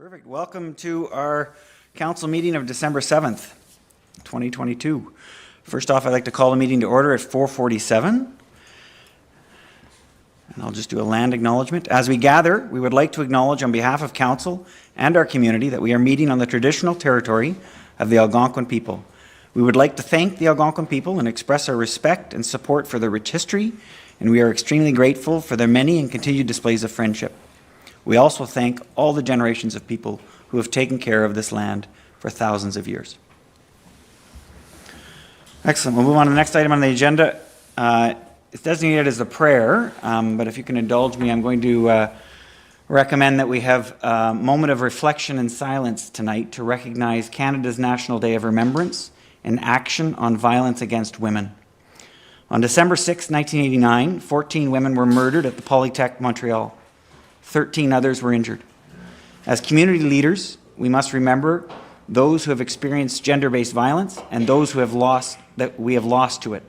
Perfect. Welcome to our council meeting of December 7th, 2022. First off, I'd like to call the meeting to order at 4:47. And I'll just do a land acknowledgement. As we gather, we would like to acknowledge on behalf of council and our community that we are meeting on the traditional territory of the Algonquin people. We would like to thank the Algonquin people and express our respect and support for their rich history, and we are extremely grateful for their many and continued displays of friendship. We also thank all the generations of people who have taken care of this land for thousands of years. Excellent. We'll move on to the next item on the agenda. It's designated as a prayer, but if you can indulge me, I'm going to recommend that we have a moment of reflection and silence tonight to recognize Canada's National Day of Remembrance and Action on Violence Against Women. On December 6, 1989, 14 women were murdered at the Polytech, Montreal. 13 others were injured. As community leaders, we must remember those who have experienced gender-based violence and those who have lost to it.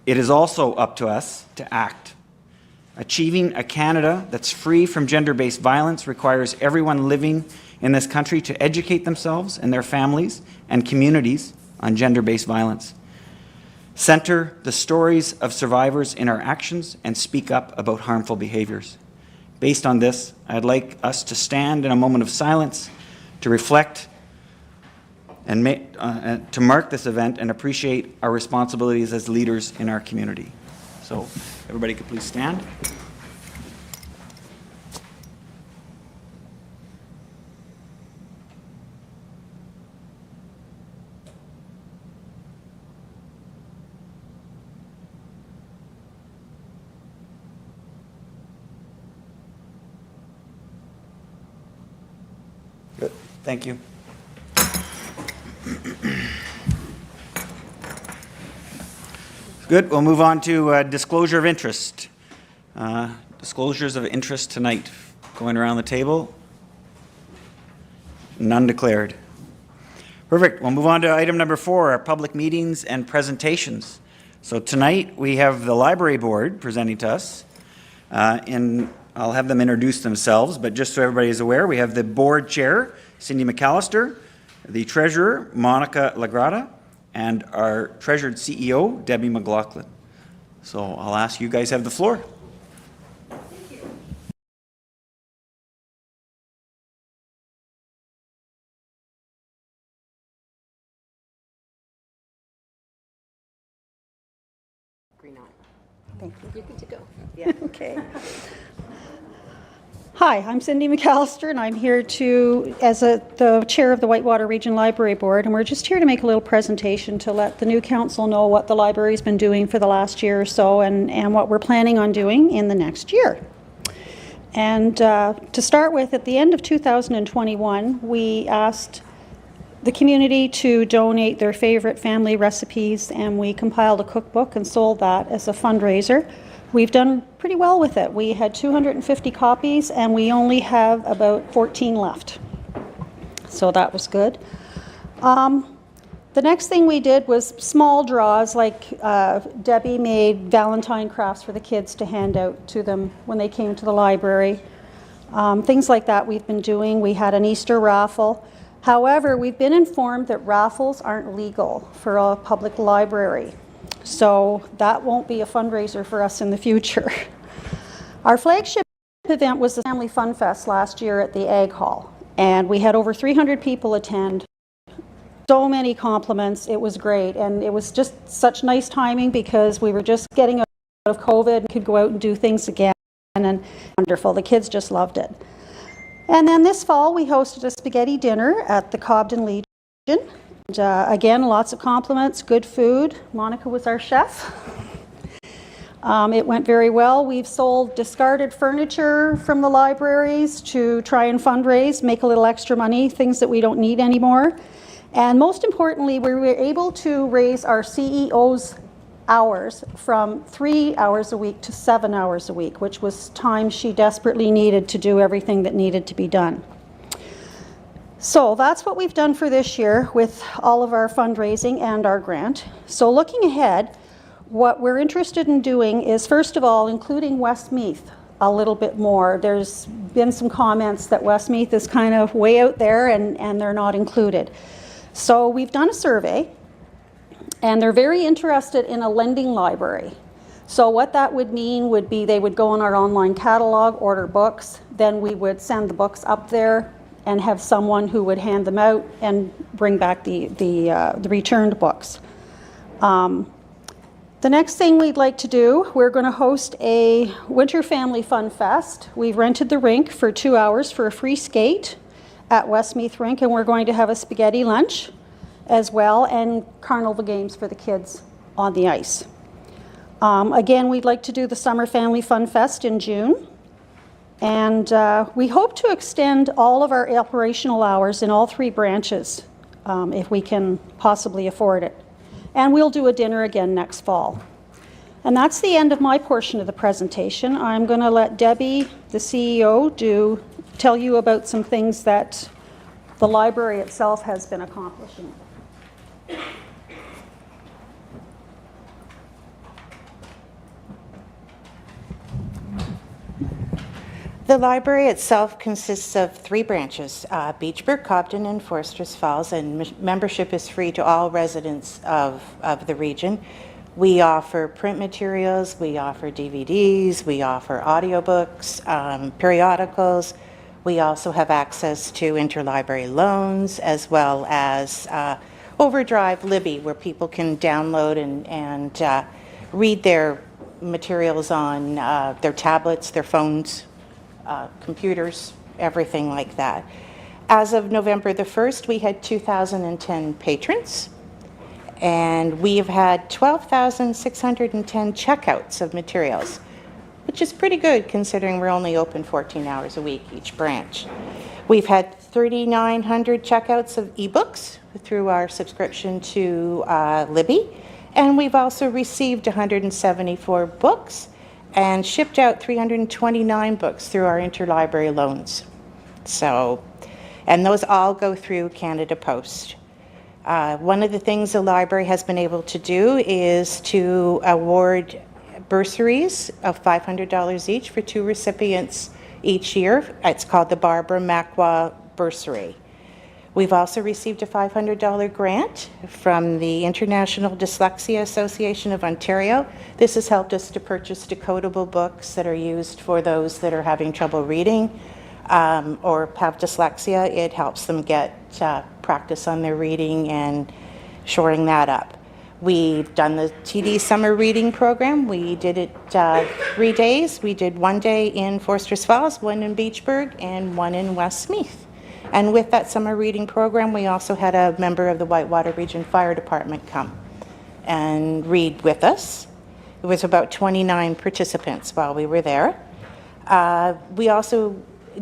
It is also up to us to act. Achieving a Canada that's free from gender-based violence requires everyone living in this country to educate themselves and their families and communities on gender-based violence. Center the stories of survivors in our actions and speak up about harmful behaviors. Based on this, I'd like us to stand in a moment of silence to reflect and to mark this event and appreciate our responsibilities as leaders in our community. So, everybody could please stand. Good. Thank you. Good. We'll move on to disclosure of interest. Disclosures of interest tonight. Going around the table. None declared. Perfect. We'll move on to item number 4, our public meetings and presentations. So tonight we have the library board presenting to us. And I'll have them introduce themselves, but just so everybody is aware, we have the board chair, Cindy McAllister, the Treasurer, Monica Lagrada, and our Treasured CEO, Debbie McLaughlin. So I'll ask you guys have the floor. Thank you. You're good to go. Yeah. Okay. Hi, I'm Cindy McAllister, and I'm here as the chair of the Whitewater Region Library Board, and we're just here to make a little presentation to let the new council know what the library's been doing for the last year or so and what we're planning on doing in the next year. And to start with, at the end of 2021, we asked the community to donate their favorite family recipes, and we compiled a cookbook and sold that as a fundraiser. We've done pretty well with it. We had 250 copies and we only have about 14 left. So that was good. The next thing we did was small draws, like Debbie made Valentine crafts for the kids to hand out to them when they came to the library. Things like that we've been doing. We had an Easter raffle. However, we've been informed that raffles aren't legal for a public library. So that won't be a fundraiser for us in the future. Our flagship event was the Family Fun Fest last year at the Ag Hall, and we had over 300 people attend. So many compliments. It was great, and it was just such nice timing because we were just getting out of COVID and could go out and do things again, and wonderful. The kids just loved it. And then this fall we hosted a spaghetti dinner at the Cobden Legion. And, again, lots of compliments, good food. Monica was our chef. It went very well. We've sold discarded furniture from the libraries to try and fundraise, make a little extra money, things that we don't need anymore. And most importantly, we were able to raise our CEO's hours from 3 hours a week to 7 hours a week, which was time she desperately needed to do everything that needed to be done. So that's what we've done for this year with all of our fundraising and our grant. So looking ahead, what we're interested in doing is, first of all, including Westmeath a little bit more. There's been some comments that Westmeath is kind of way out there and they're not included. So we've done a survey, and they're very interested in a lending library. So what that would mean would be they would go on our online catalog, order books, then we would send the books up there and have someone who would hand them out and bring back the returned books. The next thing we'd like to do, we're going to host a Winter Family Fun Fest. We've rented the rink for 2 hours for a free skate at Westmeath Rink, and we're going to have a spaghetti lunch as well, and carnival games for the kids on the ice. Again, we'd like to do the Summer Family Fun Fest in June. And we hope to extend all of our operational hours in all 3 branches if we can possibly afford it. And we'll do a dinner again next fall. And that's the end of my portion of the presentation. I'm going to let Debbie, the CEO, tell you about some things that the library itself has been accomplishing. The library itself consists of 3 branches, Beachburg, Cobden, and Foresters Falls, and membership is free to all residents of the region. We offer print materials, we offer DVDs, we offer audiobooks, periodicals. We also have access to interlibrary loans, as well as Overdrive Libby, where people can download and read their materials on their tablets, their phones, computers, everything like that. As of November the 1st, we had 2,010 patrons, and we've had 12,610 checkouts of materials, which is pretty good considering we're only open 14 hours a week each branch. We've had 3,900 checkouts of ebooks through our subscription to Libby, and we've also received 174 books and shipped out 329 books through our interlibrary loans. So, and those all go through Canada Post. One of the things the library has been able to do is to award bursaries of $500 each for 2 recipients each year. It's called the Barbara Macwa Bursary. We've also received a $500 grant from the International Dyslexia Association of Ontario. This has helped us to purchase decodable books that are used for those that are having trouble reading or have dyslexia. It helps them get practice on their reading and shoring that up. We've done the TD Summer Reading Program. We did it 3 days. We did 1 day in Forsters Falls, 1 in Beachburg, and 1 in Westmeath. And with that summer reading program, we also had a member of the Whitewater Region Fire Department come and read with us. It was about 29 participants while we were there. We also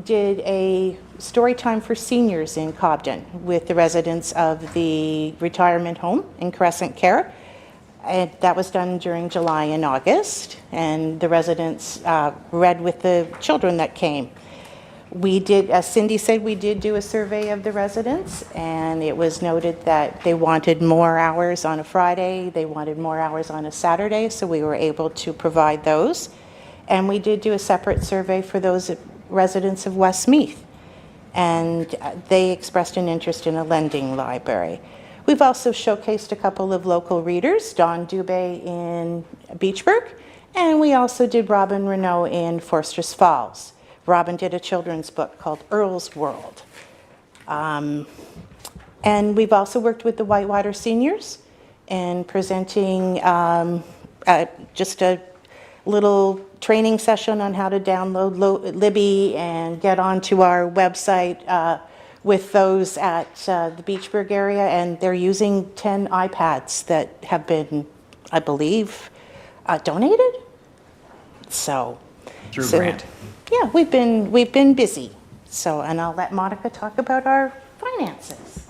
did a story time for seniors in Cobden with the residents of the retirement home in Crescent Care. And that was done during July and August, and the residents read with the children that came. We did, as Cindy said, we did do a survey of the residents, and it was noted that they wanted more hours on a Friday, they wanted more hours on a Saturday, so we were able to provide those. And we did do a separate survey for those residents of Westmeath, and they expressed an interest in a lending library. We've also showcased a couple of local readers, Dawn Dubé in Beachburg, and we also did Robin Renault in Forsters Falls. Robin did a children's book called Earl's World. And we've also worked with the Whitewater seniors in presenting just a little training session on how to download Libby and get onto our website with those at the Beachburg area, and they're using 10 iPads that have been, I believe, donated. So Through grant. yeah, we've been busy. So, and I'll let Monica talk about our finances.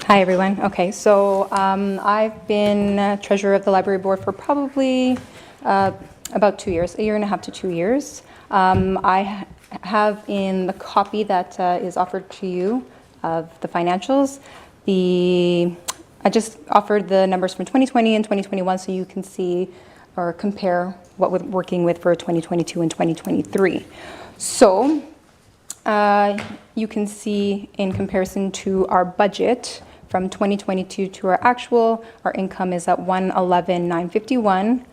Hi, everyone. Okay, so I've been treasurer of the library board for probably about 2 years, a year and a half to 2 years. I have in the copy that is offered to you of the financials, I just offered the numbers from 2020 and 2021 so you can see or compare what we're working with for 2022 and 2023. So you can see in comparison to our budget from 2022 to our actual, our income is at 111,951.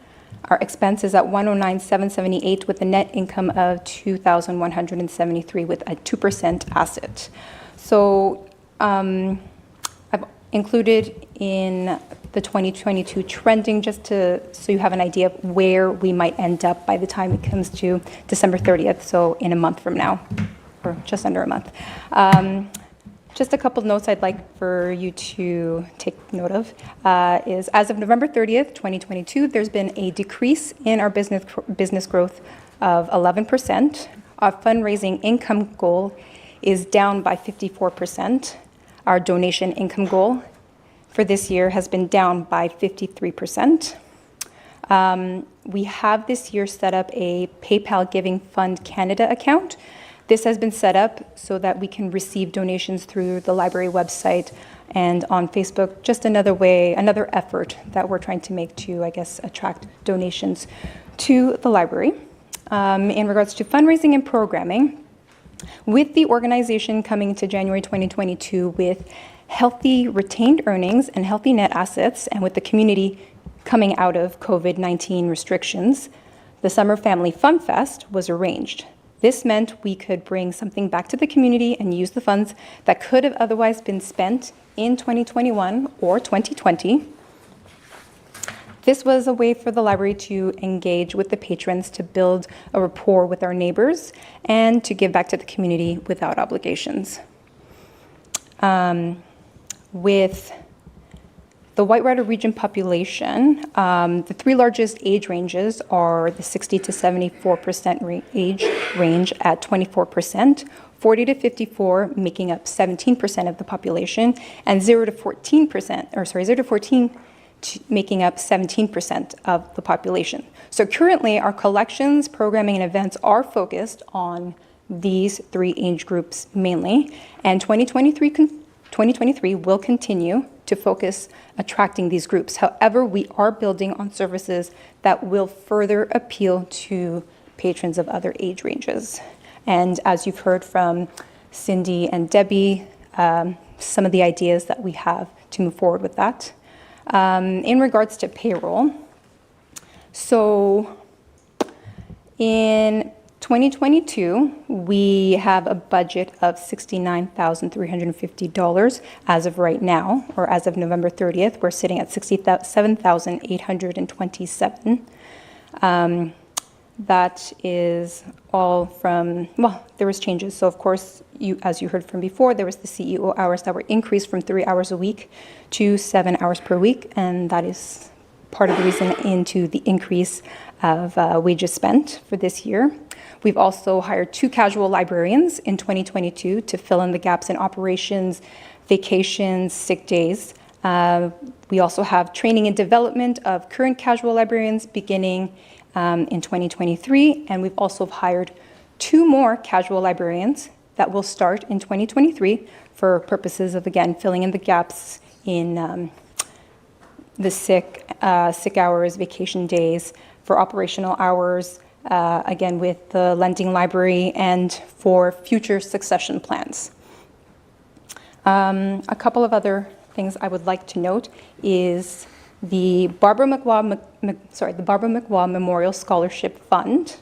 Our expense is at 109,778 with a net income of 2,173 with a 2% asset. So I've included in the 2022 trending just so you have an idea of where we might end up by the time it comes to December 30th, so in a month from now, or just under a month. Just a couple of notes I'd like for you to take note of is as of November 30th, 2022, there's been a decrease in our business growth of 11%. Our fundraising income goal is down by 54%. Our donation income goal for this year has been down by 53%. We have this year set up a PayPal Giving Fund Canada account. This has been set up so that we can receive donations through the library website and on Facebook. Just another way, another effort that we're trying to make to, I guess, attract donations to the library. In regards to fundraising and programming, with the organization coming to January 2022 with healthy retained earnings and healthy net assets, and with the community coming out of COVID-19 restrictions, the Summer Family Fun Fest was arranged. This meant we could bring something back to the community and use the funds that could have otherwise been spent in 2021 or 2020. This was a way for the library to engage with the patrons, to build a rapport with our neighbors, and to give back to the community without obligations. With the Whitewater region population, the three largest age ranges are the 60 to 74% age range at 24%, 40 to 54 making up 17% of the population, and 0 to 14 making up 17% of the population. So currently, our collections, programming, and events are focused on these three age groups mainly, and 2023 will continue to focus attracting these groups. However, we are building on services that will further appeal to patrons of other age ranges. And as you've heard from Cindy and Debbie, some of the ideas that we have to move forward with that. In regards to payroll, so in 2022, we have a budget of $69,350 as of right now, or as of November 30th, we're sitting at $67,827. That is all from, well, there was changes. So of course, as you heard from before, there was the CEO hours that were increased from 3 hours a week to 7 hours per week, and that is part of the reason into the increase of wages spent for this year. We've also hired 2 casual librarians in 2022 to fill in the gaps in operations, vacations, sick days. We also have training and development of current casual librarians beginning in 2023, and we've also hired 2 more casual librarians that will start in 2023 for purposes of, again, filling in the gaps in the sick hours, vacation days, for operational hours, again, with the lending library and for future succession plans. A couple of other things I would like to note is the Barbara McWaugh Memorial Scholarship Fund.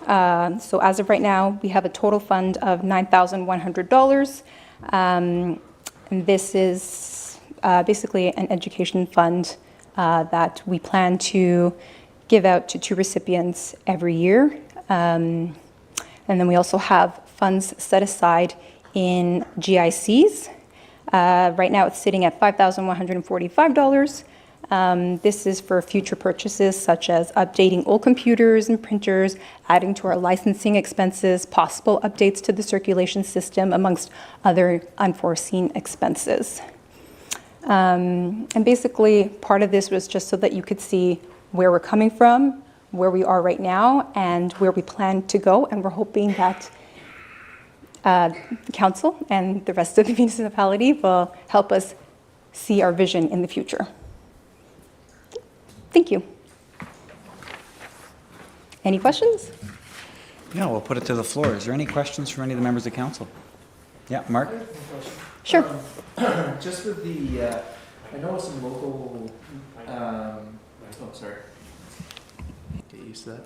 So as of right now, we have a total fund of $9,100. And this is basically an education fund that we plan to give out to 2 recipients every year. And then we also have funds set aside in GICs. Right now it's sitting at $5,145. This is for future purchases such as updating old computers and printers, adding to our licensing expenses, possible updates to the circulation system, amongst other unforeseen expenses. And basically, part of this was just so that you could see where we're coming from, where we are right now, and where we plan to go. And we're hoping that the council and the rest of the municipality will help us see our vision in the future. Thank you. Any questions? Yeah, we'll put it to the floor. Is there any questions from any of the members of council? Yeah, Mark? Sure. Just with the, I know some local, oh, sorry. Get used to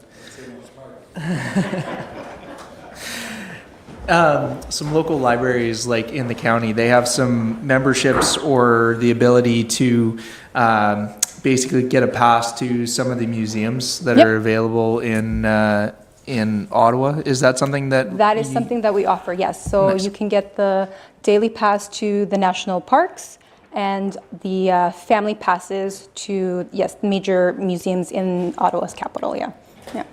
that. Some local libraries, like in the county, they have some memberships or the ability to basically get a pass to some of the museums that Yep. are available in Ottawa. Is that something that? That is something that we offer, yes. So Nice. you can get the daily pass to the national parks and the family passes to, yes, major museums in Ottawa's capital, yeah. Yeah.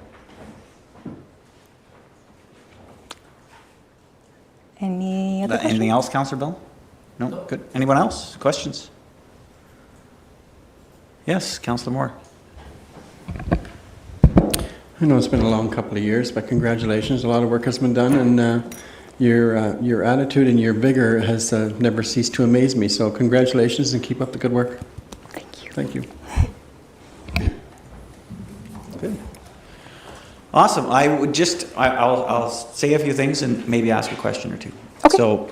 Any other questions? Anything else, Councillor Bill? No? Good. Anyone else? Questions? Yes, Councillor Moore. I know it's been a long couple of years, but congratulations. A lot of work has been done, and your attitude and your vigor has never ceased to amaze me. So congratulations, and keep up the good work. Thank you. Thank you. Good. Awesome. I would just, I'll say a few things and maybe ask a question or two. Okay. So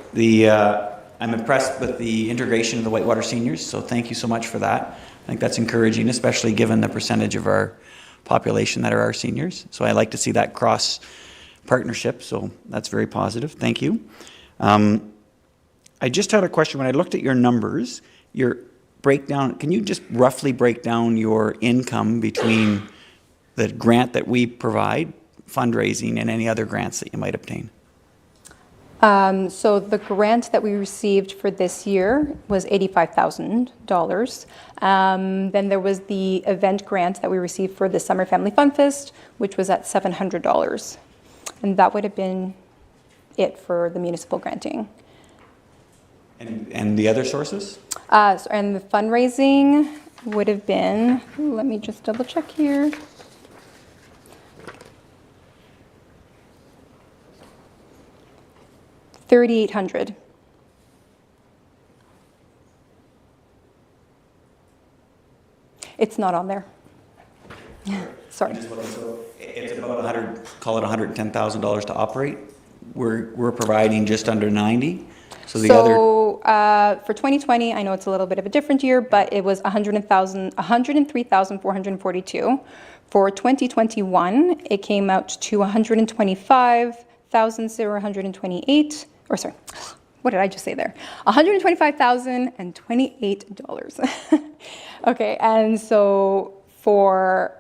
I'm impressed with the integration of the Whitewater seniors, so thank you so much for that. I think that's encouraging, especially given the percentage of our population that are our seniors. So I like to see that cross partnership, so that's very positive. Thank you. I just had a question. When I looked at your numbers, your breakdown, can you just roughly break down your income between the grant that we provide, fundraising, and any other grants that you might obtain? So the grant that we received for this year was $85,000. Then there was the event grant that we received for the Summer Family Fun Fest, which was at $700. And that would have been it for the municipal granting. And the other sources? And the fundraising would have been, let me just double check here. $3,800. It's not on there. Sorry. So it's about call it $110,000 to operate? we're providing just under 90. So the other, For 2020, I know it's a little bit of a different year, but it was 103,442. For 2021, it came out to 125,728, or sorry, what did I just say there? $125,028. Okay, and so for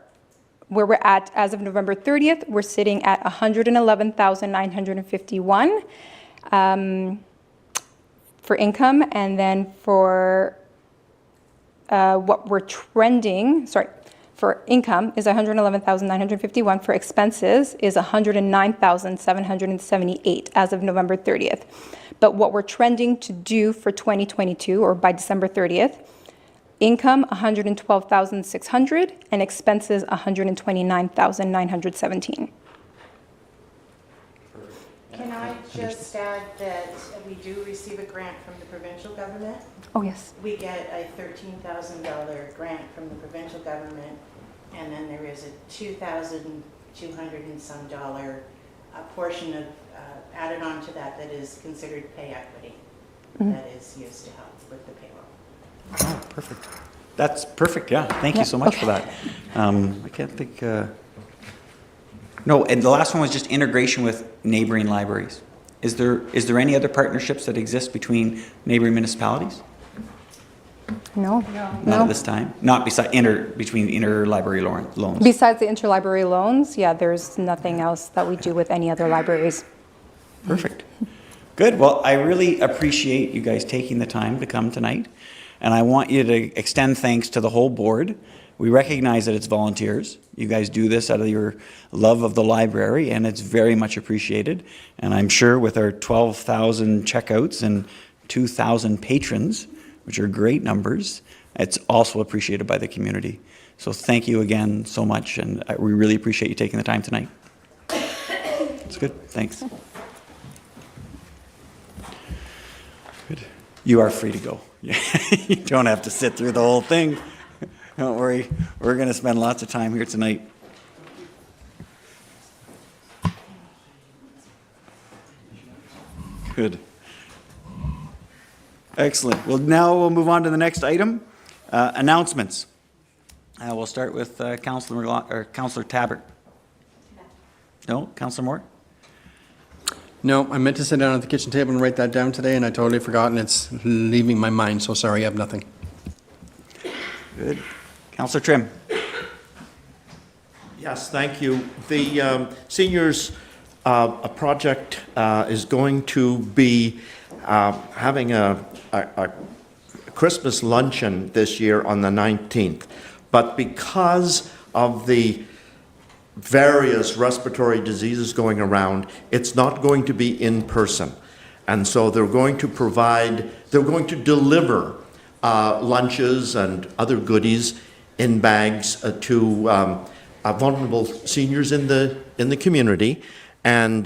where we're at as of November 30th, we're sitting at 111,951 for income, and then for what we're trending, for income is 111,951. For expenses is 109,778 as of November 30th. But what we're trending to do for 2022, or by December 30th, income 112,600 and expenses 129,917. Can I just add that we do receive a grant from the provincial government? Oh, yes. We get a $13,000 grant from the provincial government, and then there is a $2,200 and some portion of added on to that is considered pay equity. That is used to help with the payroll. oh, perfect. That's perfect, yeah. Thank you so much for that. I can't think, no, and the last one was just integration with neighboring libraries. Is there any other partnerships that exist between neighboring municipalities? No. Not at this time? Not between interlibrary loans? Besides the interlibrary loans, yeah, there's nothing else that we do with any other libraries. Perfect. Good. Well, I really appreciate you guys taking the time to come tonight. And I want you to extend thanks to the whole board. We recognize that it's volunteers. You guys do this out of your love of the library, and it's very much appreciated. And I'm sure with our 12,000 checkouts and 2,000 patrons, which are great numbers, it's also appreciated by the community. So thank you again so much, and we really appreciate you taking the time tonight. It's good. Thanks. Good. You are free to go. You don't have to sit through the whole thing. Don't worry. We're going to spend lots of time here tonight. Good. Excellent. Well, now we'll move on to the next item, announcements. We'll start with Councillor Tabbert. No? Councillor Moore? No, I meant to sit down at the kitchen table and write that down today, and I totally forgot, and it's leaving my mind, so sorry, I have nothing. Good. Councillor Trim? Yes, thank you. The seniors a project is going to be having a Christmas luncheon this year on the 19th. But because of the various respiratory diseases going around, it's not going to be in person. And so they're going to deliver lunches and other goodies in bags to vulnerable seniors in the community. And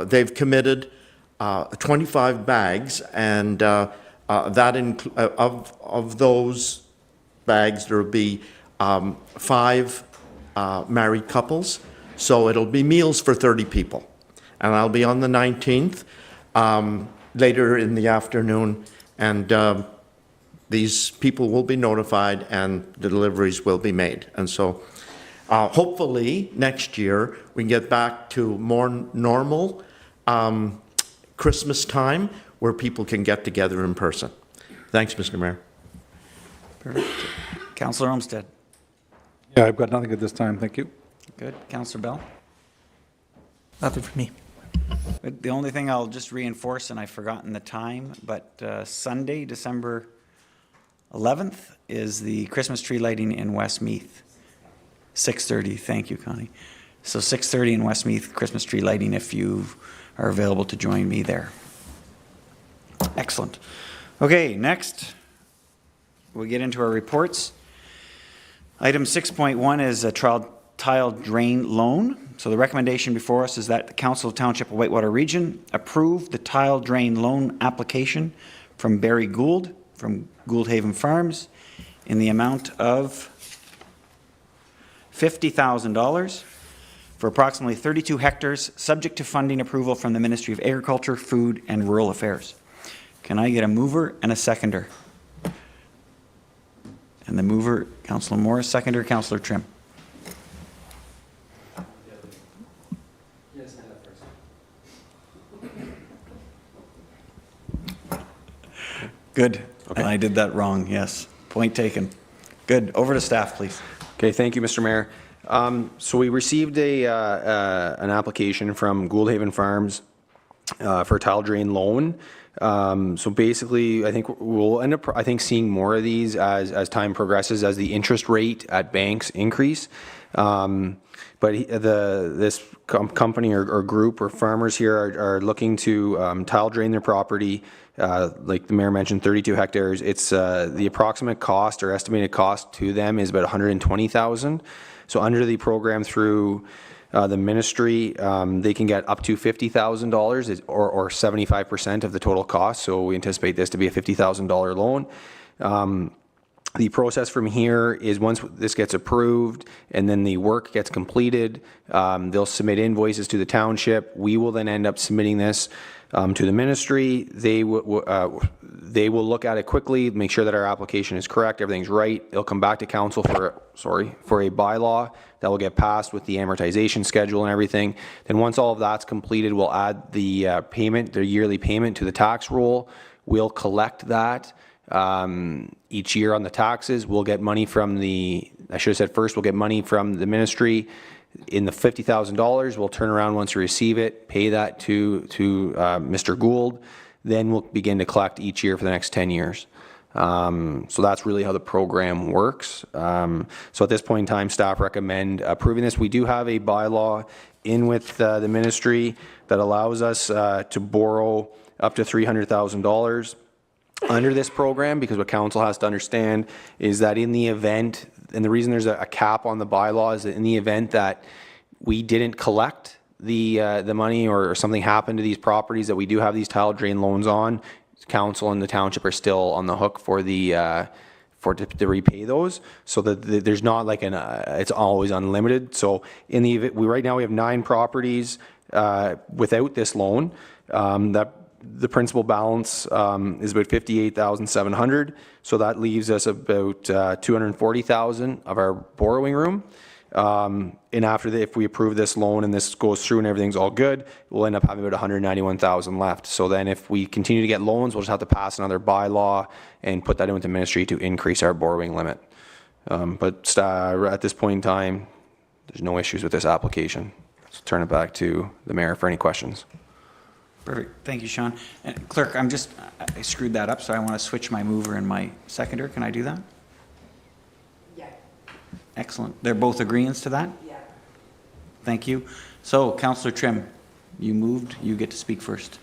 they've committed 25 bags, and of those bags, there will be 5 married couples. So it'll be meals for 30 people. And I'll be on the 19th, later in the afternoon, and these people will be notified and the deliveries will be made. And so hopefully next year we can get back to more normal Christmas time where people can get together in person. Thanks, Mr. Mayor. Perfect. Councillor Olmsted? Yeah, I've got nothing at this time, thank you. Good. Councillor Bell? Nothing for me. The only thing I'll just reinforce, and I've forgotten the time, but Sunday, December 11th, is the Christmas tree lighting in Westmeath. 6:30. Thank you, Connie. So 6:30 in Westmeath, Christmas tree lighting, if you are available to join me there. Excellent. Okay, next we get into our reports. Item 6.1 is a tile drain loan. So the recommendation before us is that the Council of Township of Whitewater Region approve the tile drain loan application from Barry Gould from Gould Haven Farms in the amount of $50,000 for approximately 32 hectares, subject to funding approval from the Ministry of Agriculture, Food and Rural Affairs. Can I get a mover and a seconder? And the mover, Councillor Morris, seconder, Councillor Trim. Good. Okay. And I did that wrong, yes. Point taken. Good. Over to staff, please. Okay, thank you, Mr. Mayor. So we received an application from Gould Haven Farms for a tile drain loan. So basically, I think we'll end up, seeing more of these as time progresses, as the interest rate at banks increase. But this company or group or farmers here are looking to tile drain their property. Like the mayor mentioned, 32 hectares. It's the approximate cost or estimated cost to them is about $120,000. So under the program through the ministry, they can get up to $50,000 or 75% of the total cost. So we anticipate this to be a $50,000 loan. The process from here is once this gets approved and then the work gets completed, they'll submit invoices to the township. We will then end up submitting this to the ministry. They will look at it quickly, make sure that our application is correct, everything's right. They'll come back to council for a bylaw that will get passed with the amortization schedule and everything. Then once all of that's completed, we'll add the yearly payment to the tax roll. We'll collect that each year on the taxes. We'll get money from we'll get money from the ministry in the $50,000. We'll turn around once we receive it, pay that to Mr. Gould. Then we'll begin to collect each year for the next 10 years. So that's really how the program works. So at this point in time, staff recommend approving this. We do have a bylaw in with the ministry that allows us to borrow up to $300,000 under this program, because what council has to understand is that in the event, and the reason there's a cap on the bylaw is that in the event that we didn't collect the money or something happened to these properties that we do have these tile drain loans on, council and the township are still on the hook for to repay those. So that there's not like it's always unlimited. So in the event, right now we have 9 properties without this loan. That the principal balance is about $58,700, so that leaves us about $240,000 of our borrowing room. And after if we approve this loan and this goes through and everything's all good, we'll end up having about $191,000 left. So then if we continue to get loans, we'll just have to pass another bylaw and put that into the ministry to increase our borrowing limit. But at this point in time, there's no issues with this application. So turn it back to the mayor for any questions. Perfect. Thank you, Sean. And clerk, I screwed that up, so I want to switch my mover and my seconder. Can I do that? Yeah. Excellent. They're both agreeants to that? Yeah. Thank you. So, Councillor Trim, you moved. You get to speak first.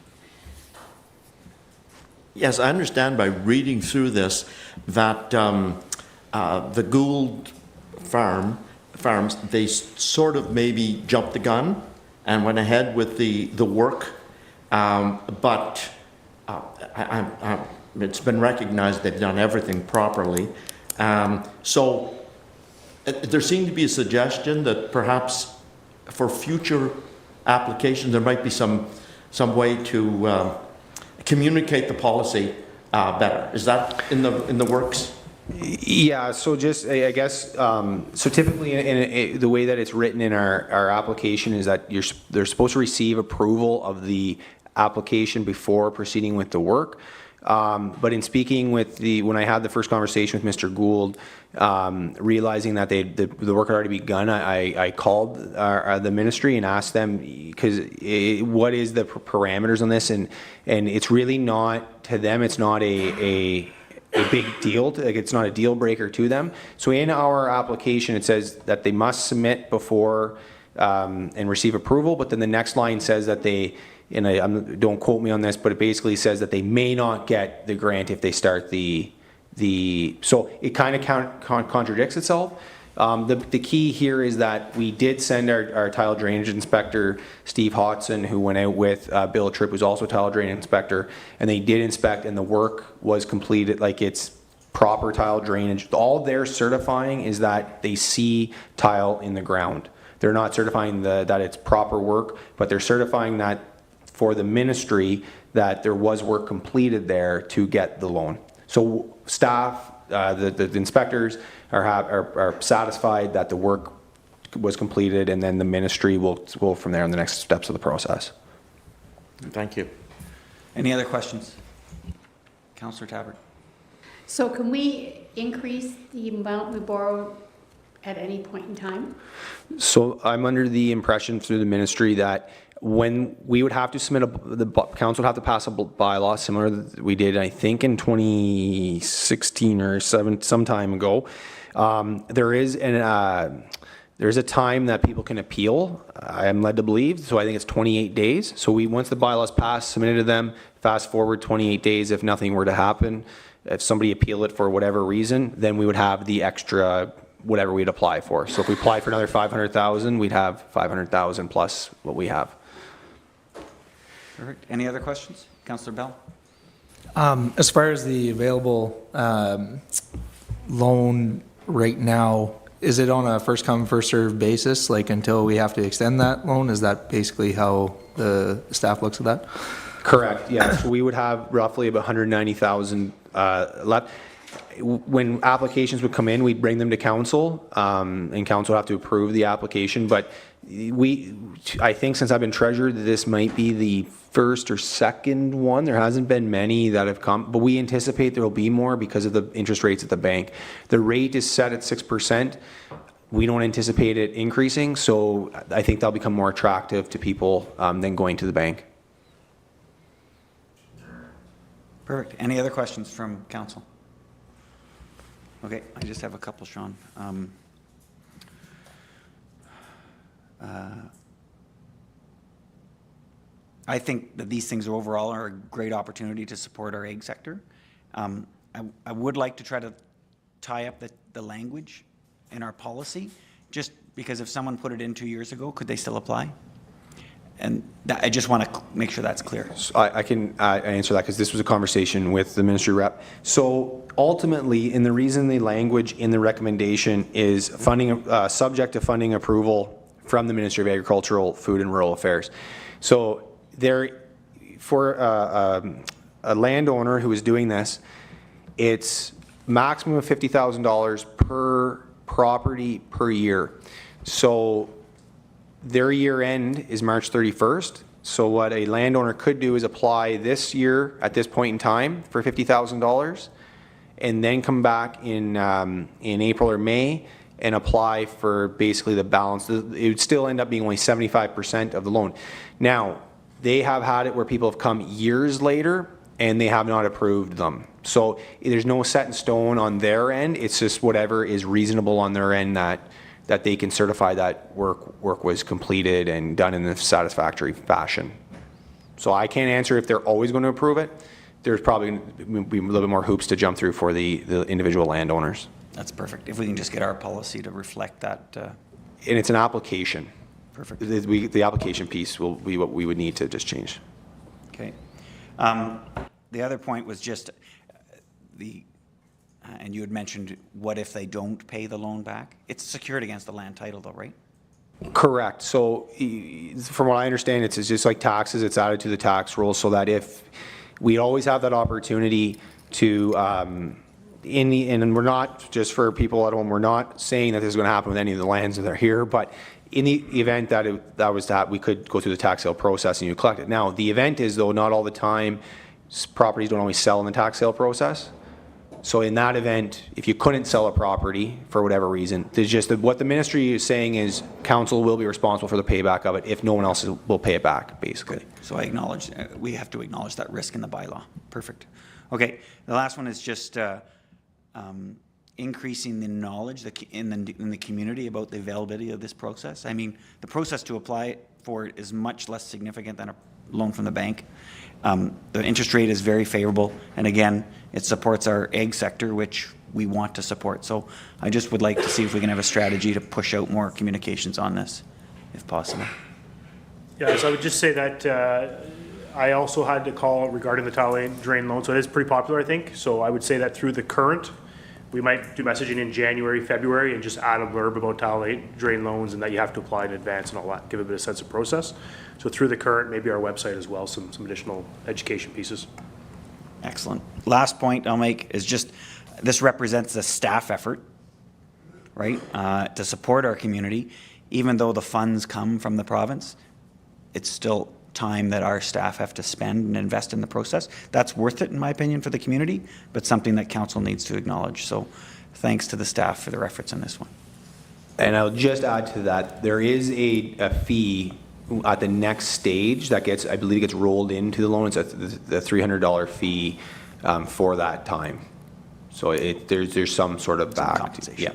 Yes, I understand by reading through this that the Gould farms, they sort of maybe jumped the gun and went ahead with the work. But it's been recognized they've done everything properly. So there seemed to be a suggestion that perhaps for future applications there might be some way to communicate the policy better. Is that in the works? Yeah, so just, I guess, so typically in the way that it's written in our application is that they're supposed to receive approval of the application before proceeding with the work. But in speaking with when I had the first conversation with Mr. Gould, realizing that the work had already begun, I called the ministry and asked them, because what is the parameters on this, and it's really not, to them, it's not a big deal, it's not a deal breaker to them. So in our application, it says that they must submit before and receive approval, but then the next line says that don't quote me on this, but it basically says that they may not get the grant if they start so it kind of contradicts itself. The key here is that we did send our tile drainage inspector, Steve Hodson, who went out with Bill Tripp, who's also a tile drainage inspector, and they did inspect, and the work was completed, like it's proper tile drainage. All they're certifying is that they see tile in the ground. They're not certifying that it's proper work, but they're certifying that for the ministry that there was work completed there to get the loan. So staff, the inspectors are satisfied that the work was completed, and then the ministry will go from there in the next steps of the process. Thank you. Any other questions? Councillor Tabbert. So can we increase the amount we borrow at any point in time? So I'm under the impression through the ministry that when we would have to submit the council would have to pass a bylaw similar that we did, I think, in 2016 or some time ago. There's a time that people can appeal, I am led to believe, so I think it's 28 days. So once the bylaws passed, submitted to them, fast forward 28 days, if nothing were to happen, if somebody appealed it for whatever reason, then we would have the extra whatever we'd apply for. So if we apply for another 500,000, we'd have 500,000 plus what we have. Perfect. Any other questions? Councillor Bell? As far as the available loan right now, is it on a first come, first served basis, like until we have to extend that loan? Is that basically how the staff looks at that? Correct, yeah. So we would have roughly about 190,000 left. When applications would come in, we'd bring them to council, and council would have to approve the application. But I think since I've been treasurer, this might be the first or second one. There hasn't been many that have come, but we anticipate there will be more because of the interest rates at the bank. The rate is set at 6%. We don't anticipate it increasing, so I think that'll become more attractive to people than going to the bank. Perfect. Any other questions from council? Okay, I just have a couple, Sean. I think that these things overall are a great opportunity to support our egg sector. I would like to try to tie up the language in our policy, just because if someone put it in 2 years ago, could they still apply? And I just want to make sure that's clear. So I can answer that because this was a conversation with the ministry rep. So ultimately, and the reason the language in the recommendation is funding, subject to funding approval from the Ministry of Agricultural, Food and Rural Affairs. So for a landowner who is doing this, it's maximum of $50,000 per property per year. So their year end is March 31st. So what a landowner could do is apply this year at this point in time for $50,000 and then come back in April or May and apply for basically the balance. It would still end up being only 75% of the loan. Now, they have had it where people have come years later and they have not approved them. So there's no set in stone on their end. It's just whatever is reasonable on their end that they can certify that work was completed and done in a satisfactory fashion. So I can't answer if they're always going to approve it. There's probably going to be a little bit more hoops to jump through for the individual landowners. That's perfect. If we can just get our policy to reflect that. And it's an application. Perfect. The application piece will be what we would need to just change. Okay. The other point was just and you had mentioned, what if they don't pay the loan back? It's secured against the land title though, right? Correct. So from what I understand, it's just like taxes, it's added to the tax roll so that if we always have that opportunity to, and we're not, just for people at home, we're not saying that this is going to happen with any of the lands that are here, but in the event that we could go through the tax sale process and you collect it. Now, the event is though, not all the time, properties don't always sell in the tax sale process. So in that event, if you couldn't sell a property for whatever reason, there's just what the ministry is saying is council will be responsible for the payback of it if no one else will pay it back, basically. So I acknowledge, we have to acknowledge that risk in the bylaw. Perfect. Okay, the last one is just increasing the knowledge in the community about the availability of this process. I mean, the process to apply for it is much less significant than a loan from the bank. The interest rate is very favorable, and again, it supports our egg sector, which we want to support. So I just would like to see if we can have a strategy to push out more communications on this, if possible. Yeah, so I would just say that I also had to call regarding the tile drain loan, so it is pretty popular, I think. So I would say that through the current We might do messaging in January, February, and just add a blurb about tile drain loans and that you have to apply in advance and all that, give a bit of sense of process. So through the current, maybe our website as well, some additional education pieces. Excellent. Last point I'll make is just, this represents a staff effort, right, to support our community. Even though the funds come from the province, it's still time that our staff have to spend and invest in the process. That's worth it, in my opinion, for the community, but something that council needs to acknowledge. So thanks to the staff for their efforts in this one. And I'll just add to that, there is a fee at the next stage that gets, I believe, gets rolled into the loan. It's the $300 fee for that time. So there's some sort of back. Compensation. Yeah,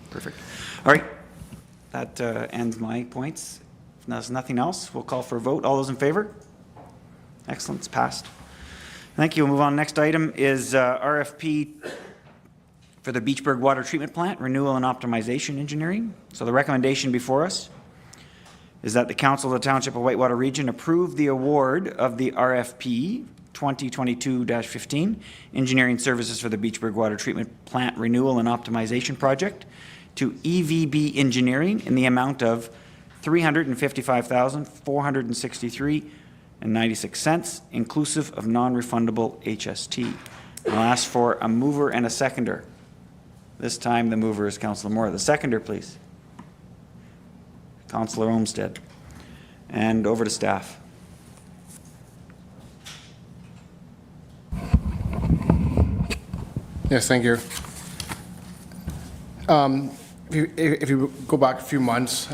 perfect. All right, that ends my points. If there's nothing else, we'll call for a vote. All those in favor? Excellent, it's passed. Thank you. We'll move on. Next item is RFP for the Beachburg Water Treatment Plant, Renewal and Optimization Engineering. So the recommendation before us is that the Council of the Township of Whitewater Region approve the award of the RFP 2022-15 Engineering Services for the Beachburg Water Treatment Plant Renewal and Optimization Project to EVB Engineering in the amount of $355,463.96, inclusive of non-refundable HST. I'll ask for a mover and a seconder. This time the mover is Councillor Moore. The seconder, please. Councillor Olmsted. And over to staff. Yes, thank you. If you go back a few months,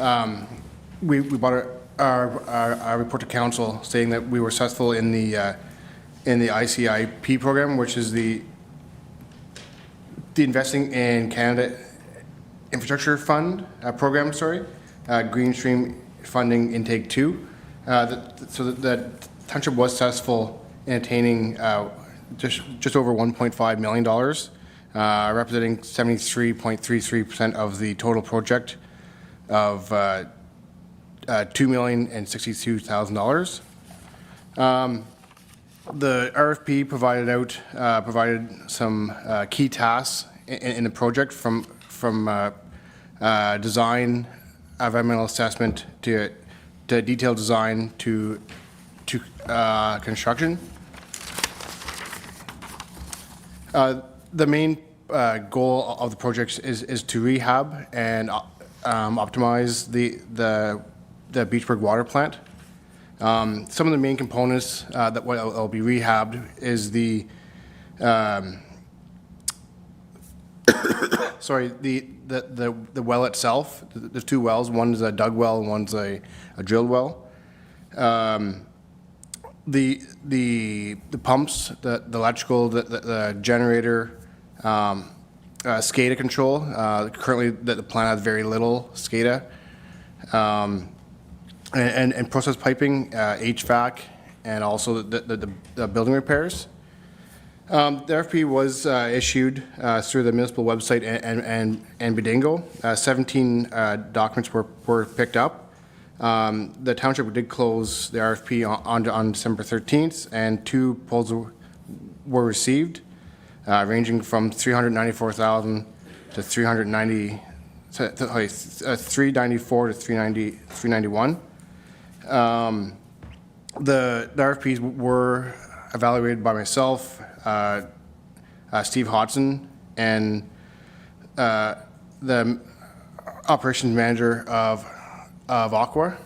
we brought our report to council stating that we were successful in the ICIP program, which is the Investing in Canada Infrastructure Fund program, Green Stream Funding Intake 2. So that township was successful in attaining just over $1.5 million, representing 73.33% of the total project of $2,062,000. The RFP provided some key tasks in the project from design, environmental assessment to detailed design to construction. The main goal of the project is to rehab and optimize the Beachburg water plant. Some of the main components that will be rehabbed is the the well itself. There's two wells. One's a dug well and one's a drilled well. The pumps, the electrical, the generator, SCADA control. Currently, the plant has very little SCADA. And process piping, HVAC, and also the building repairs. The RFP was issued through the municipal website and Bidingo. 17 documents were picked up. The township did close the RFP on December 13th, and 2 proposals were received, ranging from $394,000 to $394 to $391. The RFPs were evaluated by myself, Steve Hodson, and the operations manager of Aqua.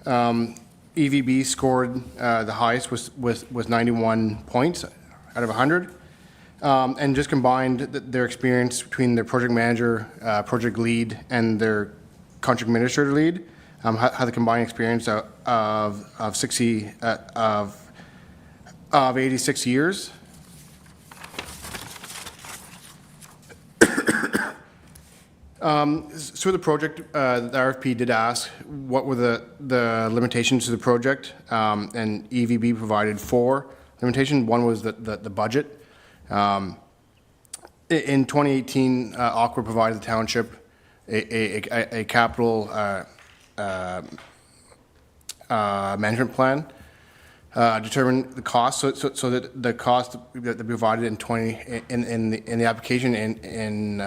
EVB scored the highest with 91 points out of 100. And just combined their experience between their project manager, project lead, and their contract administrator lead, had the combined experience of 86 years. Through the project, the RFP did ask what were the limitations to the project, and EVB provided 4 limitations. One was the budget. In 2018, Aqua provided the township a capital management plan. determine the cost, so that the cost that we provided in the application in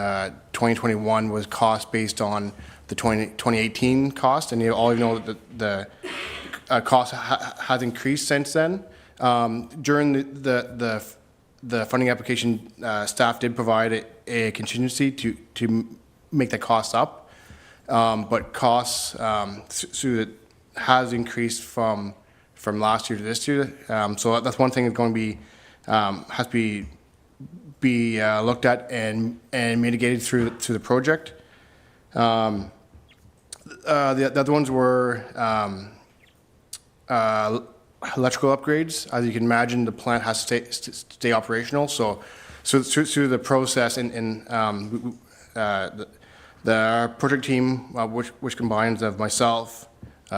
2021 was cost based on the 2018 cost, and all you know that the cost has increased since then. During the funding application, staff did provide a contingency to make the cost up, but costs has increased from last year to this year. So that's one thing that's going to be has to be looked at and mitigated through the project. The other ones were electrical upgrades. As you can imagine, the plant has to stay operational. So through the process the project team, which combines of myself,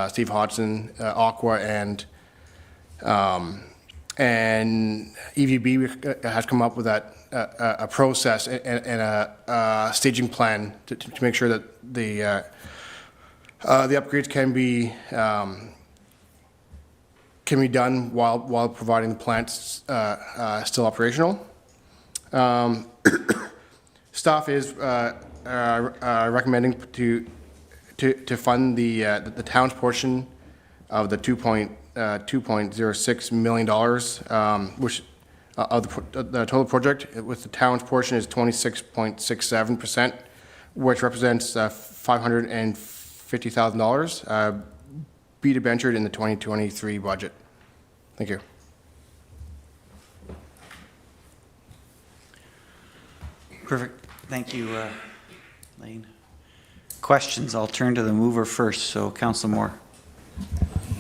Steve Hodgson, Aqua, and EVB has come up with a process and a staging plan to make sure that the upgrades can be done while providing the plant still operational. Staff is recommending to fund the town's portion of the $2.06 million, which of the total project, with the town's portion is 26.67%, which represents $550,000, be debentured in the 2023 budget. Thank you. Perfect. Thank you, Lane. Questions? I'll turn to the mover first. So, Councillor Moore.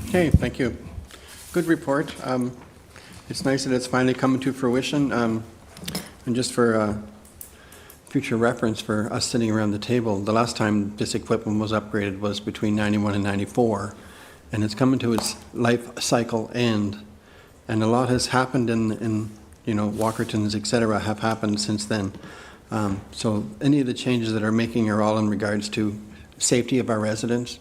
Okay, thank you. Good report. It's nice that it's finally coming to fruition. And just for future reference for us sitting around the table, the last time this equipment was upgraded was between 91 and 94, and it's coming to its life cycle end. And a lot has happened in Walkertons, et cetera, have happened since then. So any of the changes that are making are all in regards to safety of our residents.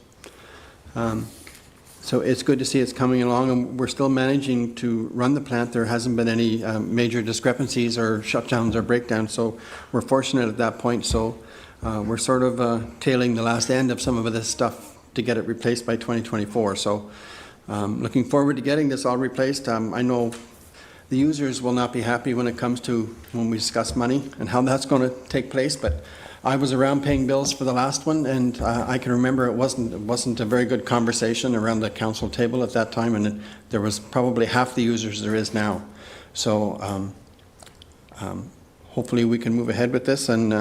So it's good to see it's coming along, and we're still managing to run the plant. There hasn't been any major discrepancies or shutdowns or breakdowns, so we're fortunate at that point. So we're sort of tailing the last end of some of this stuff to get it replaced by 2024. So looking forward to getting this all replaced. I know the users will not be happy when it comes to when we discuss money and how that's going to take place, but I was around paying bills for the last one, and I can remember it wasn't a very good conversation around the council table at that time, and there was probably half the users there is now. So hopefully we can move ahead with this, and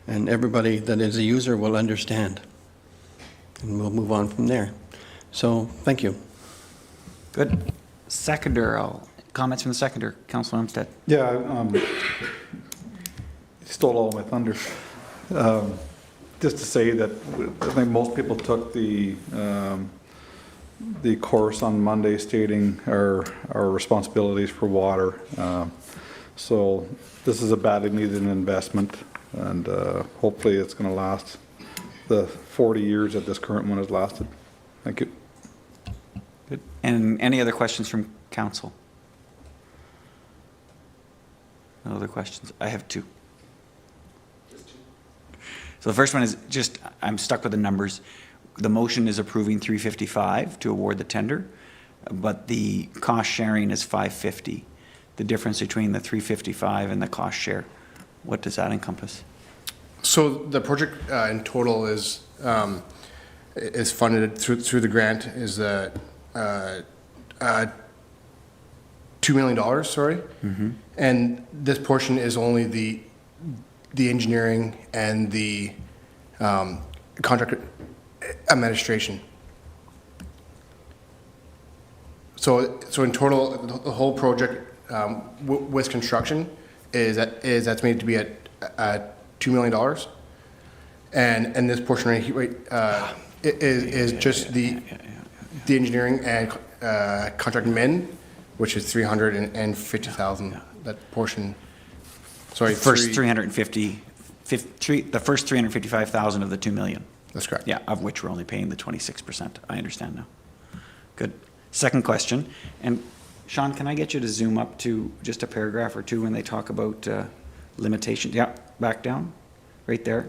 everybody that is a user will understand, and we'll move on from there. So thank you. Good. Seconder, comments from the seconder, Councillor Armstead. Yeah, stole all my thunder. Just to say that I think most people took the course on Monday stating our responsibilities for water. So this is a badly needed investment, and hopefully it's going to last the 40 years that this current one has lasted. Thank you. Good. And any other questions from council? No other questions? I have two. So the first one is just, I'm stuck with the numbers. The motion is approving 355 to award the tender, but the cost sharing is 550. The difference between the 355 and the cost share, what does that encompass? So the project in total is funded through the grant is $2 million, sorry. Mm-hmm. And this portion is only the engineering and the contract administration. So in total, the whole project with construction is estimated to be at $2 million, and this portion right is just the engineering and contract admin, which is $350,000. That portion. Sorry, the first 355,000 of the 2 million. That's correct. Yeah, of which we're only paying the 26%. I understand now. Good. Second question, and Sean, can I get you to zoom up to just a paragraph or two when they talk about limitations? Yeah, back down, right there.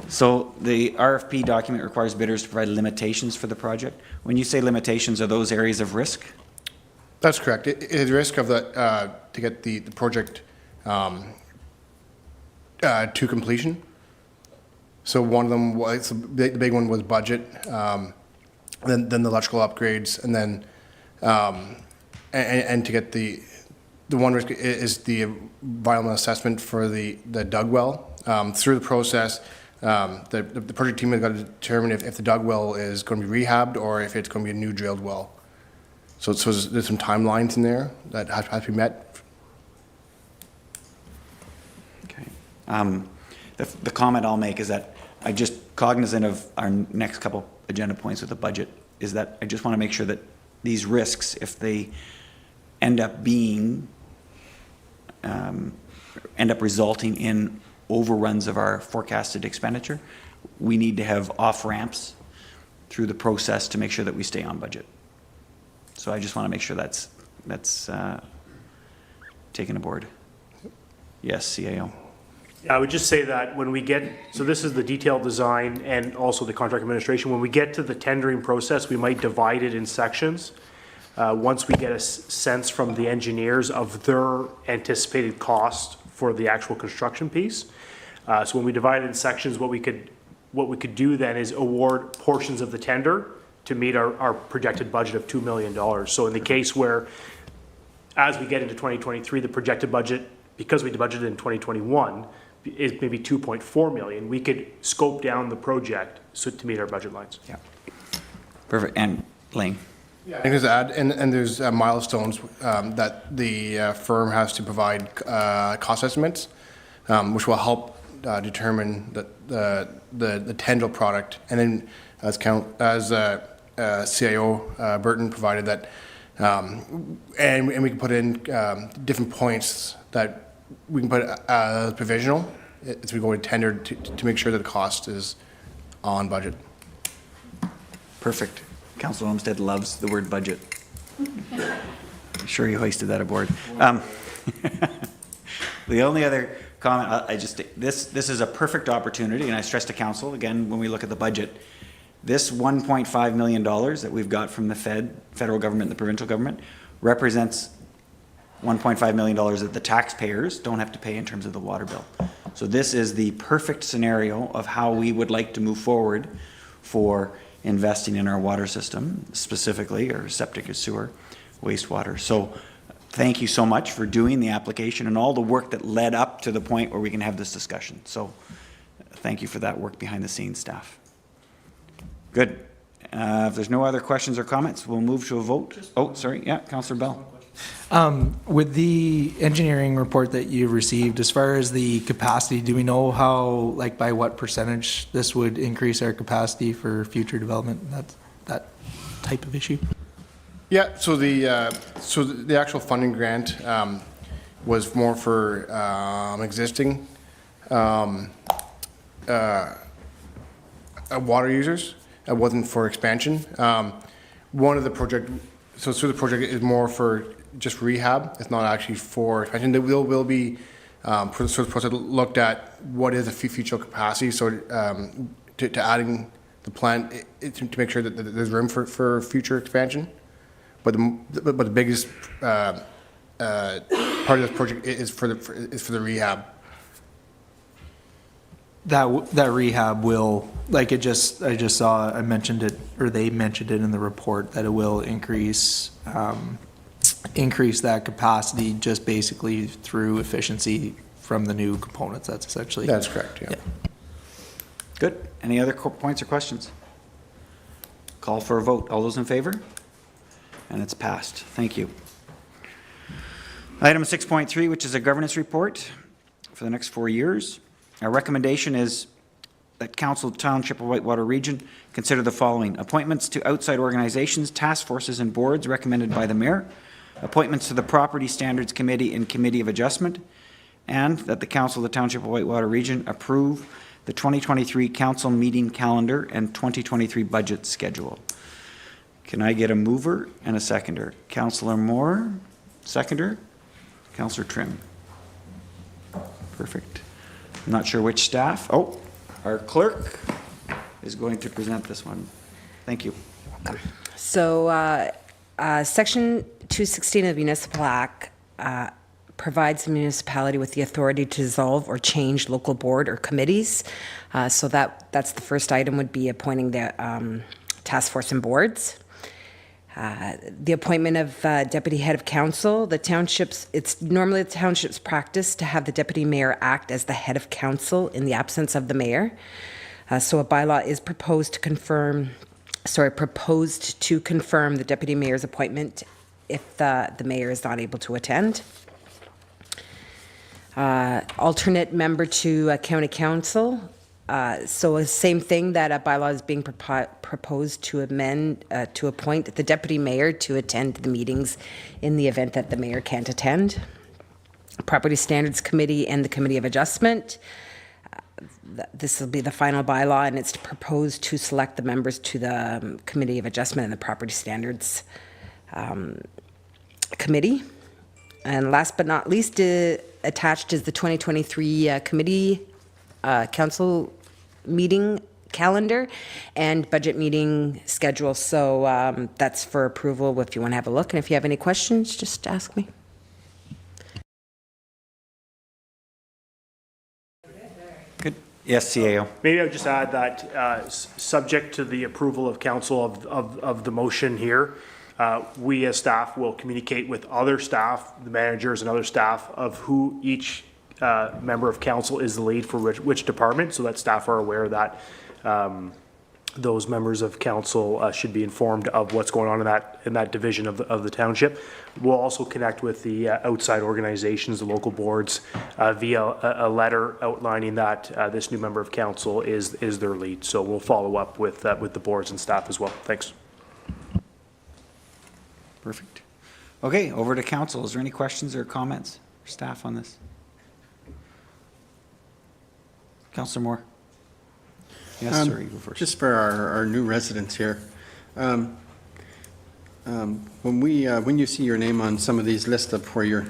So the RFP document requires bidders to provide limitations for the project. When you say limitations, are those areas of risk? That's correct. It is risk of the, to get the project to completion. So one of them was, the big one was budget, then the electrical upgrades, and then, and to get the one risk is the environmental assessment for the dug well. Through the process, the project team has got to determine if the dug well is going to be rehabbed or if it's going to be a new drilled well. So there's some timelines in there that have to be met. Okay. The comment I'll make is that I just cognizant of our next couple agenda points with the budget is that I just want to make sure that these risks, if they end up being, end up resulting in overruns of our forecasted expenditure, we need to have off-ramps through the process to make sure that we stay on budget. So I just want to make sure that's taken aboard. Yes, CAO. I would just say that when we get, so this is the detailed design and also the contract administration. When we get to the tendering process, we might divide it in sections. Once we get a sense from the engineers of their anticipated cost for the actual construction piece. So when we divide it in sections, what we could do then is award portions of the tender to meet our projected budget of $2 million. So in the case where, as we get into 2023, the projected budget, because we budgeted in 2021, is maybe 2.4 million, we could scope down the project so to meet our budget lines. Yeah. Perfect. And Lane. Yeah, and add, and there's milestones that the firm has to provide cost estimates, which will help determine the tender product. And then as CIO Burton provided that, and we can put in different points that we can put as provisional as we go to tender to make sure that the cost is on budget. Perfect. Councilor Olmsted loves the word budget. I'm sure you hoisted that aboard. The only other comment, this is a perfect opportunity, and I stress to council, again, when we look at the budget, this $1.5 million that we've got from the federal government and the provincial government represents $1.5 million that the taxpayers don't have to pay in terms of the water bill. So this is the perfect scenario of how we would like to move forward for investing in our water system, specifically, or septic or sewer, wastewater. So thank you so much for doing the application and all the work that led up to the point where we can have this discussion. So thank you for that work behind the scenes, staff. Good. If there's no other questions or comments, we'll move to a vote. Oh, sorry. Yeah, Councillor Bell. With the engineering report that you received, as far as the capacity, do we know how, like by what percentage this would increase our capacity for future development, that type of issue? Yeah, so the actual funding grant was more for existing water users. It wasn't for expansion. One of the project, so through the project is more for just rehab. It's not actually for expansion. There will be sort of process looked at what is the future capacity. So to adding the plant to make sure that there's room for future expansion. But the biggest part of this project is for the rehab. That rehab will, like I just saw, I mentioned it, or they mentioned it in the report, that it will increase that capacity just basically through efficiency from the new components. That's essentially. That's correct, yeah. Good. Any other points or questions? Call for a vote. All those in favor? And it's passed. Thank you. Item 6.3, which is a governance report for the next 4 years. Our recommendation is that Council Township of Whitewater Region consider the following: appointments to outside organizations, task forces, and boards recommended by the Mayor, appointments to the Property Standards Committee and Committee of Adjustment, and that the Council of the Township of Whitewater Region approve the 2023 Council meeting calendar and 2023 budget schedule. Can I get a mover and a seconder? Councillor Moore, seconder. Councillor Trim. Perfect. I'm not sure which staff. Oh, our clerk is going to present this one. Thank you. So, Section 216 of the Municipal Act provides the municipality with the authority to dissolve or change local board or committees. So that's the first item, would be appointing the task force and boards. The appointment of deputy head of council, it's normally the township's practice to have the deputy mayor act as the head of council in the absence of the mayor. So a bylaw is proposed to confirm the deputy mayor's appointment if the mayor is not able to attend. Alternate member to county council. So same thing, that a bylaw is being proposed to amend to appoint the deputy mayor to attend the meetings in the event that the mayor can't attend. Property Standards Committee and the Committee of Adjustment. This will be the final bylaw, and it's proposed to select the members to the Committee of Adjustment and the Property Standards Committee. And last but not least, attached is the 2023 committee council meeting calendar and budget meeting schedule. So that's for approval if you want to have a look. And if you have any questions, just ask me. Good. Yes, CAO. Maybe I would just add that, subject to the approval of council of the motion here, we as staff will communicate with other staff, the managers and other staff, of who each member of council is the lead for which department, so that staff are aware that those members of council should be informed of what's going on in that division of the township. We'll also connect with the outside organizations, the local boards, via a letter outlining that this new member of council is their lead. So we'll follow up with the boards and staff as well. Thanks. Perfect. Okay, over to council. Is there any questions or comments for staff on this? Councillor Moore. Yes, sir, you go first. Just for our new residents here, when you see your name on some of these lists of where you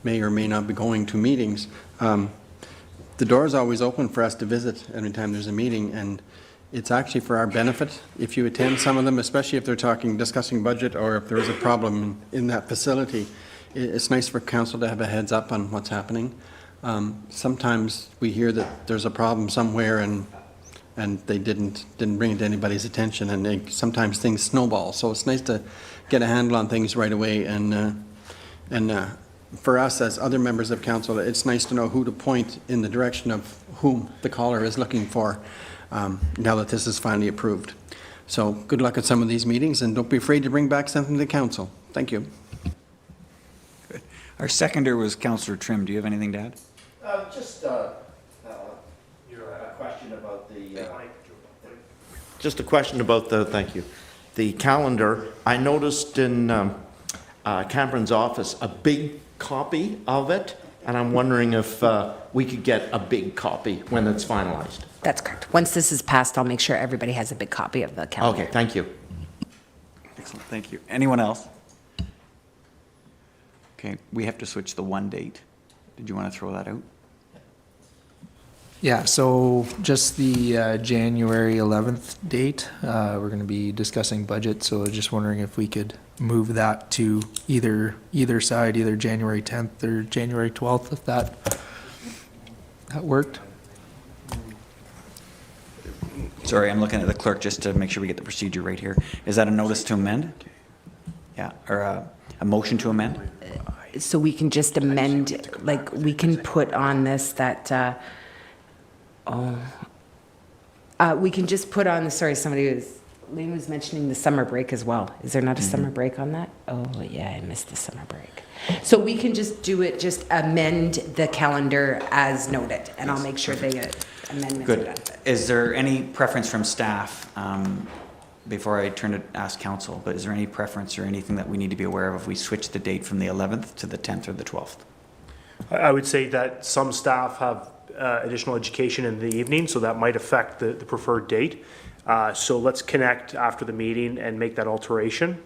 may or may not be going to meetings, the door is always open for us to visit anytime there's a meeting, and it's actually for our benefit if you attend some of them, especially if they're discussing budget, or if there is a problem in that facility. It's nice for council to have a heads up on what's happening. Sometimes we hear that there's a problem somewhere and they didn't bring it to anybody's attention, and sometimes things snowball. So it's nice to get a handle on things right away, and for us as other members of council, it's nice to know who to point in the direction of whom the caller is looking for, now that this is finally approved. So good luck at some of these meetings, and don't be afraid to bring back something to council. Thank you. Good. Our seconder was Councillor Trim. Do you have anything to add? Just a question about thank you, the calendar. I noticed in Cameron's office a big copy of it, and I'm wondering if we could get a big copy when it's finalized. That's correct. Once this is passed, I'll make sure everybody has a big copy of the calendar. Okay, thank you. Excellent, thank you. Anyone else? Okay, we have to switch the one date. Did you want to throw that out? Yeah, so just the January 11th date, we're going to be discussing budget, so just wondering if we could move that to either side, either January 10th or January 12th, if that worked. Sorry, I'm looking at the clerk just to make sure we get the procedure right here. Is that a notice to amend? Yeah, or a motion to amend? So we can just amend, like, we can put on this that, we can just put on, Lane was mentioning the summer break as well. Is there not a summer break on that? Oh, yeah, I missed the summer break. So we can just do it, just amend the calendar as noted, and I'll make sure they get amendments are done. Good. Is there any preference from staff, before I turn to ask council, but is there any preference or anything that we need to be aware of if we switch the date from the 11th to the 10th or the 12th? I would say that some staff have additional education in the evening, so that might affect the preferred date. So let's connect after the meeting and make that alteration.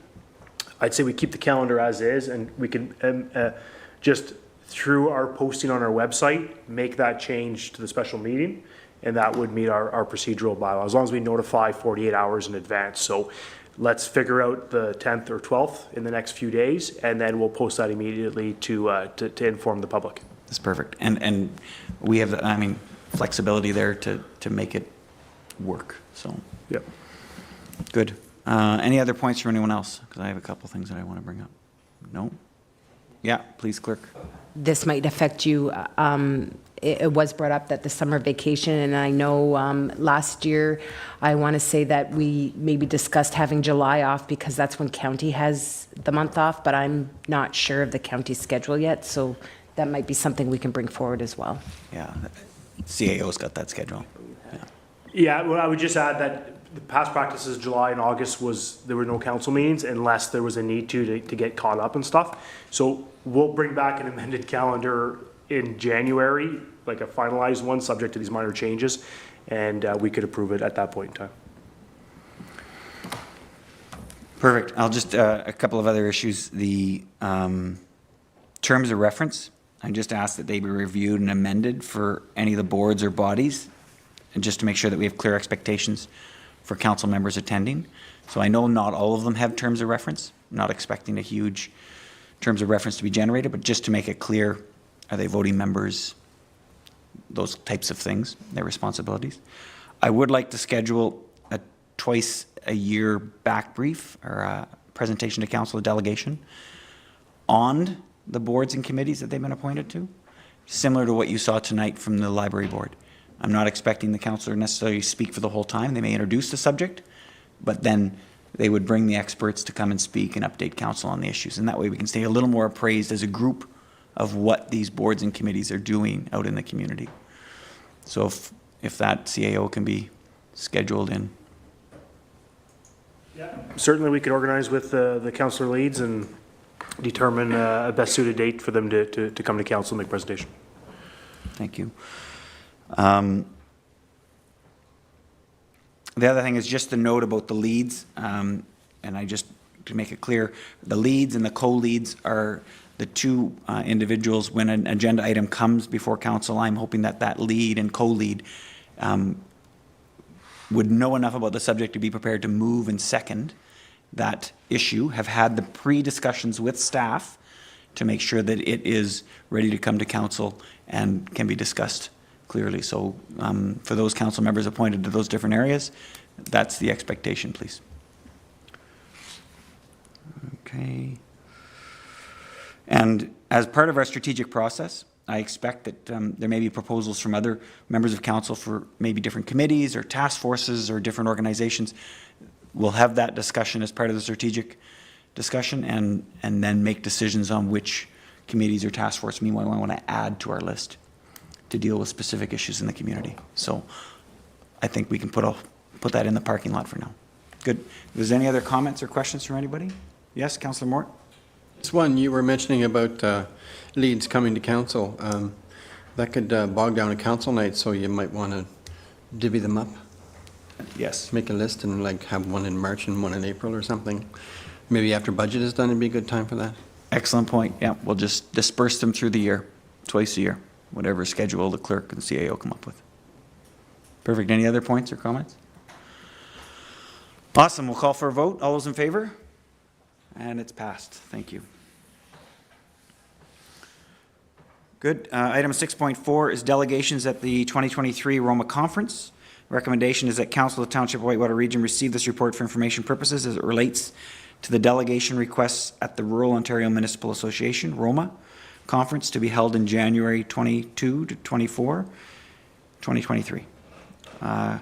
I'd say we keep the calendar as is, and we can just through our posting on our website, make that change to the special meeting, and that would meet our procedural bylaw, as long as we notify 48 hours in advance. So let's figure out the 10th or 12th in the next few days, and then we'll post that immediately to inform the public. That's perfect. And we have, I mean, flexibility there to make it work, so. Yep. Good. Any other points from anyone else? Because I have a couple things that I want to bring up. No? Yeah, please, clerk. This might affect you. It was brought up that the summer vacation, and I know last year, I want to say that we maybe discussed having July off because that's when county has the month off, but I'm not sure of the county's schedule yet, so that might be something we can bring forward as well. Yeah, CAO's got that schedule. Yeah, well, I would just add that the past practices, July and August, there were no council meetings unless there was a need to get caught up and stuff. So we'll bring back an amended calendar in January, like a finalized one, subject to these minor changes, and we could approve it at that point in time. Perfect. I'll just, a couple of other issues. The terms of reference, I just asked that they be reviewed and amended for any of the boards or bodies, and just to make sure that we have clear expectations for council members attending. So I know not all of them have terms of reference. I'm not expecting a huge terms of reference to be generated, but just to make it clear, are they voting members? Those types of things, their responsibilities. I would like to schedule a twice a year back brief or a presentation to council, a delegation on the boards and committees that they've been appointed to, similar to what you saw tonight from the library board. I'm not expecting the councillor necessarily to speak for the whole time. They may introduce the subject, but then they would bring the experts to come and speak and update council on the issues. And that way we can stay a little more appraised as a group of what these boards and committees are doing out in the community. So if that CAO can be scheduled in. Yeah. Certainly we could organize with the councillor leads and determine a best suited date for them to come to council and make a presentation. Thank you. The other thing is just a note about the leads, and I just, to make it clear, the leads and the co-leads are the two individuals. When an agenda item comes before council, I'm hoping that that lead and co-lead would know enough about the subject to be prepared to move and second that issue, have had the pre-discussions with staff to make sure that it is ready to come to council and can be discussed clearly. So for those council members appointed to those different areas, that's the expectation, please. Okay. And as part of our strategic process, I expect that there may be proposals from other members of council for maybe different committees or task forces or different organizations. We'll have that discussion as part of the strategic discussion and then make decisions on which committees or task force meanwhile I want to add to our list to deal with specific issues in the community. So I think we can put that in the parking lot for now. Good. If there's any other comments or questions from anybody? Yes, Councillor Mort? This one, you were mentioning about leads coming to council. That could bog down a council night, so you might want to divvy them up. Yes. Make a list and like have one in March and one in April or something. Maybe after budget is done, it'd be a good time for that. Excellent point. Yeah, we'll just disperse them through the year, twice a year, whatever schedule the clerk and the CAO come up with. Perfect. Any other points or comments? Awesome. We'll call for a vote. All those in favor? And it's passed. Thank you. Good. Item 6.4 is delegations at the 2023 ROMA conference. Recommendation is that Council of the Township of Whitewater Region receive this report for information purposes as it relates to the delegation requests at the Rural Ontario Municipal Association, ROMA, conference to be held in January 22 to 24, 2023. Can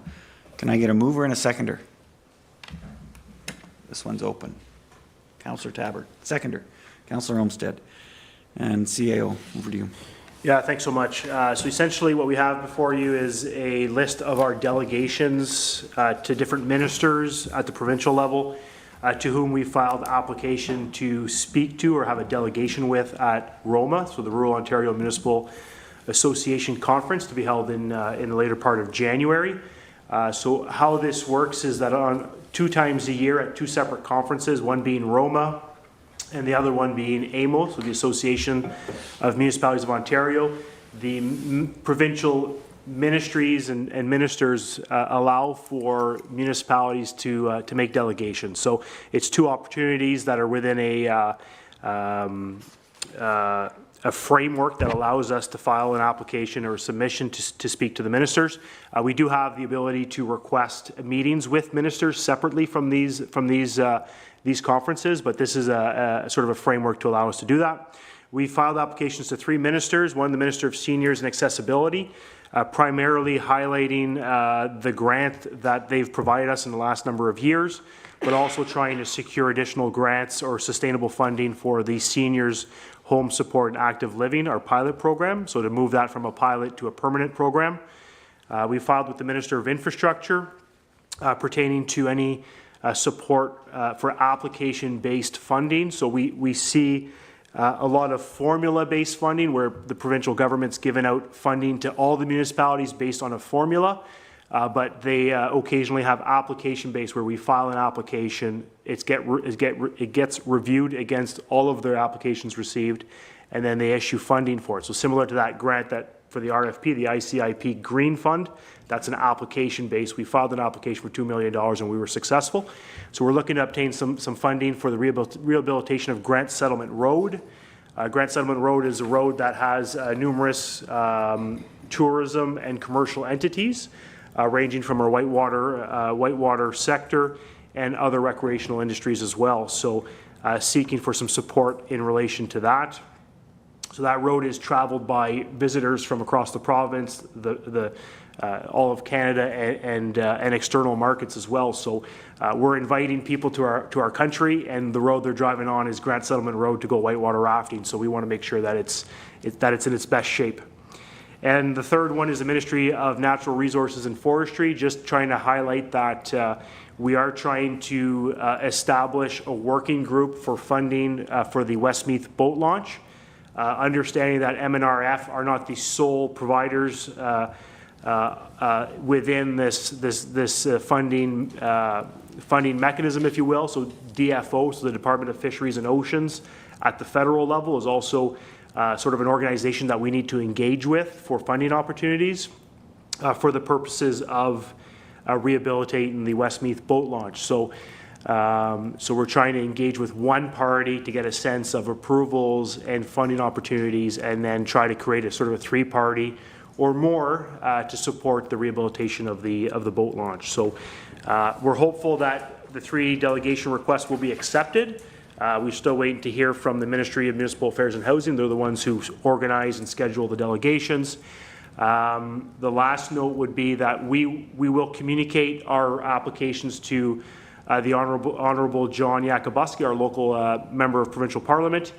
I get a mover and a seconder? This one's open. Councillor Tabbert. Seconder, Councillor Olmsted. And CAO, over to you. Yeah, thanks so much. So essentially what we have before you is a list of our delegations to different ministers at the provincial level to whom we filed application to speak to or have a delegation with at ROMA, so the Rural Ontario Municipal Association Conference to be held in the later part of January. So how this works is that on 2 times a year at 2 separate conferences, one being ROMA and the other one being AMO, so the Association of Municipalities of Ontario, the provincial ministries and ministers allow for municipalities to make delegations. So it's 2 opportunities that are within a framework that allows us to file an application or a submission to speak to the ministers. We do have the ability to request meetings with ministers separately from these conferences, but this is a sort of a framework to allow us to do that. We filed applications to 3 ministers, one the Minister of Seniors and Accessibility, primarily highlighting the grant that they've provided us in the last number of years, but also trying to secure additional grants or sustainable funding for the seniors home support and active living, our pilot program, so to move that from a pilot to a permanent program. We filed with the Minister of Infrastructure pertaining to any support for application-based funding. So we see a lot of formula-based funding where the provincial government's given out funding to all the municipalities based on a formula, but they occasionally have application-based where we file an application, it gets reviewed against all of their applications received, and then they issue funding for it. So similar to that grant that for the RFP, the ICIP Green Fund, that's an application-based. We filed an application for $2 million and we were successful. So we're looking to obtain some funding for the rehabilitation of Grant Settlement Road. Grant Settlement Road is a road that has numerous tourism and commercial entities, ranging from our Whitewater sector and other recreational industries as well. So seeking for some support in relation to that. So that road is traveled by visitors from across the province, all of Canada and external markets as well. So we're inviting people to our country, and the road they're driving on is Grant Settlement Road to go whitewater rafting. So we want to make sure that it's in its best shape. And the third one is the Ministry of Natural Resources and Forestry, just trying to highlight that we are trying to establish a working group for funding for the Westmeath boat launch. Understanding that MNRF are not the sole providers within this funding mechanism, if you will. So DFO, so the Department of Fisheries and Oceans at the federal level, is also sort of an organization that we need to engage with for funding opportunities for the purposes of rehabilitating the Westmeath boat launch. So we're trying to engage with one party to get a sense of approvals and funding opportunities, and then try to create a sort of a 3-party or more to support the rehabilitation of the boat launch. So we're hopeful that the 3 delegation requests will be accepted. We're still waiting to hear from the Ministry of Municipal Affairs and Housing. They're the ones who organize and schedule the delegations. The last note would be that we will communicate our applications to the Honourable John Yakubuski, our local member of provincial parliament,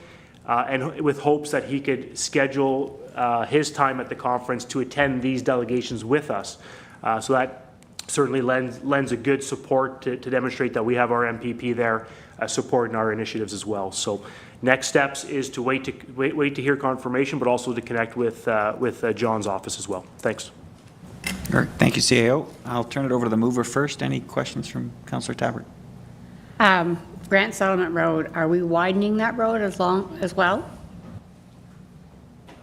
and with hopes that he could schedule his time at the conference to attend these delegations with us. So that certainly lends a good support to demonstrate that we have our MPP there supporting our initiatives as well. So next steps is to wait to hear confirmation, but also to connect with John's office as well. Thanks. All right, thank you, CAO. I'll turn it over to the mover first. Any questions from Councillor Tabbert? Grant Settlement Road, are we widening that road as well?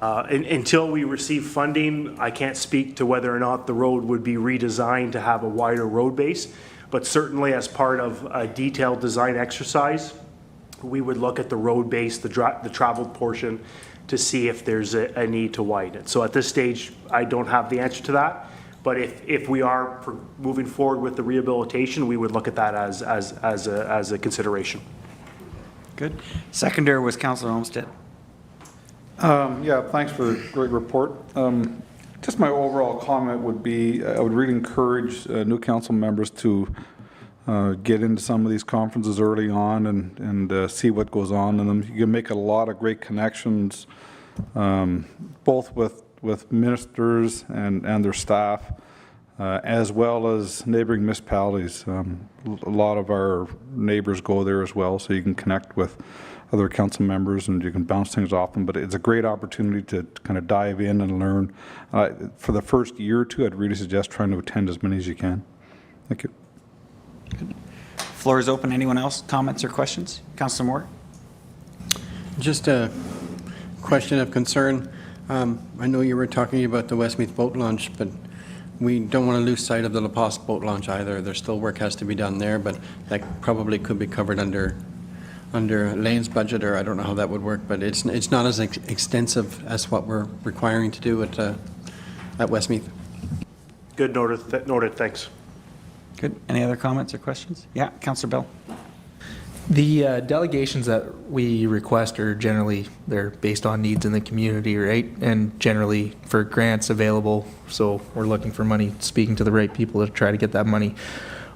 Until we receive funding, I can't speak to whether or not the road would be redesigned to have a wider road base, but certainly as part of a detailed design exercise, we would look at the road base, the traveled portion, to see if there's a need to widen it. So at this stage, I don't have the answer to that, but if we are moving forward with the rehabilitation, we would look at that as a consideration. Good. Seconder was Councillor Olmsted. Yeah, thanks for the great report. Just my overall comment would be, I would really encourage new council members to get into some of these conferences early on and see what goes on in them. You can make a lot of great connections, both with ministers and their staff. as well as neighboring municipalities. A lot of our neighbors go there as well, so you can connect with other council members and you can bounce things off them. But it's a great opportunity to kind of dive in and learn. For the first year or two, I'd really suggest trying to attend as many as you can. Thank you. Floor is open. Anyone else? Comments or questions? Councillor Moore? Just a question of concern. I know you were talking about the Westmeath Boat Launch, but we don't want to lose sight of the La Passe Boat Launch either. There's still work has to be done there, but that probably could be covered under Lane's budget, or I don't know how that would work, but it's not as extensive as what we're requiring to do at Westmeath. Good, noted, thanks. Good. Any other comments or questions? Yeah, Councillor Bell. The delegations that we request are generally, they're based on needs in the community, right? And generally for grants available, so we're looking for money, speaking to the right people to try to get that money.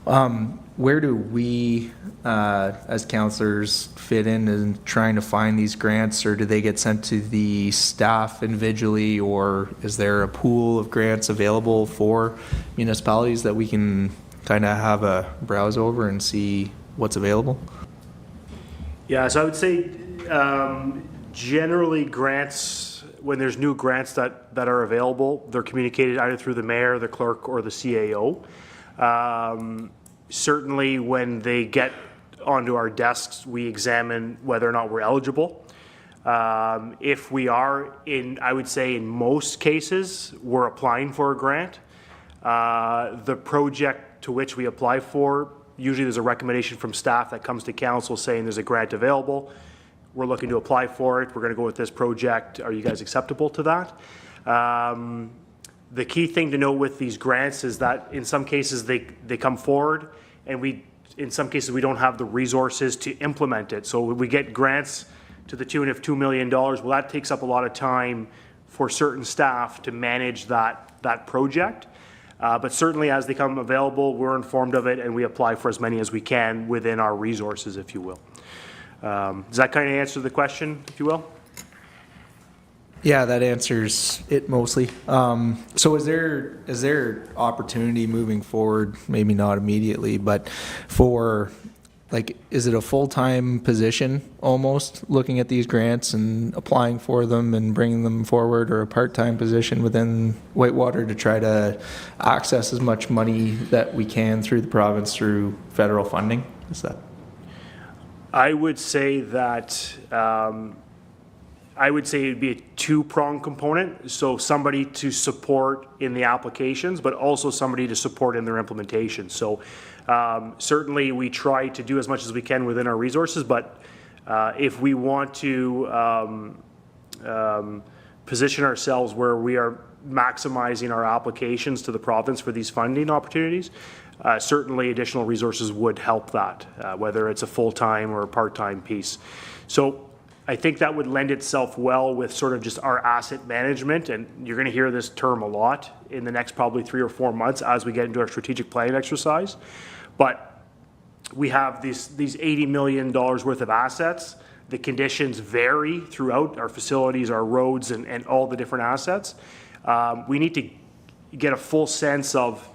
Where do we, as councillors, fit in trying to find these grants, or do they get sent to the staff individually, or is there a pool of grants available for municipalities that we can kind of have a browse over and see what's available? Yeah, so I would say generally grants, when there's new grants that are available, they're communicated either through the mayor, the clerk, or the CAO. Certainly when they get onto our desks, we examine whether or not we're eligible. If we are, I would say in most cases, we're applying for a grant. The project to which we apply for, usually there's a recommendation from staff that comes to council saying there's a grant available. We're looking to apply for it. We're going to go with this project. Are you guys acceptable to that? The key thing to note with these grants is that in some cases they come forward, and in some cases we don't have the resources to implement it. So we get grants to the tune of $2 million. Well, that takes up a lot of time for certain staff to manage that project. But certainly as they come available, we're informed of it and we apply for as many as we can within our resources, if you will. Does that kind of answer the question, if you will? Yeah, that answers it mostly. So is there opportunity moving forward, maybe not immediately, but for, like, is it a full-time position almost, looking at these grants and applying for them and bringing them forward, or a part-time position within Whitewater to try to access as much money that we can through the province through federal funding? Is that? I would say that it'd be a two-pronged component. So somebody to support in the applications, but also somebody to support in their implementation. So certainly we try to do as much as we can within our resources, but if we want to position ourselves where we are maximizing our applications to the province for these funding opportunities, certainly additional resources would help that, whether it's a full-time or a part-time piece. So I think that would lend itself well with sort of just our asset management, and you're going to hear this term a lot in the next probably 3 or 4 months as we get into our strategic planning exercise. But we have these $80 million worth of assets. The conditions vary throughout our facilities, our roads, and all the different assets. We need to get a full sense of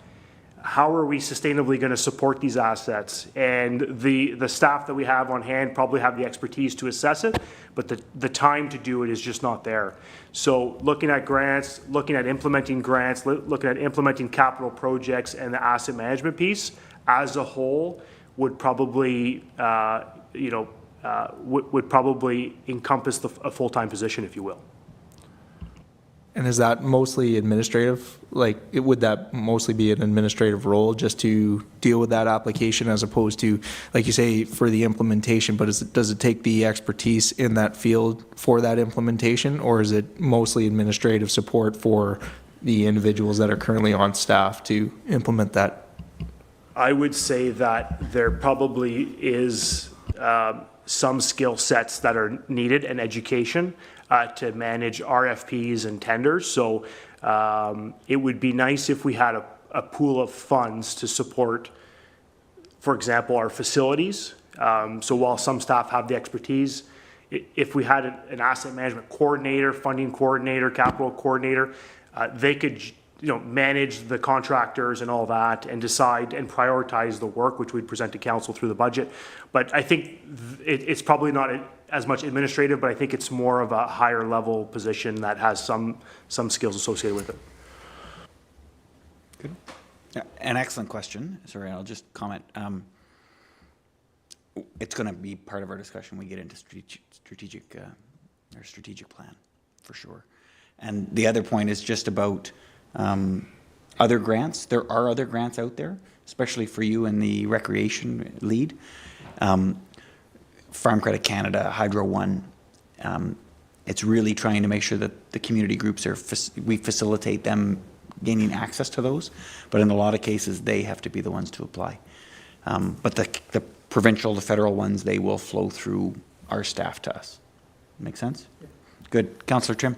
how are we sustainably going to support these assets, and the staff that we have on hand probably have the expertise to assess it, but the time to do it is just not there. So looking at grants, looking at implementing grants, looking at implementing capital projects and the asset management piece as a whole would probably would probably encompass a full-time position, if you will. And is that mostly administrative? Like, would that mostly be an administrative role just to deal with that application, as opposed to, like you say, for the implementation, but does it take the expertise in that field for that implementation, or is it mostly administrative support for the individuals that are currently on staff to implement that? I would say that there probably is some skill sets that are needed and education to manage RFPs and tenders. So it would be nice if we had a pool of funds to support, for example, our facilities. So while some staff have the expertise, if we had an asset management coordinator, funding coordinator, capital coordinator, they could manage the contractors and all that and decide and prioritize the work, which we'd present to council through the budget. But I think it's probably not as much administrative, but I think it's more of a higher level position that has some skills associated with it. Good. Yeah, an excellent question. Sorry, I'll just comment. It's going to be part of our discussion when we get into strategic plan, for sure. And the other point is just about other grants. There are other grants out there, especially for you in the recreation lead. Farm Credit Canada, Hydro One. It's really trying to make sure that the community groups we facilitate them gaining access to those. But in a lot of cases, they have to be the ones to apply. But the provincial, the federal ones, they will flow through our staff to us. Make sense? Good. Councillor Trim.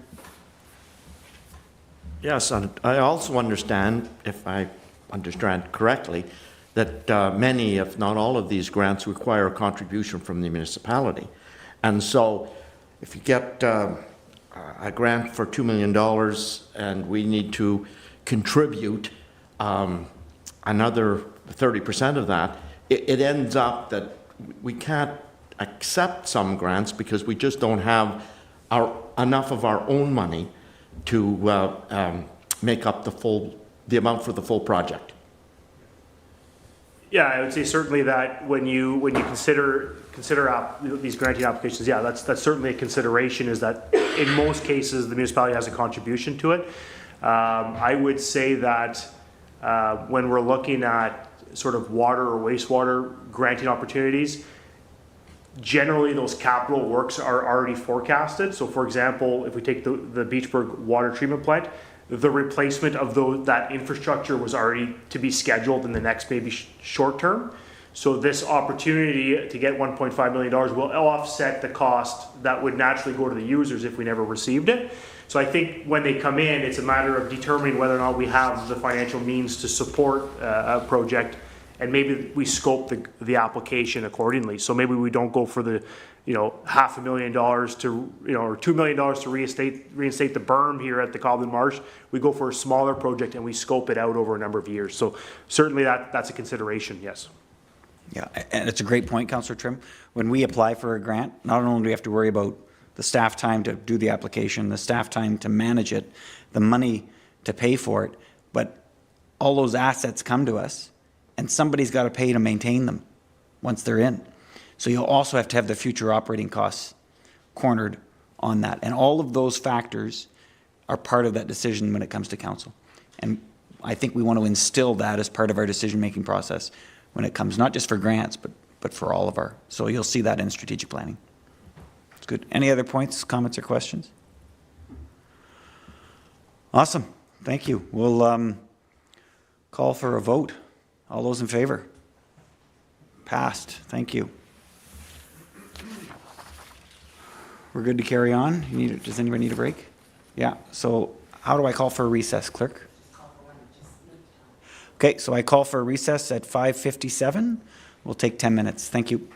Yes, and I also understand, if I understand correctly, that many, if not all of these grants require a contribution from the municipality. And so if you get a grant for $2 million and we need to contribute another 30% of that, it ends up that we can't accept some grants because we just don't have enough of our own money to make up the amount for the full project. Yeah, I would say certainly that when you consider these granting applications, yeah, that's certainly a consideration, is that in most cases the municipality has a contribution to it. I would say that when we're looking at sort of water or wastewater granting opportunities, generally those capital works are already forecasted. So for example, if we take the Beachburg water treatment plant, the replacement of that infrastructure was already to be scheduled in the next maybe short term. So this opportunity to get $1.5 million will offset the cost that would naturally go to the users if we never received it. So I think when they come in, it's a matter of determining whether or not we have the financial means to support a project, and maybe we scope the application accordingly. So maybe we don't go for the $500,000 to or $2 million to reinstate the berm here at the Cobden Marsh. We go for a smaller project and we scope it out over a number of years. So certainly that's a consideration, yes. Yeah, and it's a great point, Councillor Trim. When we apply for a grant, not only do we have to worry about the staff time to do the application, the staff time to manage it, the money to pay for it, but all those assets come to us and somebody's got to pay to maintain them once they're in. So you'll also have to have the future operating costs cornered on that. And all of those factors are part of that decision when it comes to council. And I think we want to instill that as part of our decision-making process when it comes, not just for grants, but for all of our. So you'll see that in strategic planning. It's good. Any other points, comments, or questions? Awesome. Thank you. We'll call for a vote. All those in favor? Passed. Thank you. We're good to carry on. Does anybody need a break? Yeah. So how do I call for a recess, clerk? Okay, so I call for a recess at 5:57. We'll take 10 minutes. Thank you.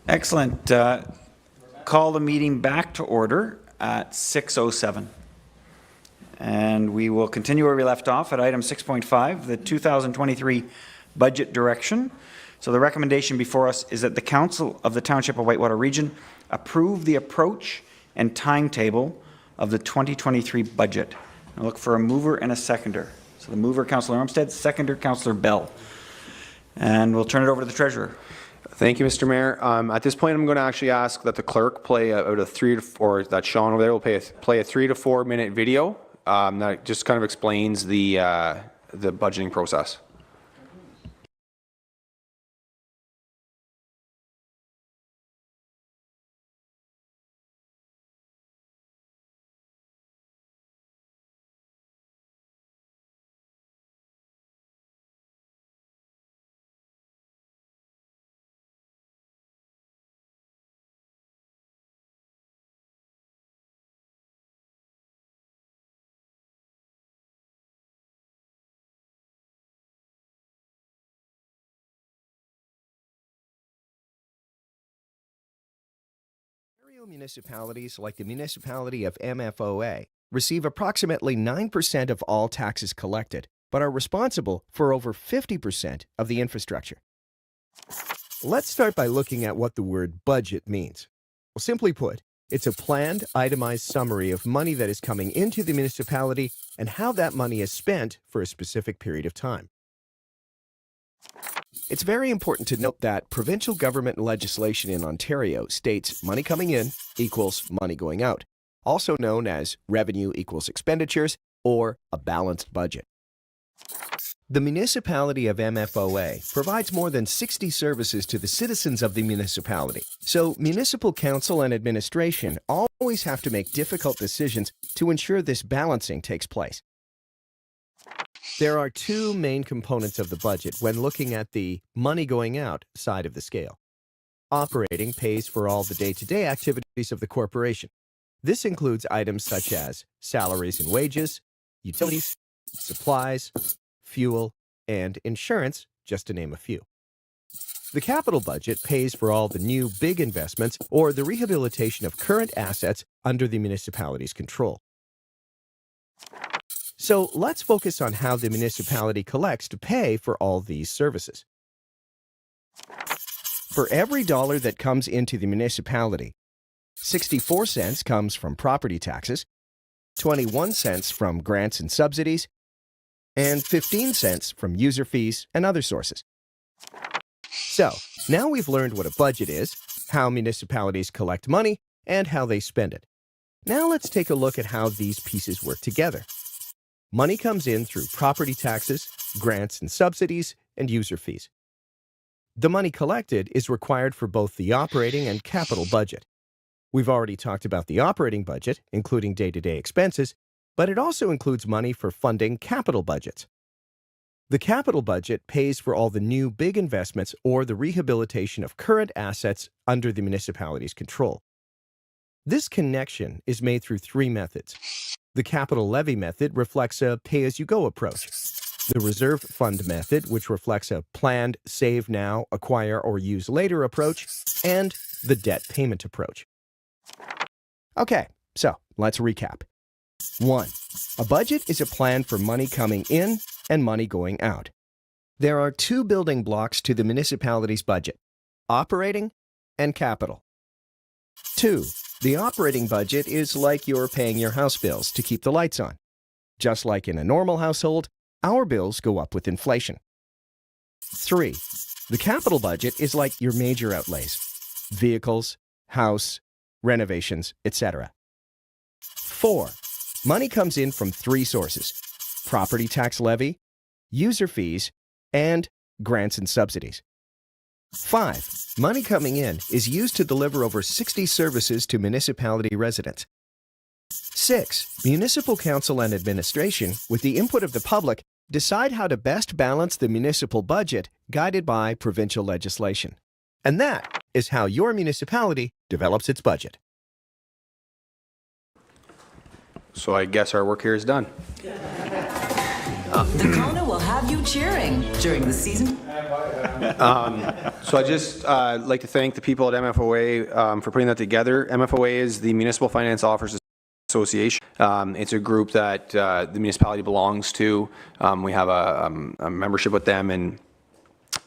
Excellent. Call the meeting back to order at 6:07. And we will continue where we left off at item 6.5, the 2023 budget direction. So the recommendation before us is that the Council of the Township of Whitewater Region approve the approach and timetable of the 2023 budget. I look for a mover and a seconder. So the mover, Councillor Armstead, seconder, Councillor Bell. And we'll turn it over to the treasurer. Thank you, Mr. Mayor. At this point, I'm going to actually ask that the clerk play out a 3 to 4, that Sean over there will play a 3 to 4 minute video that just kind of explains the budgeting process. Municipalities like the municipality of MFOA receive approximately 9% of all taxes collected, but are responsible for over 50% of the infrastructure. Let's start by looking at what the word budget means. Well, simply put, it's a planned, itemized summary of money that is coming into the municipality and how that money is spent for a specific period of time. It's very important to note that provincial government legislation in Ontario states money coming in equals money going out, also known as revenue equals expenditures or a balanced budget. The municipality of MFOA provides more than 60 services to the citizens of the municipality, so municipal council and administration always have to make difficult decisions to ensure this balancing takes place. There are two main components of the budget when looking at the money going out side of the scale. Operating pays for all the day-to-day activities of the corporation. This includes items such as salaries and wages, utilities, supplies, fuel, and insurance, just to name a few. The capital budget pays for all the new big investments or the rehabilitation of current assets under the municipality's control. So let's focus on how the municipality collects to pay for all these services. For every dollar that comes into the municipality, 64 cents comes from property taxes, 21 cents from grants and subsidies, and 15 cents from user fees and other sources. So, now we've learned what a budget is, how municipalities collect money, and how they spend it. Now let's take a look at how these pieces work together. Money comes in through property taxes, grants and subsidies, and user fees. The money collected is required for both the operating and capital budget. We've already talked about the operating budget, including day-to-day expenses, but it also includes money for funding capital budgets. The capital budget pays for all the new big investments or the rehabilitation of current assets under the municipality's control. This connection is made through three methods. The capital levy method reflects a pay-as-you-go approach. The reserve fund method, which reflects a planned save now, acquire, or use later approach, and the debt payment approach. Okay, so let's recap. 1. A budget is a plan for money coming in and money going out. There are two building blocks to the municipality's budget: operating and capital. 2. The operating budget is like you're paying your house bills to keep the lights on. Just like in a normal household, our bills go up with inflation. 3. The capital budget is like your major outlays: vehicles, house, renovations, etc. 4. Money comes in from three sources: property tax levy, user fees, and grants and subsidies. 5. Money coming in is used to deliver over 60 services to municipality residents. 6. Municipal council and administration, with the input of the public, decide how to best balance the municipal budget guided by provincial legislation. And that is how your municipality develops its budget. So I guess our work here is done. The Kona will have you cheering during the season. So I just like to thank the people at MFOA for putting that together. MFOA is the Municipal Finance Officers Association. It's a group that the municipality belongs to. We have a membership with them, and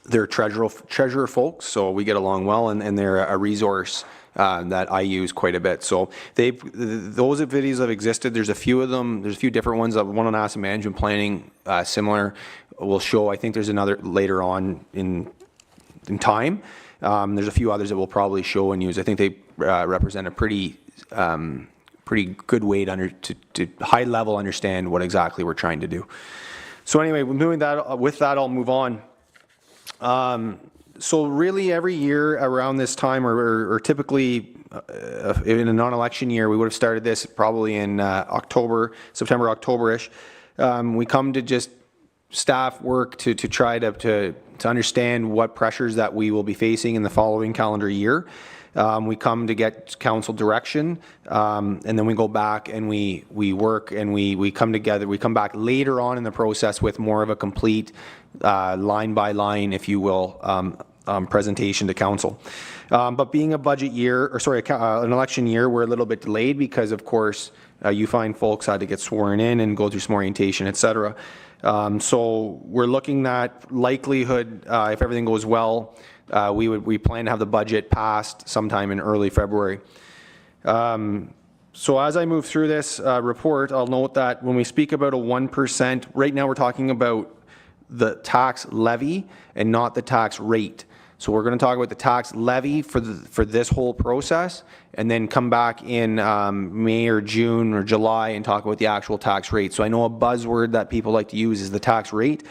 they're treasurer folks, so we get along well, and they're a resource that I use quite a bit. So those videos have existed. There's a few of them. There's a few different ones. One on asset management planning, similar. Will show. I think there's another later on in time. There's a few others that we'll probably show and use. I think they represent a pretty good way to high level understand what exactly we're trying to do. So anyway, with that, I'll move on. So really every year around this time, or typically in a non-election year, we would have started this probably in September, October-ish. We come to just staff work to try to understand what pressures that we will be facing in the following calendar year. We come to get council direction, and then we go back and we work and we come together. We come back later on in the process with more of a complete line by line, if you will, presentation to council. But being a budget year, an election year, we're a little bit delayed because, of course, you find folks had to get sworn in and go through some orientation, et cetera. So we're looking at likelihood, if everything goes well, we plan to have the budget passed sometime in early February. So as I move through this report, I'll note that when we speak about a 1%, right now we're talking about the tax levy and not the tax rate. So we're going to talk about the tax levy for this whole process, and then come back in May or June or July and talk about the actual tax rate. So I know a buzzword that people like to use is the tax rate,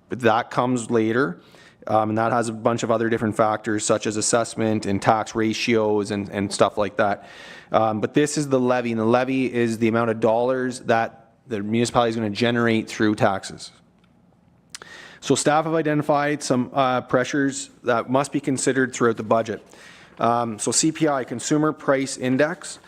but that comes later. And that has a bunch of other different factors such as assessment and tax ratios and stuff like that. But this is the levy, and the levy is the amount of dollars that the municipality is going to generate through taxes. So staff have identified some pressures that must be considered throughout the budget. So CPI, Consumer Price Index.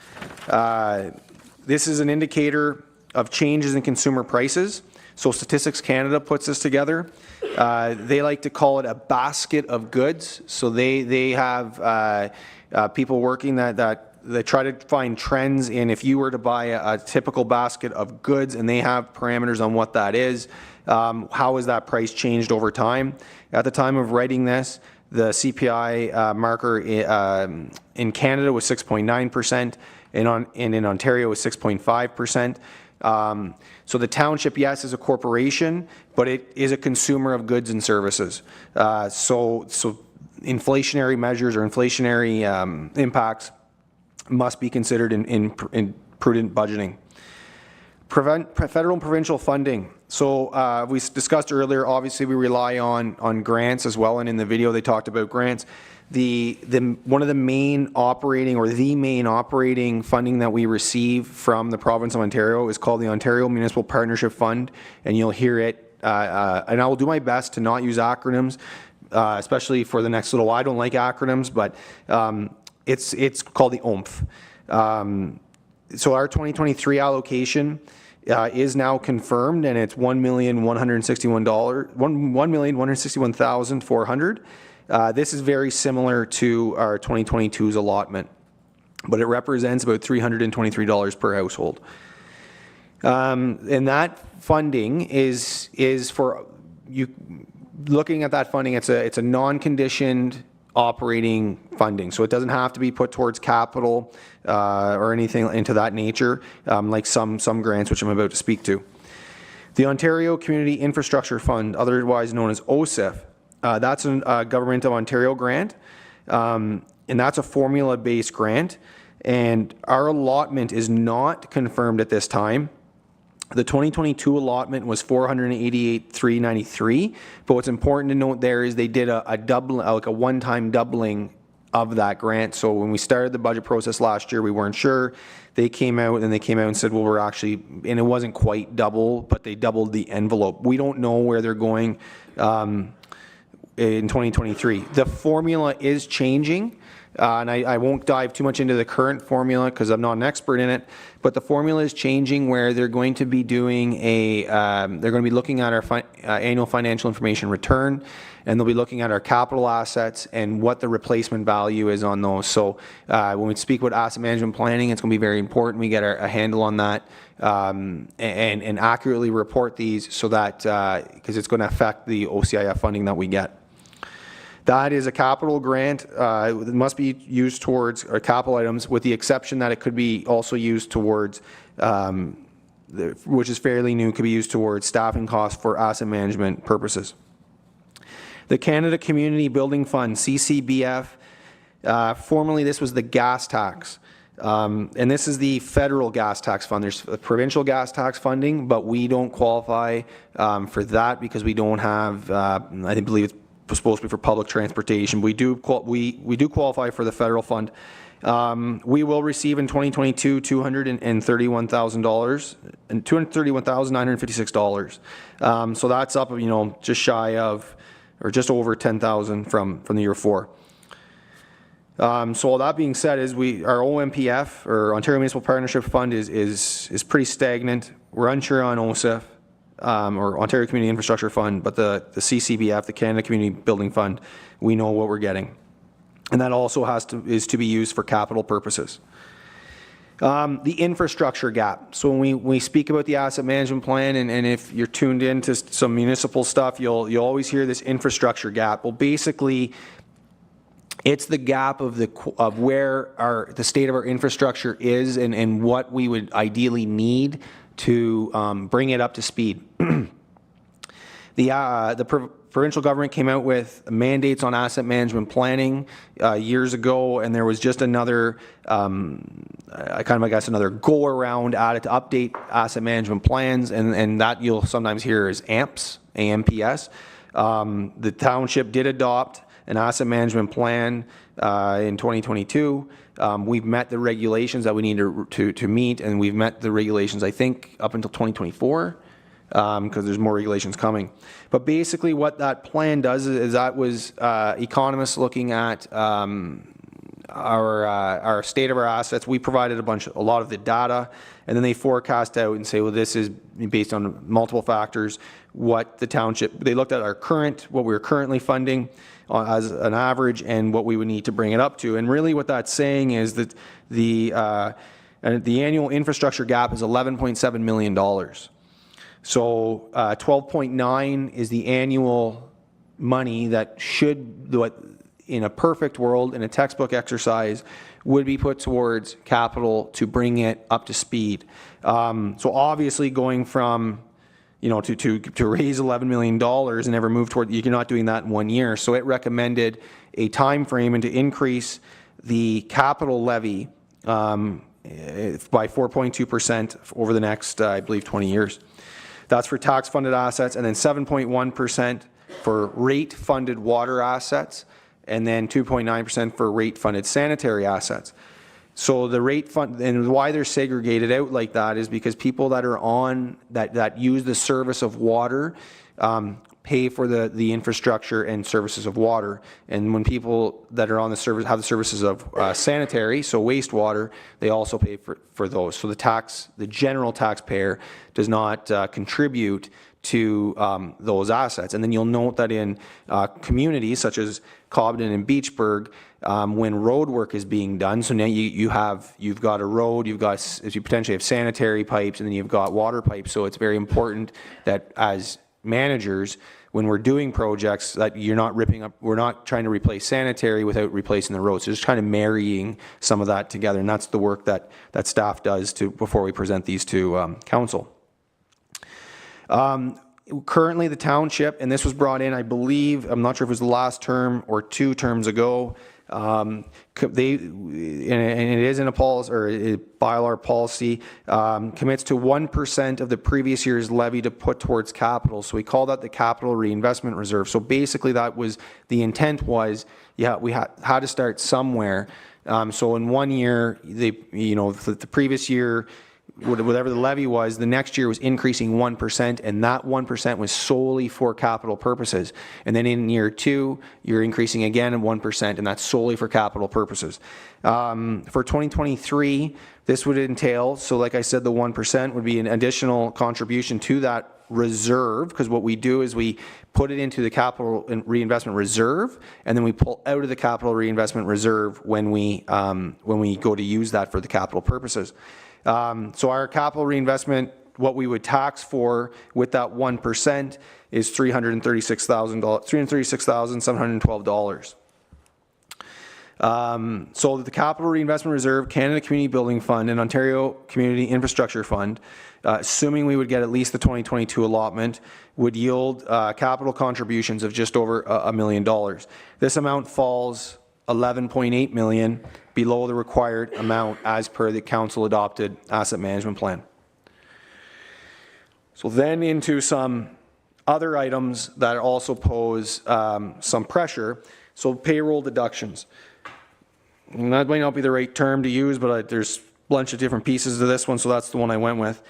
This is an indicator of changes in consumer prices. So Statistics Canada puts this together. They like to call it a basket of goods. So they have people working that they try to find trends in if you were to buy a typical basket of goods, and they have parameters on what that is. How has that price changed over time? At the time of writing this, the CPI marker in Canada was 6.9%, and in Ontario was 6.5%. So the township, yes, is a corporation, but it is a consumer of goods and services. So inflationary measures or inflationary impacts must be considered in prudent budgeting. Federal and provincial funding. So we discussed earlier, obviously we rely on grants as well, and in the video they talked about grants. One of the main operating, or the main operating funding that we receive from the province of Ontario is called the Ontario Municipal Partnership Fund, and you'll hear it, and I will do my best to not use acronyms, especially for the next little while. I don't like acronyms, but it's called the OMF. So our 2023 allocation is now confirmed, and it's $1,161,400. This is very similar to our 2022's allotment, but it represents about $323 per household. And that funding is for you. Looking at that funding, it's a non-conditioned operating funding, so it doesn't have to be put towards capital or anything into that nature, like some grants which I'm about to speak to. The Ontario Community Infrastructure Fund, otherwise known as OCIF, that's a Government of Ontario grant, and that's a formula-based grant, and our allotment is not confirmed at this time. The 2022 allotment was $488,393, but what's important to note there is they did a double, like a one-time doubling of that grant. So when we started the budget process last year, we weren't sure. They came out and said, well, we're actually, and it wasn't quite double, but they doubled the envelope. We don't know where they're going in 2023. The formula is changing. And I won't dive too much into the current formula because I'm not an expert in it, but the formula is changing where they're going to be doing they're going to be looking at our annual financial information return, and they'll be looking at our capital assets and what the replacement value is on those. So when we speak about asset management planning, it's going to be very important we get a handle on that and accurately report these so that, because it's going to affect the OCIF funding that we get. That is a capital grant. It must be used towards capital items, with the exception that it could be also used towards, which is fairly new, could be used towards staffing costs for asset management purposes. The Canada Community Building Fund, CCBF, formerly this was the gas tax. And this is the federal gas tax fund. There's provincial gas tax funding, but we don't qualify for that because we don't have, I believe it's supposed to be for public transportation. We do qualify for the federal fund. We will receive in 2022 $231,000 and $231,956. So that's up, just shy of, or just over 10,000 from the year before. So all that being said, is our OMPF, or Ontario Municipal Partnership Fund, is pretty stagnant. We're unsure on OSIF. Or Ontario Community Infrastructure Fund, but the CCBF, the Canada Community Building Fund, we know what we're getting. And that also is to be used for capital purposes. The infrastructure gap. So when we speak about the asset management plan, and if you're tuned into some municipal stuff, you'll always hear this infrastructure gap. Well, basically, it's the gap of where the state of our infrastructure is and what we would ideally need to bring it up to speed. The provincial government came out with mandates on asset management planning years ago, and there was just another, another go around added to update asset management plans, and that you'll sometimes hear as AMPS, AMPS. The township did adopt an asset management plan in 2022. We've met the regulations that we need to meet, and we've met the regulations, I think, up until 2024, because there's more regulations coming. But basically what that plan does is that was economists looking at our state of our assets. We provided a lot of the data, and then they forecast out and say, well, this is based on multiple factors, what the township, they looked at what we were currently funding as an average and what we would need to bring it up to. And really what that's saying is that the annual infrastructure gap is $11.7 million. So 12.9 is the annual money that in a perfect world, in a textbook exercise, would be put towards capital to bring it up to speed. So obviously going from to raise $11 million and never move toward, you're not doing that in 1 year. So it recommended a time frame and to increase the capital levy by 4.2% over the next, I believe, 20 years. That's for tax-funded assets, and then 7.1% for rate-funded water assets, and then 2.9% for rate-funded sanitary assets. So the rate fund, and why they're segregated out like that is because people that are on, that use the service of water pay for the infrastructure and services of water. And when people that are on the service have the services of sanitary, so wastewater, they also pay for those. So the general taxpayer does not contribute to those assets. And then you'll note that in communities such as Cobden and Beachburg, when road work is being done, so now you've got a road, you potentially have sanitary pipes, and then you've got water pipes. So it's very important that as managers, when we're doing projects, that we're not trying to replace sanitary without replacing the roads. So just kind of marrying some of that together, and that's the work that staff does before we present these to council. Currently the township, and this was brought in, I believe, I'm not sure if it was the last term or 2 terms ago, and it is in a policy or a bylaw policy, commits to 1% of the previous year's levy to put towards capital. So we call that the capital reinvestment reserve. So basically that was, the intent was, we had to start somewhere. So in 1 year, the previous year, whatever the levy was, the next year was increasing 1%, and that 1% was solely for capital purposes. And then in year 2, you're increasing again at 1%, and that's solely for capital purposes. For 2023, this would entail, so like I said, the 1% would be an additional contribution to that reserve, because what we do is we put it into the capital reinvestment reserve, and then we pull out of the capital reinvestment reserve when we go to use that for the capital purposes. So our capital reinvestment, what we would tax for with that 1% is $336,712. So the Capital Reinvestment Reserve, Canada Community Building Fund, and Ontario Community Infrastructure Fund, assuming we would get at least the 2022 allotment, would yield capital contributions of just over $1 million. This amount falls $11.8 million below the required amount as per the council adopted asset management plan. So then into some other items that also pose some pressure. So payroll deductions. And that might not be the right term to use, but there's a bunch of different pieces to this one, so that's the one I went with.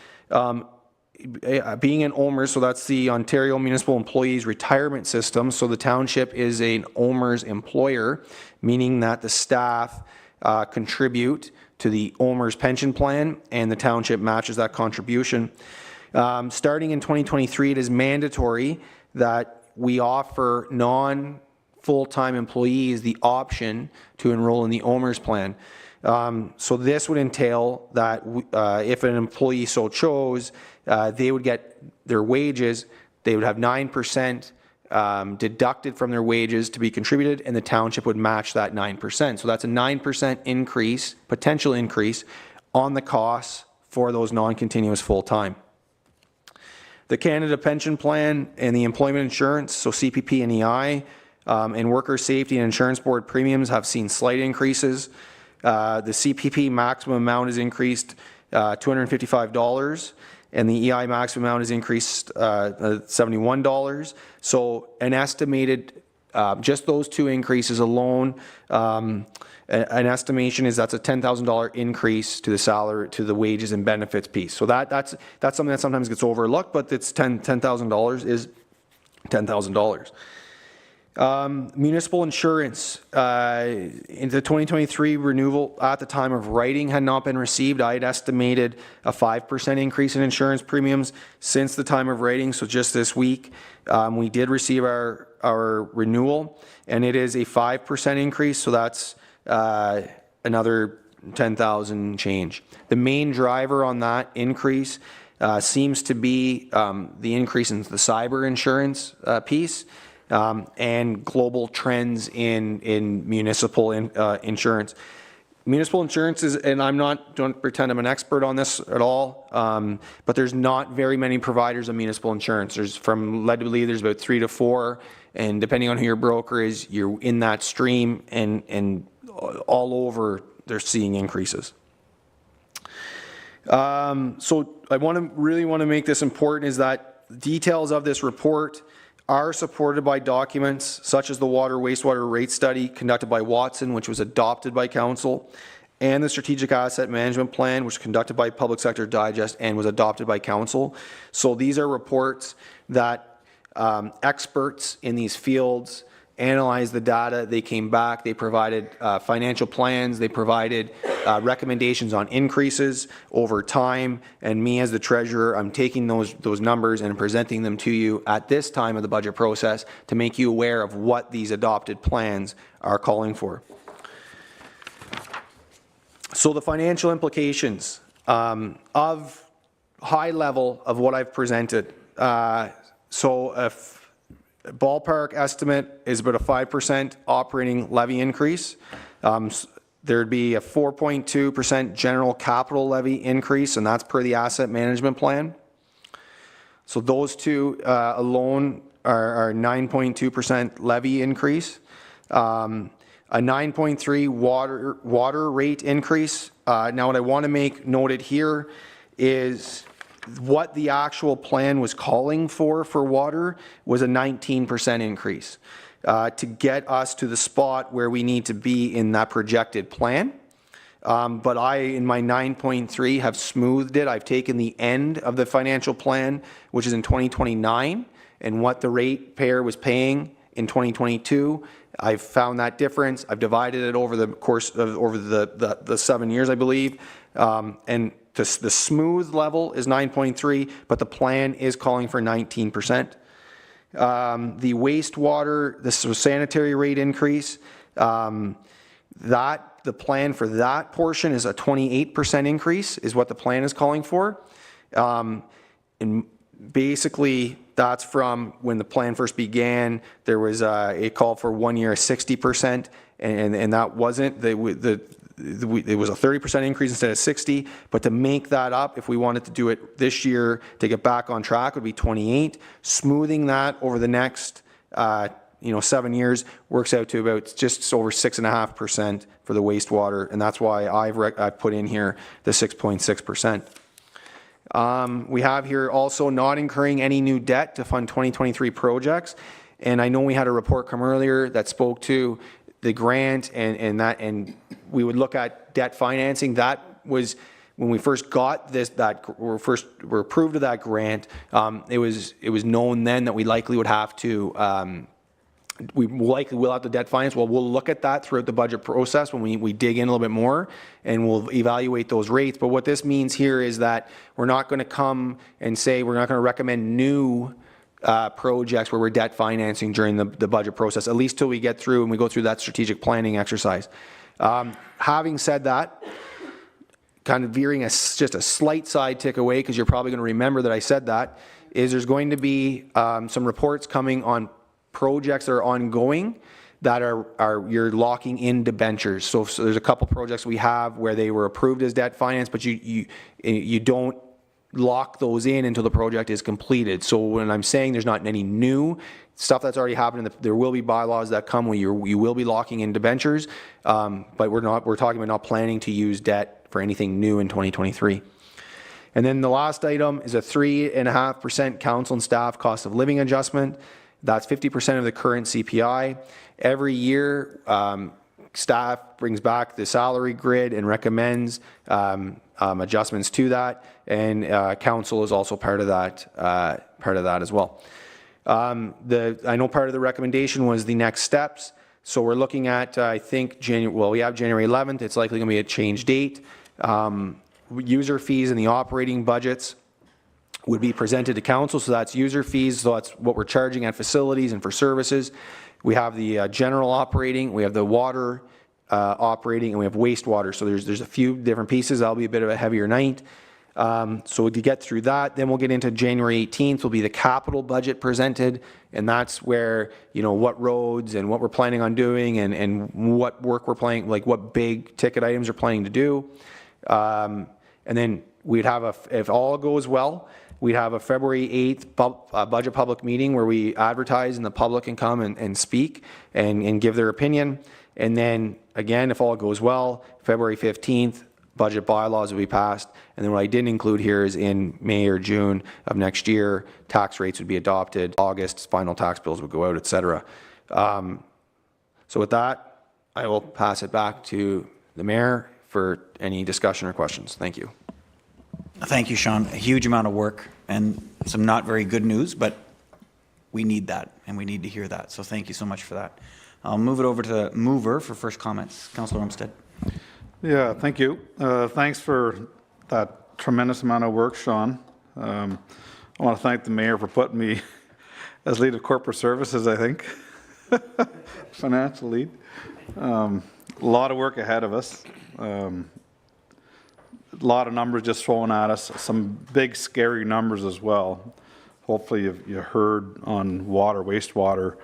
Being an OMERS, so that's the Ontario Municipal Employees Retirement System, so the township is an OMERS employer, meaning that the staff contribute to the OMERS pension plan, and the township matches that contribution. Starting in 2023, it is mandatory that we offer non-full-time employees the option to enroll in the OMERS plan. So this would entail that if an employee so chose, they would get their wages, they would have 9% deducted from their wages to be contributed, and the township would match that 9%. So that's a 9% increase, potential increase, on the costs for those non-continuous full-time. The Canada Pension Plan and the Employment Insurance, so CPP and EI, and Worker Safety and Insurance Board premiums have seen slight increases. The CPP maximum amount is increased $255, and the EI maximum amount is increased $71. So an estimated, just those two increases alone, an estimation is that's a $10,000 increase to the salary, to the wages and benefits piece. So that's something that sometimes gets overlooked, but it's $10,000 is $10,000. Municipal insurance, in the 2023 renewal at the time of writing had not been received. I had estimated a 5% increase in insurance premiums since the time of writing, so just this week we did receive our renewal, and it is a 5% increase, so that's another 10,000 change. The main driver on that increase seems to be the increase in the cyber insurance piece. And global trends in municipal insurance. Municipal insurance is, and don't pretend I'm an expert on this at all, but there's not very many providers of municipal insurance. There's from led to believe there's about 3 to 4, and depending on who your broker is, you're in that stream, and all over they're seeing increases. So I really want to make this important, is that details of this report are supported by documents such as the water wastewater rate study conducted by Watson, which was adopted by council, and the strategic asset management plan, which was conducted by Public Sector Digest and was adopted by council. So these are reports that experts in these fields analyzed the data, they came back, they provided financial plans, they provided recommendations on increases over time, and me as the treasurer, I'm taking those numbers and presenting them to you at this time of the budget process to make you aware of what these adopted plans are calling for. So the financial implications of high level of what I've presented. So if ballpark estimate is about a 5% operating levy increase. There'd be a 4.2% general capital levy increase, and that's per the asset management plan. So those two alone are 9.2% levy increase. A 9.3 water rate increase. Now what I want to make noted here is what the actual plan was calling for water was a 19% increase to get us to the spot where we need to be in that projected plan. But I, in my 9.3, have smoothed it. I've taken the end of the financial plan, which is in 2029, and what the ratepayer was paying in 2022. I've found that difference. I've divided it over the course of over the 7 years, I believe. And the smooth level is 9.3, but the plan is calling for 19%. The wastewater, the sanitary rate increase, the plan for that portion is a 28% increase, is what the plan is calling for. And basically, that's from when the plan first began. There was it called for 1 year 60%, and that wasn't it was a 30% increase instead of 60. But to make that up, if we wanted to do it this year to get back on track, would be 28. Smoothing that over the next 7 years works out to about just over 6.5% for the wastewater, and that's why I've put in here the 6.6%. We have here also not incurring any new debt to fund 2023 projects. And I know we had a report come earlier that spoke to the grant and we would look at debt financing. That was when we first got this, were approved of that grant. It was known then that we likely would have to, we likely will have to debt finance. Well, we'll look at that throughout the budget process when we dig in a little bit more, and we'll evaluate those rates. But what this means here is that we're not going to come and say we're not going to recommend new projects where we're debt financing during the budget process, at least till we get through and we go through that strategic planning exercise. Having said that, kind of veering just a slight side tick away, because you're probably going to remember that I said that, is there's going to be some reports coming on projects that are ongoing that you're locking in debentures. So there's a couple projects we have where they were approved as debt finance, but you don't lock those in until the project is completed. So when I'm saying there's not any new stuff that's already happened, there will be bylaws that come where you will be locking in debentures, but we're talking about not planning to use debt for anything new in 2023. And then the last item is a 3.5% council and staff cost of living adjustment. That's 50% of the current CPI. Every year, staff brings back the salary grid and recommends adjustments to that, and council is also part of that as well. I know part of the recommendation was the next steps. So we're looking at, I think, we have January 11th. It's likely going to be a change date. User fees and the operating budgets would be presented to council. So that's user fees. So that's what we're charging at facilities and for services. We have the general operating, we have the water operating, and we have wastewater. So there's a few different pieces. That'll be a bit of a heavier night. So to get through that, then we'll get into January 18th will be the capital budget presented, and that's where, what roads and what we're planning on doing and what work we're planning, like what big ticket items we're planning to do. And then we'd have if all goes well, we'd have a February 8th budget public meeting where we advertise and the public can come and speak and give their opinion. And then again, if all goes well, February 15th, budget bylaws will be passed. And then what I didn't include here is in May or June of next year, tax rates would be adopted. August, final tax bills would go out, etc. So with that, I will pass it back to the mayor for any discussion or questions. Thank you. Thank you, Sean. A huge amount of work and some not very good news, but we need that and we need to hear that. So thank you so much for that. I'll move it over to the mover for first comments. Councillor Olmsted. Yeah, thank you. Thanks for that tremendous amount of work, Sean. I want to thank the mayor for putting me as lead of corporate services, I think. Financial lead. A lot of work ahead of us. A lot of numbers just thrown at us. Some big, scary numbers as well. Hopefully you heard on water, wastewater.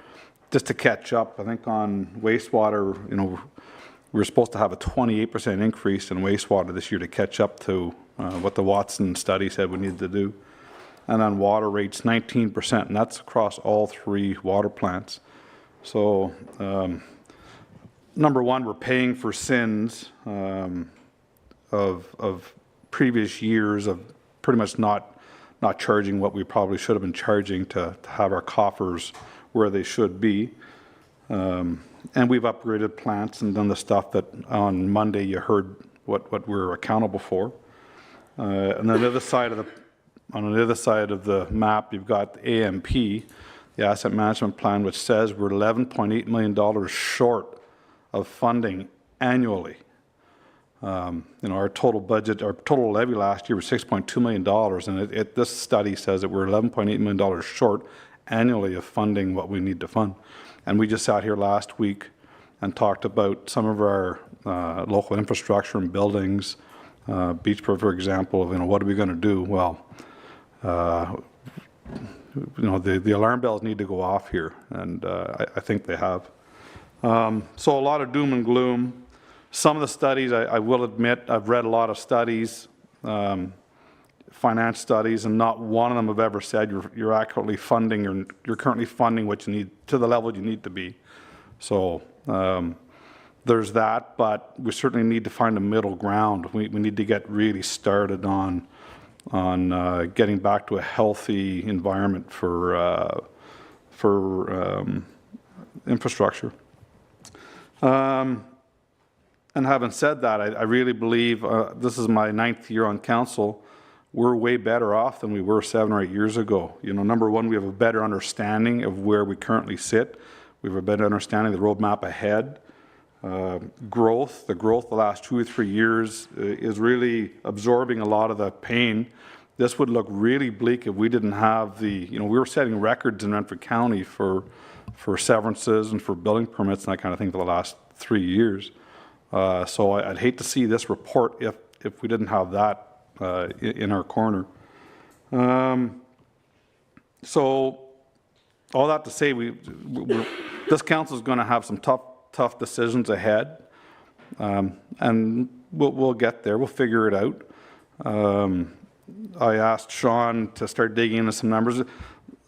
Just to catch up, I think on wastewater, we were supposed to have a 28% increase in wastewater this year to catch up to what the Watson study said we needed to do. And on water rates, 19%, and that's across all 3 water plants. So, number one, we're paying for sins of previous years of pretty much not charging what we probably should have been charging to have our coffers where they should be. And we've upgraded plants and done the stuff that on Monday you heard what we're accountable for. And on the other side of the map, you've got the AMP, the Asset Management Plan, which says we're $11.8 million short of funding annually. Our total budget, our total levy last year was $6.2 million, and this study says that we're $11.8 million short annually of funding what we need to fund. And we just sat here last week and talked about some of our local infrastructure and buildings, Beachburg, for example, of, what are we going to do? Well, the alarm bells need to go off here, and I think they have. So a lot of doom and gloom. Some of the studies, I will admit, I've read a lot of studies, finance studies, and not one of them have ever said you're accurately funding or you're currently funding what you need to the level you need to be. So there's that, but we certainly need to find a middle ground. We need to get really started on getting back to a healthy environment for infrastructure. And having said that, I really believe, this is my 9th year on council, we're way better off than we were 7 or 8 years ago. Number one, we have a better understanding of where we currently sit. We have a better understanding of the roadmap ahead. The growth the last 2 or 3 years is really absorbing a lot of the pain. This would look really bleak if we didn't have we were setting records in Renfrew County for severances and for building permits and that kind of thing for the last 3 years. So I'd hate to see this report if we didn't have that in our corner. So all that to say, this council is going to have some tough decisions ahead, and we'll get there. We'll figure it out. I asked Sean to start digging into some numbers.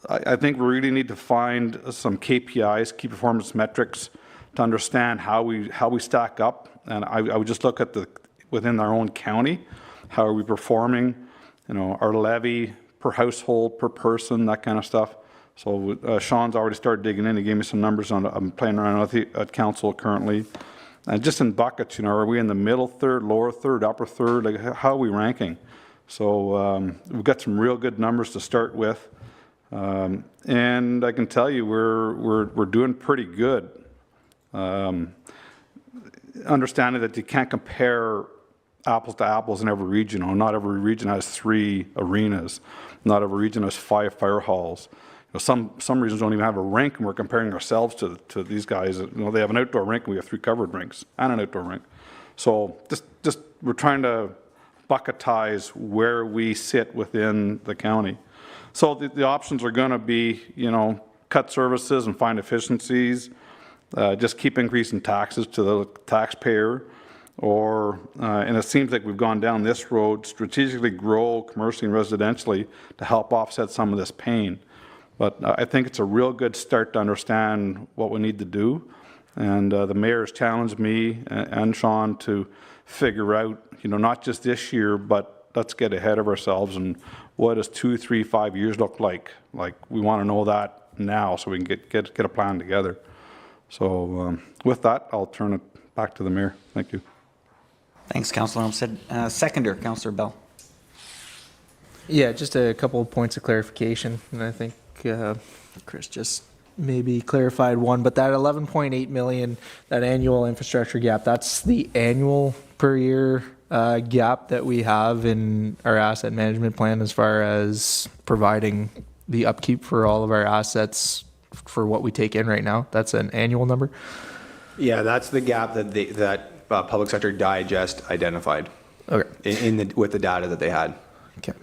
I think we really need to find some KPIs, key performance metrics, to understand how we stack up. And I would just look at within our own county, how are we performing? Our levy per household, per person, that kind of stuff. So Sean's already started digging in. He gave me some numbers on. I'm playing around with it at council currently, and just in buckets. Are we in the middle third, lower third, upper third? Like, how are we ranking? So we've got some real good numbers to start with, and I can tell you we're doing pretty good. Understanding that you can't compare apples to apples in every region. Not every region has 3 arenas. Not every region has 5 fire halls. Some regions don't even have a rink, and we're comparing ourselves to these guys. They have an outdoor rink, and we have 3 covered rinks and an outdoor rink. So just we're trying to bucketize where we sit within the county. So the options are going to be, cut services and find efficiencies, just keep increasing taxes to the taxpayer, or, and it seems like we've gone down this road, strategically grow commercially and residentially to help offset some of this pain. But I think it's a real good start to understand what we need to do. And the mayor has challenged me and Sean to figure out, not just this year, but let's get ahead of ourselves and what does 2, 3, 5 years look like? Like, we want to know that now so we can get a plan together. So with that, I'll turn it back to the mayor. Thank you. Thanks, Councillor Olmsted. Seconder, Councillor Bell. Yeah, just a couple of points of clarification, and I think Chris just maybe clarified one, but that 11.8 million, that annual infrastructure gap, that's the annual per year gap that we have in our asset management plan as far as providing the upkeep for all of our assets for what we take in right now. That's an annual number. Yeah, that's the gap that Public Sector Digest identified. Okay. With the data that they had. Okay.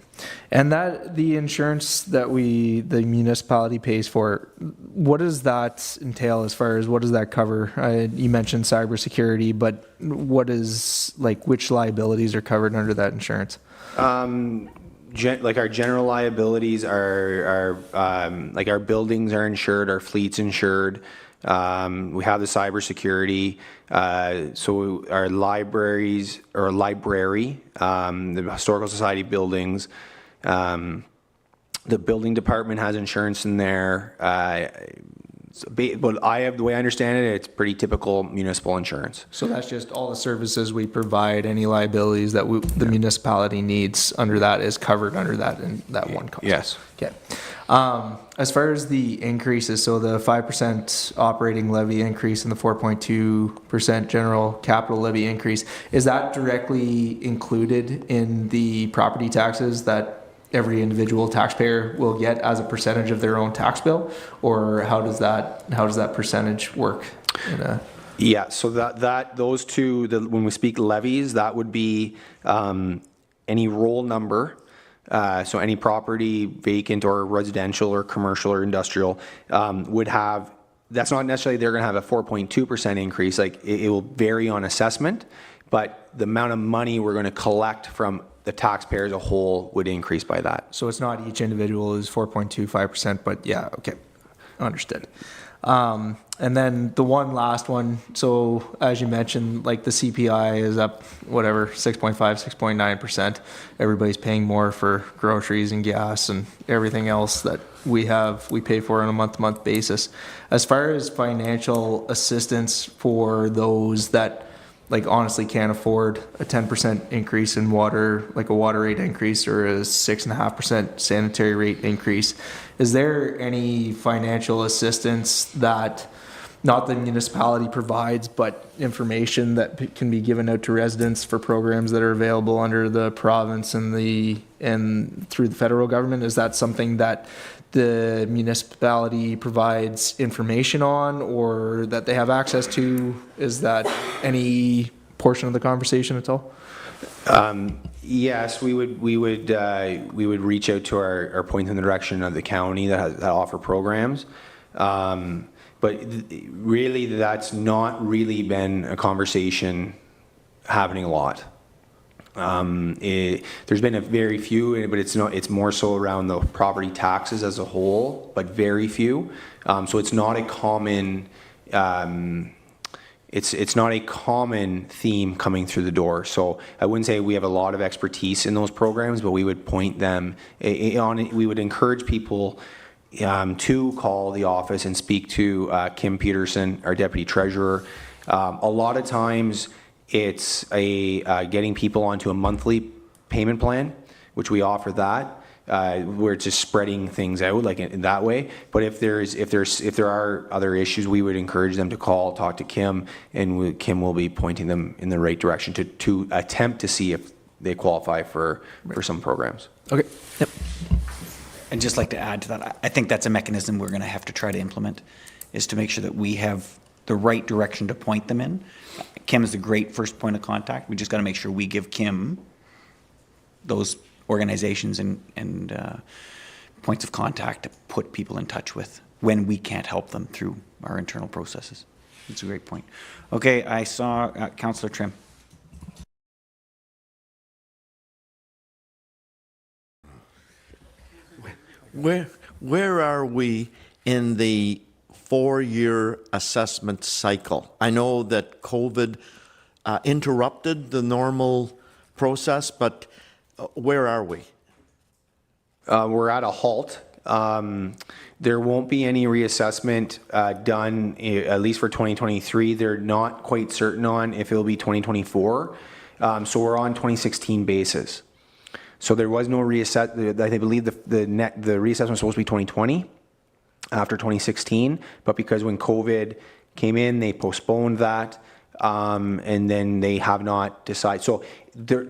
And that the insurance that the municipality pays for, what does that entail as far as what does that cover? You mentioned cybersecurity, but what is, which liabilities are covered under that insurance? Like our general liabilities are like our buildings are insured, our fleet's insured. We have the cybersecurity. So our libraries, or library, the Historical Society buildings, the building department has insurance in there. but the way I understand it, it's pretty typical municipal insurance. So that's just all the services we provide, any liabilities that the municipality needs under that is covered under that in that one contract? Yes. Okay. As far as the increases, so the 5% operating levy increase and the 4.2% general capital levy increase, is that directly included in the property taxes that every individual taxpayer will get as a percentage of their own tax bill, or how does that percentage work? Yeah, so those two, when we speak levies, that would be any roll number. So any property vacant or residential or commercial or industrial would have. That's not necessarily they're going to have a 4.2% increase. Like it will vary on assessment, but the amount of money we're going to collect from the taxpayer as a whole would increase by that. So it's not each individual is 4.25%, but yeah, okay, understood. And then the one last one, so as you mentioned, like the CPI is up, whatever, 6.5, 6.9%. Everybody's paying more for groceries and gas and everything else that we pay for on a month-to-month basis. As far as financial assistance for those that like honestly can't afford a 10% increase in water, like a water rate increase or a 6.5% sanitary rate increase, is there any financial assistance that not the municipality provides, but information that can be given out to residents for programs that are available under the province and through the federal government? Is that something that the municipality provides information on or that they have access to? Is that any portion of the conversation at all? Yes, we would reach out to our point in the direction of the county that offer programs. But really, that's not really been a conversation happening a lot. There's been a very few, but it's more so around the property taxes as a whole, but very few. So it's not a common, it's not a common theme coming through the door. So I wouldn't say we have a lot of expertise in those programs, but we would point them we would encourage people to call the office and speak to Kim Peterson, our deputy treasurer. A lot of times it's getting people onto a monthly payment plan, which we offer that, where it's just spreading things out like in that way. But if there are other issues, we would encourage them to call, talk to Kim, and Kim will be pointing them in the right direction to attempt to see if they qualify for some programs. Okay. Yep. I'd just like to add to that, I think that's a mechanism we're going to have to try to implement, is to make sure that we have the right direction to point them in. Kim is a great first point of contact. We just got to make sure we give Kim those organizations and points of contact to put people in touch with when we can't help them through our internal processes. It's a great point. Okay, I saw Councillor Trim. Where are we in the 4-year assessment cycle? I know that COVID interrupted the normal process, but where are we? We're at a halt. There won't be any reassessment done, at least for 2023. They're not quite certain on if it'll be 2024. So we're on 2016 basis. So there was no reassessment. I believe the reassessment was supposed to be 2020 after 2016, but because when COVID came in, they postponed that, and then they have not decided. So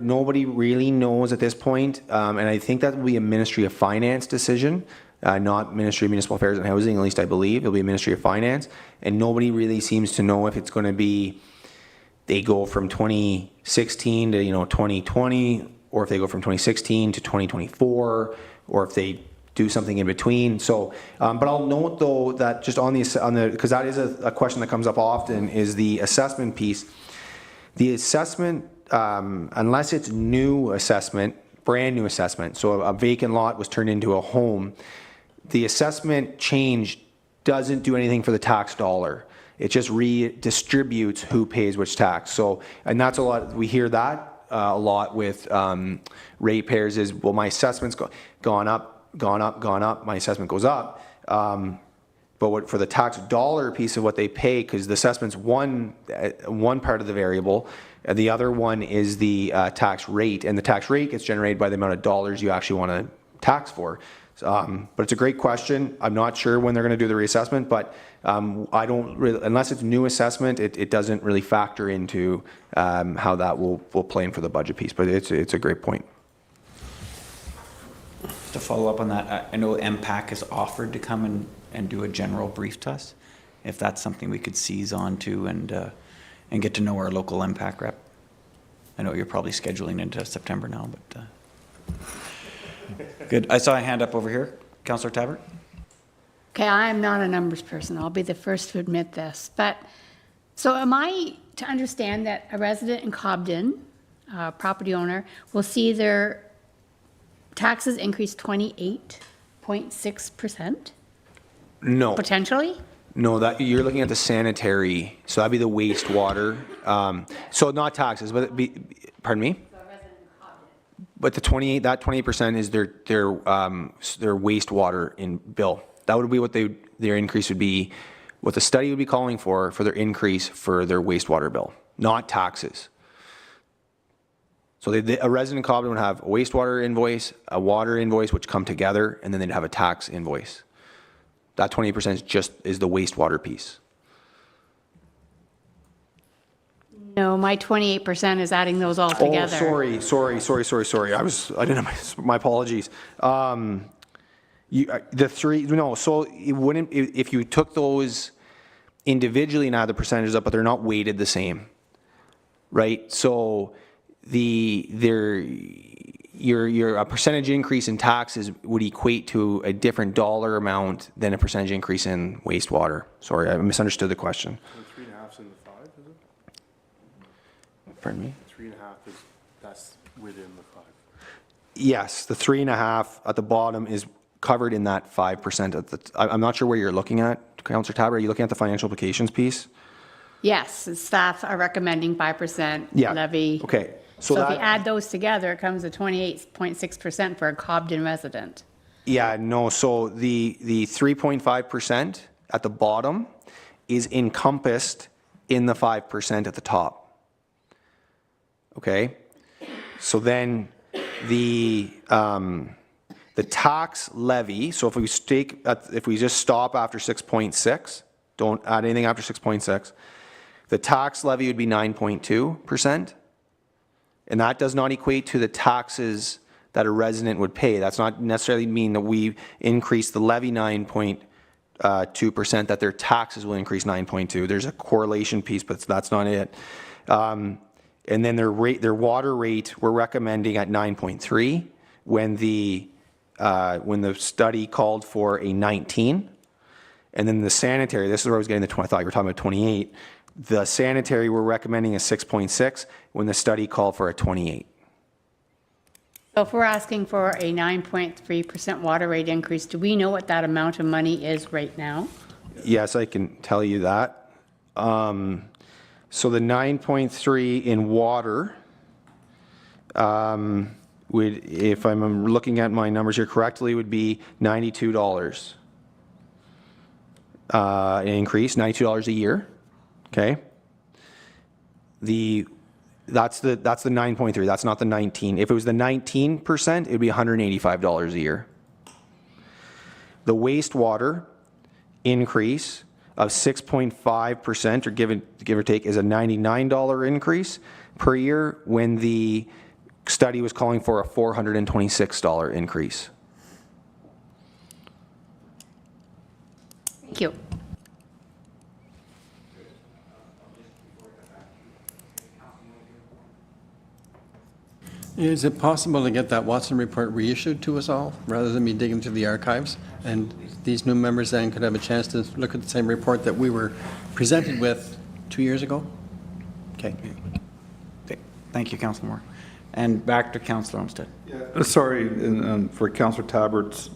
nobody really knows at this point, and I think that will be a Ministry of Finance decision, not Ministry of Municipal Affairs and Housing, at least I believe. It'll be a Ministry of Finance, and nobody really seems to know if it's going to be, they go from 2016 to 2020, or if they go from 2016 to 2024, or if they do something in between. So, but I'll note though that just on the because that is a question that comes up often, is the assessment piece. The assessment, unless it's new assessment, brand new assessment, so a vacant lot was turned into a home, the assessment change doesn't do anything for the tax dollar. It just redistributes who pays which tax. So, and that's a lot, we hear that a lot with ratepayers is, well, my assessment's gone up, my assessment goes up. But for the tax dollar piece of what they pay, because the assessment's one part of the variable, and the other one is the tax rate, and the tax rate gets generated by the amount of dollars you actually want to tax for. But it's a great question. I'm not sure when they're going to do the reassessment, but I don't really, unless it's new assessment, it doesn't really factor into how that will play in for the budget piece. But it's a great point. To follow up on that, I know MPAC has offered to come and do a general brief to us, if that's something we could seize on to and get to know our local MPAC rep. I know you're probably scheduling into September now, but good. I saw a hand up over here. Councillor Tabbert? Okay, I'm not a numbers person. I'll be the first to admit this. But, so am I to understand that a resident in Cobden, property owner, will see their taxes increase 28.6%? No. Potentially? No, that you're looking at the sanitary, so that'd be the wastewater. So not taxes, but pardon me? But the 28% is their wastewater in bill. That would be what their increase would be, what the study would be calling for their increase for their wastewater bill, not taxes. So a resident in Cobden would have a wastewater invoice, a water invoice, which come together, and then they'd have a tax invoice. That 20% is the wastewater piece. No, my 28% is adding those all together. Oh, sorry. My apologies. So it wouldn't, if you took those individually and add the percentages up, but they're not weighted the same, right? So your percentage increase in taxes would equate to a different dollar amount than a percentage increase in wastewater. Sorry, I misunderstood the question. 3.5 in the 5, is it? Pardon me? 3.5 that's within the 5. Yes, the 3.5 at the bottom is covered in that 5%. I'm not sure where you're looking at, Councillor Tabbert. Are you looking at the financial implications piece? Yes, staff are recommending 5% levy. Okay. So if you add those together, it comes to 28.6% for a Cobden resident. Yeah, no, so the 3.5% at the bottom is encompassed in the 5% at the top. Okay? So then the tax levy, so if we just stop after 6.6, don't add anything after 6.6, the tax levy would be 9.2%. And that does not equate to the taxes that a resident would pay. That's not necessarily mean that we increase the levy 9.2%, that their taxes will increase 9.2. There's a correlation piece, but that's not it. And then their water rate, we're recommending at 9.3 when the study called for a 19. And then the sanitary, this is where I was getting the 20, I thought you were talking about 28. The sanitary we're recommending is 6.6 when the study called for a 28. So if we're asking for a 9.3% water rate increase, do we know what that amount of money is right now? Yes, I can tell you that. So the 9.3 in water would, if I'm looking at my numbers here correctly, would be $92 an increase, $92 a year. Okay. That's the 9.3. That's not the 19. If it was the 19%, it would be $185 a year. The wastewater increase of 6.5%, or give or take, is a $99 increase per year when the study was calling for a $426 increase. Thank you. Is it possible to get that Watson report reissued to us all, rather than me digging through the archives? And these new members then could have a chance to look at the same report that we were presented with 2 years ago? Okay. Thank you, Councillor Moore. And back to Councillor Olmsted. Sorry, and for Councillor Tabbert's,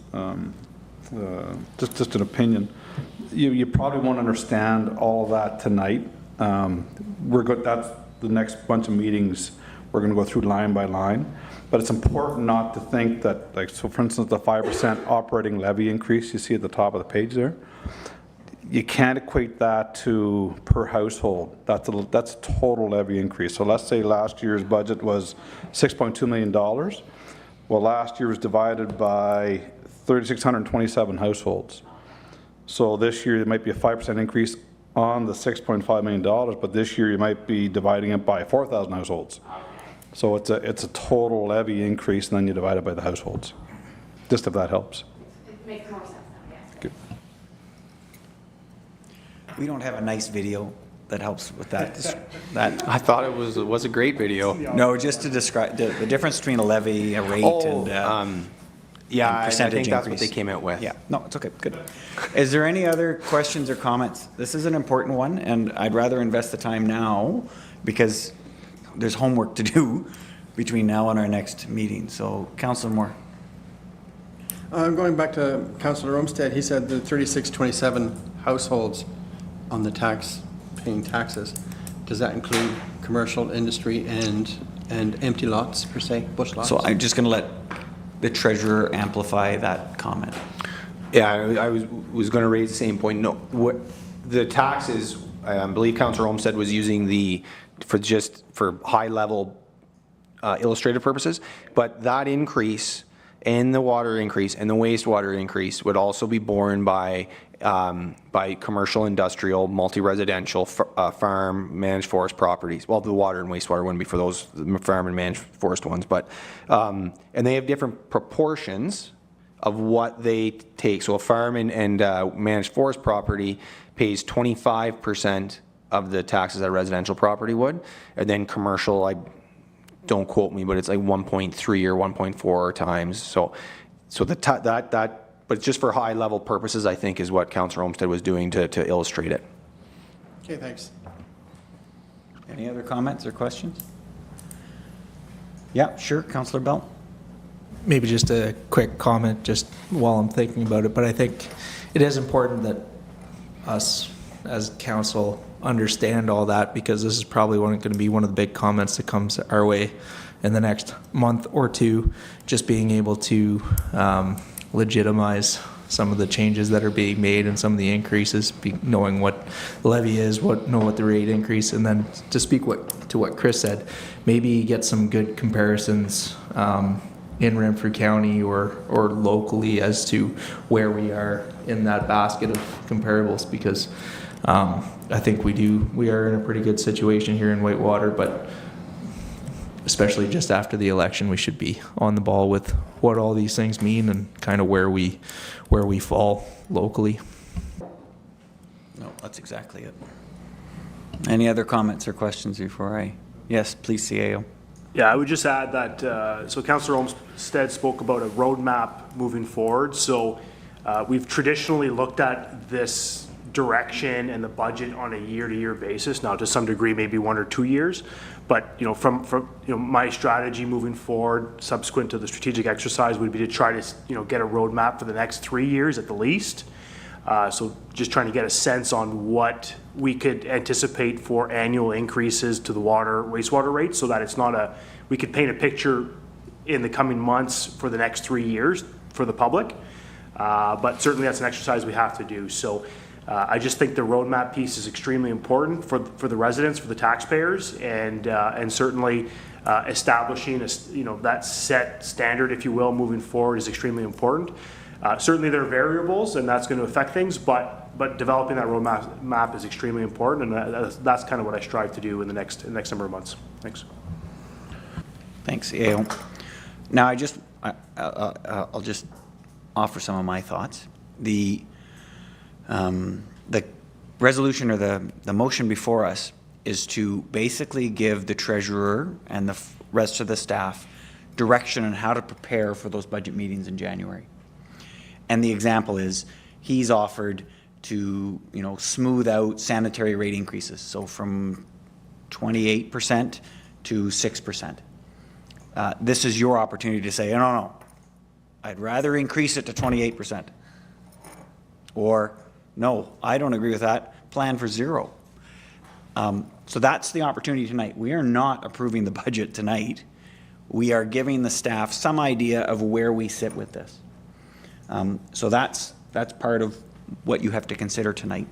just an opinion. You probably won't understand all of that tonight. That's the next bunch of meetings. We're going to go through line by line, but it's important not to think that, like, so for instance, the 5% operating levy increase you see at the top of the page there, you can't equate that to per household. That's a total levy increase. So let's say last year's budget was $6.2 million. Well, last year was divided by 3,627 households. So this year, there might be a 5% increase on the $6.5 million, but this year you might be dividing it by 4,000 households. So it's a total levy increase, and then you divide it by the households. Just if that helps. It makes more sense now, yes. Good. We don't have a nice video that helps with that. I thought it was a great video. No, just to describe the difference between a levy, a rate, and Yeah, and I percentage think that's what increase. they came out with. Yeah, no, it's okay, good. Is there any other questions or comments? This is an important one, and I'd rather invest the time now because there's homework to do between now and our next meeting. So, Councillor Moore. Going back to Councillor Olmsted, he said the 3627 households on the paying taxes. Does that include commercial, industry, and empty lots, per se, bush lots? So I'm just going to let the treasurer amplify that comment. Yeah, I was going to raise the same point. No, the taxes, I believe Councillor Olmsted was using for high level illustrative purposes, but that increase and the water increase and the wastewater increase would also be borne by commercial, industrial, multi-residential, farm, managed forest properties. Well, the water and wastewater wouldn't be for those farm and managed forest ones, but and they have different proportions of what they take. So a farm and managed forest property pays 25% of the taxes that a residential property would, and then commercial, don't quote me, but it's like 1.3 or 1.4 times. So but just for high level purposes, I think is what Councillor Olmsted was doing to illustrate it. Okay, thanks. Any other comments or questions? Yeah, sure, Councillor Bell. Maybe just a quick comment just while I'm thinking about it, but I think it is important that us as council understand all that, because this is probably going to be one of the big comments that comes our way in the next month or two, just being able to legitimize some of the changes that are being made and some of the increases, knowing what the levy is, know what the rate increase, and then to speak to what Chris said, maybe get some good comparisons in Renfrew County or locally as to where we are in that basket of comparables, because I think we are in a pretty good situation here in Whitewater, but especially just after the election, we should be on the ball with what all these things mean and kind of where we fall locally. No, that's exactly it. Any other comments or questions before yes, please, CAO. Yeah, I would just add that, so Councillor Olmsted spoke about a roadmap moving forward. So we've traditionally looked at this direction and the budget on a year-to-year basis. Now, to some degree, maybe 1 or 2 years. But from my strategy moving forward, subsequent to the strategic exercise, would be to try to get a roadmap for the next 3 years at the least. So just trying to get a sense on what we could anticipate for annual increases to the wastewater rates, so that it's not we could paint a picture in the coming months for the next 3 years for the public. But certainly that's an exercise we have to do. So I just think the roadmap piece is extremely important for the residents, for the taxpayers, and certainly establishing that set standard, if you will, moving forward is extremely important. Certainly there are variables, and that's going to affect things, but developing that roadmap is extremely important, and that's kind of what I strive to do in the next number of months. Thanks. Thanks, AO. Now, I'll just offer some of my thoughts. The resolution or the motion before us is to basically give the treasurer and the rest of the staff direction on how to prepare for those budget meetings in January. And the example is he's offered to smooth out sanitary rate increases, so from 28% to 6%. This is your opportunity to say, no, I'd rather increase it to 28%. Or, no, I don't agree with that, plan for 0. So that's the opportunity tonight. We are not approving the budget tonight. We are giving the staff some idea of where we sit with this. So that's part of what you have to consider tonight.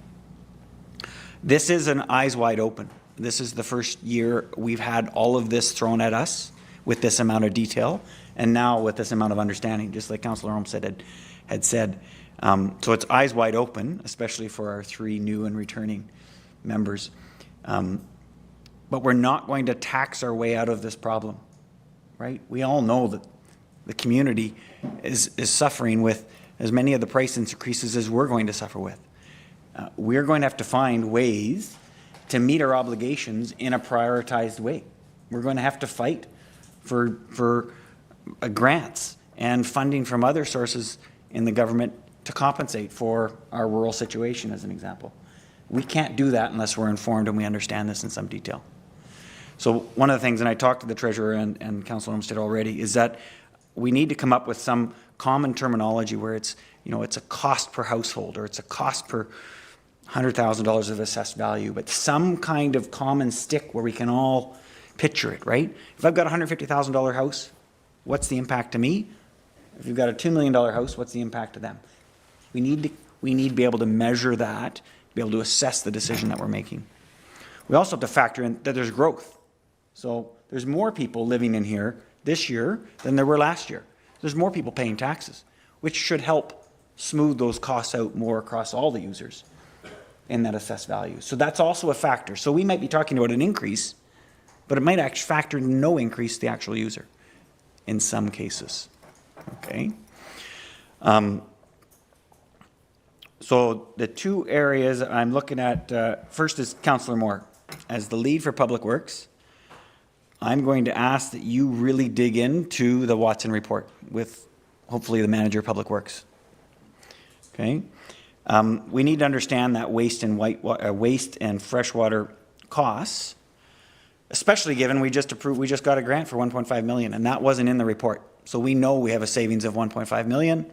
This is an eyes wide open. This is the first year we've had all of this thrown at us with this amount of detail, and now with this amount of understanding, just like Councillor Olmsted had said. So it's eyes wide open, especially for our 3 new and returning members. But we're not going to tax our way out of this problem, right? We all know that the community is suffering with as many of the price increases as we're going to suffer with. We're going to have to find ways to meet our obligations in a prioritized way. We're going to have to fight for grants and funding from other sources in the government to compensate for our rural situation, as an example. We can't do that unless we're informed and we understand this in some detail. So one of the things, and I talked to the Treasurer and Councillor Olmsted already, is that we need to come up with some common terminology where it's, it's a cost per household, or it's a cost per $100,000 of assessed value, but some kind of common stick where we can all picture it, right? If I've got a $150,000 house, what's the impact to me? If you've got a $2 million house, what's the impact to them? We need to be able to measure that, to be able to assess the decision that we're making. We also have to factor in that there's growth. So there's more people living in here this year than there were last year. There's more people paying taxes, which should help smooth those costs out more across all the users in that assessed value. So that's also a factor. So we might be talking about an increase, but it might actually factor no increase to the actual user in some cases. Okay. So the 2 areas I'm looking at, first is Councillor Moore. As the lead for Public Works, I'm going to ask that you really dig into the Watson report with hopefully the Manager of Public Works. Okay. We need to understand that waste and freshwater costs, especially given we just got a grant for $1.5 million, and that wasn't in the report. So we know we have a savings of $1.5 million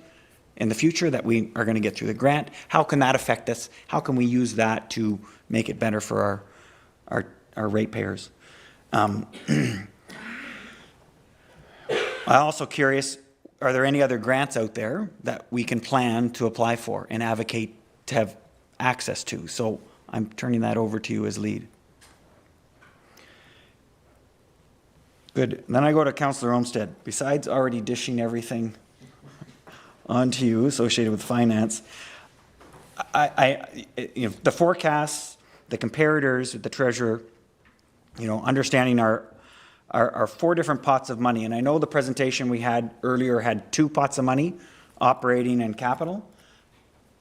in the future that we are going to get through the grant. How can that affect us? How can we use that to make it better for our ratepayers? I'm also curious, are there any other grants out there that we can plan to apply for and advocate to have access to? So I'm turning that over to you as lead. Good. Then I go to Councillor Olmsted. Besides already dishing everything onto you associated with finance, the forecasts, the comparators with the Treasurer, understanding our 4 different pots of money. And I know the presentation we had earlier had 2 pots of money, operating and capital.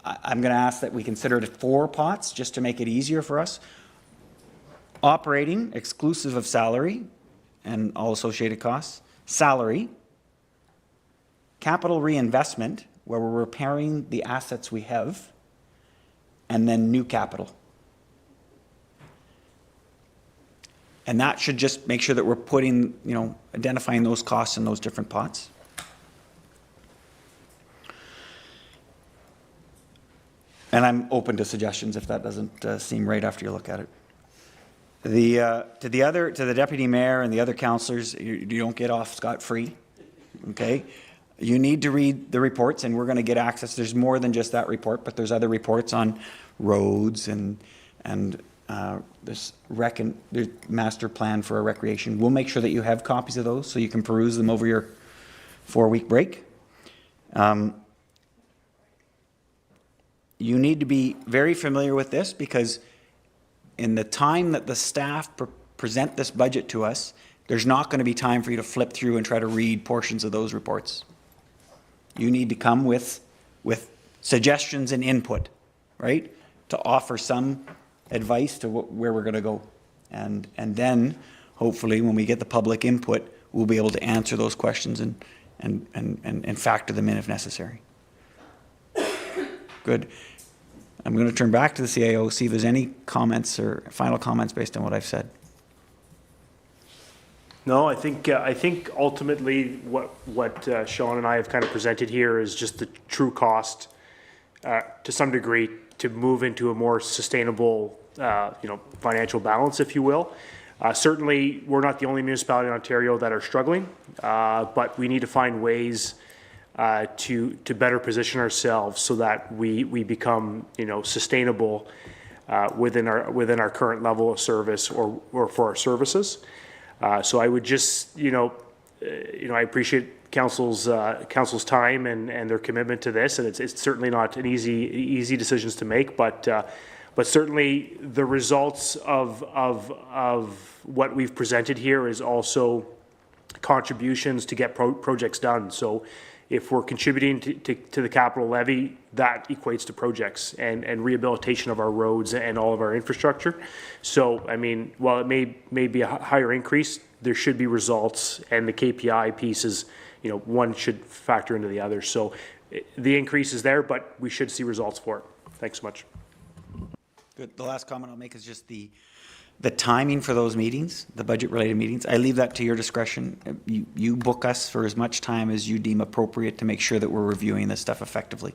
I'm going to ask that we consider it 4 pots just to make it easier for us. Operating, exclusive of salary and all associated costs. Salary. Capital reinvestment, where we're repairing the assets we have. And then new capital. And that should just make sure that we're putting, identifying those costs in those different pots. And I'm open to suggestions if that doesn't seem right after you look at it. To the deputy mayor and the other councillors, you don't get off scot-free. Okay? You need to read the reports, and we're going to get access. There's more than just that report, but there's other reports on roads and this master plan for a recreation. We'll make sure that you have copies of those so you can peruse them over your 4-week break. You need to be very familiar with this, because in the time that the staff present this budget to us, there's not going to be time for you to flip through and try to read portions of those reports. You need to come with suggestions and input, right, to offer some advice to where we're going to go. And then, hopefully, when we get the public input, we'll be able to answer those questions and factor them in if necessary. Good. I'm going to turn back to the CAO, see if there's any comments or final comments based on what I've said. No, I think ultimately what Sean and I have kind of presented here is just the true cost to some degree to move into a more sustainable, financial balance, if you will. Certainly, we're not the only municipality in Ontario that are struggling, but we need to find ways to better position ourselves so that we become, sustainable within our current level of service or for our services. So I would just, I appreciate council's time and their commitment to this, and it's certainly not an easy decisions to make, but certainly the results of what we've presented here is also contributions to get projects done. So if we're contributing to the capital levy, that equates to projects and rehabilitation of our roads and all of our infrastructure. So, I mean, while it may be a higher increase, there should be results, and the KPI pieces, one should factor into the other. So the increase is there, but we should see results for it. Thanks so much. Good. The last comment I'll make is just the timing for those meetings, the budget-related meetings. I leave that to your discretion. You book us for as much time as you deem appropriate to make sure that we're reviewing this stuff effectively.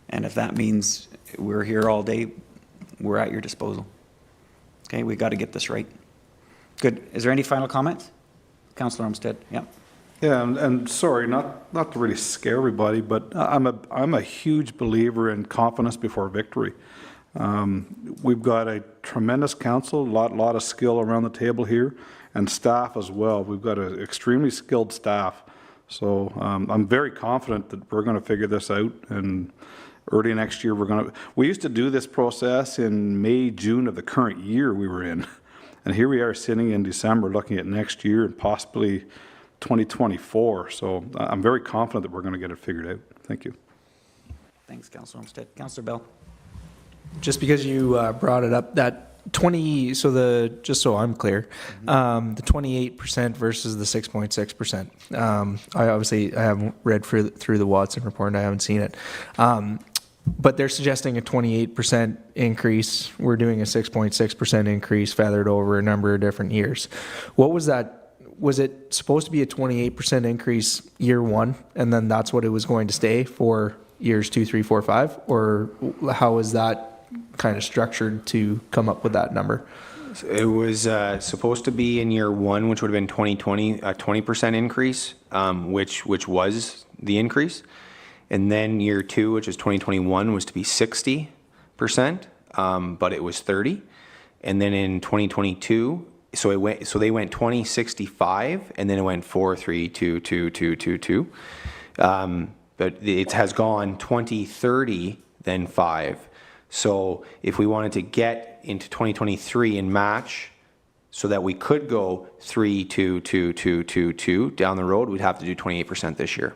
And if that means we're here all day, we're at your disposal. Okay, we got to get this right. Good. Is there any final comments? Councillor Olmsted, yeah. Yeah, and sorry, not to really scare everybody, but I'm a huge believer in confidence before victory. We've got a tremendous council, lot of skill around the table here, and staff as well. We've got an extremely skilled staff. So I'm very confident that we're going to figure this out, and early next year we used to do this process in May, June of the current year we were in. And here we are sitting in December looking at next year and possibly 2024. So I'm very confident that we're going to get it figured out. Thank you. Thanks, Councillor Olmsted. Councillor Bell. Just because you brought it up, that 20, just so I'm clear, the 28% versus the 6.6%. I haven't read through the Watson report, and I haven't seen it. But they're suggesting a 28% increase. We're doing a 6.6% increase feathered over a number of different years. What was that? Was it supposed to be a 28% increase year one, and then that's what it was going to stay for years 2, 3, 4, 5? Or how is that kind of structured to come up with that number? It was supposed to be in year one, which would have been 2020, a 20% increase, which was the increase. And then year two, which is 2021, was to be 60%, but it was 30. And then in 2022, so they went 20, 65, and then it went 4, 3, 2, 2, 2, 2, 2. But it has gone 20, 30, then 5. So if we wanted to get into 2023 and match so that we could go 3, 2, 2, 2, 2, 2 down the road, we'd have to do 28% this year.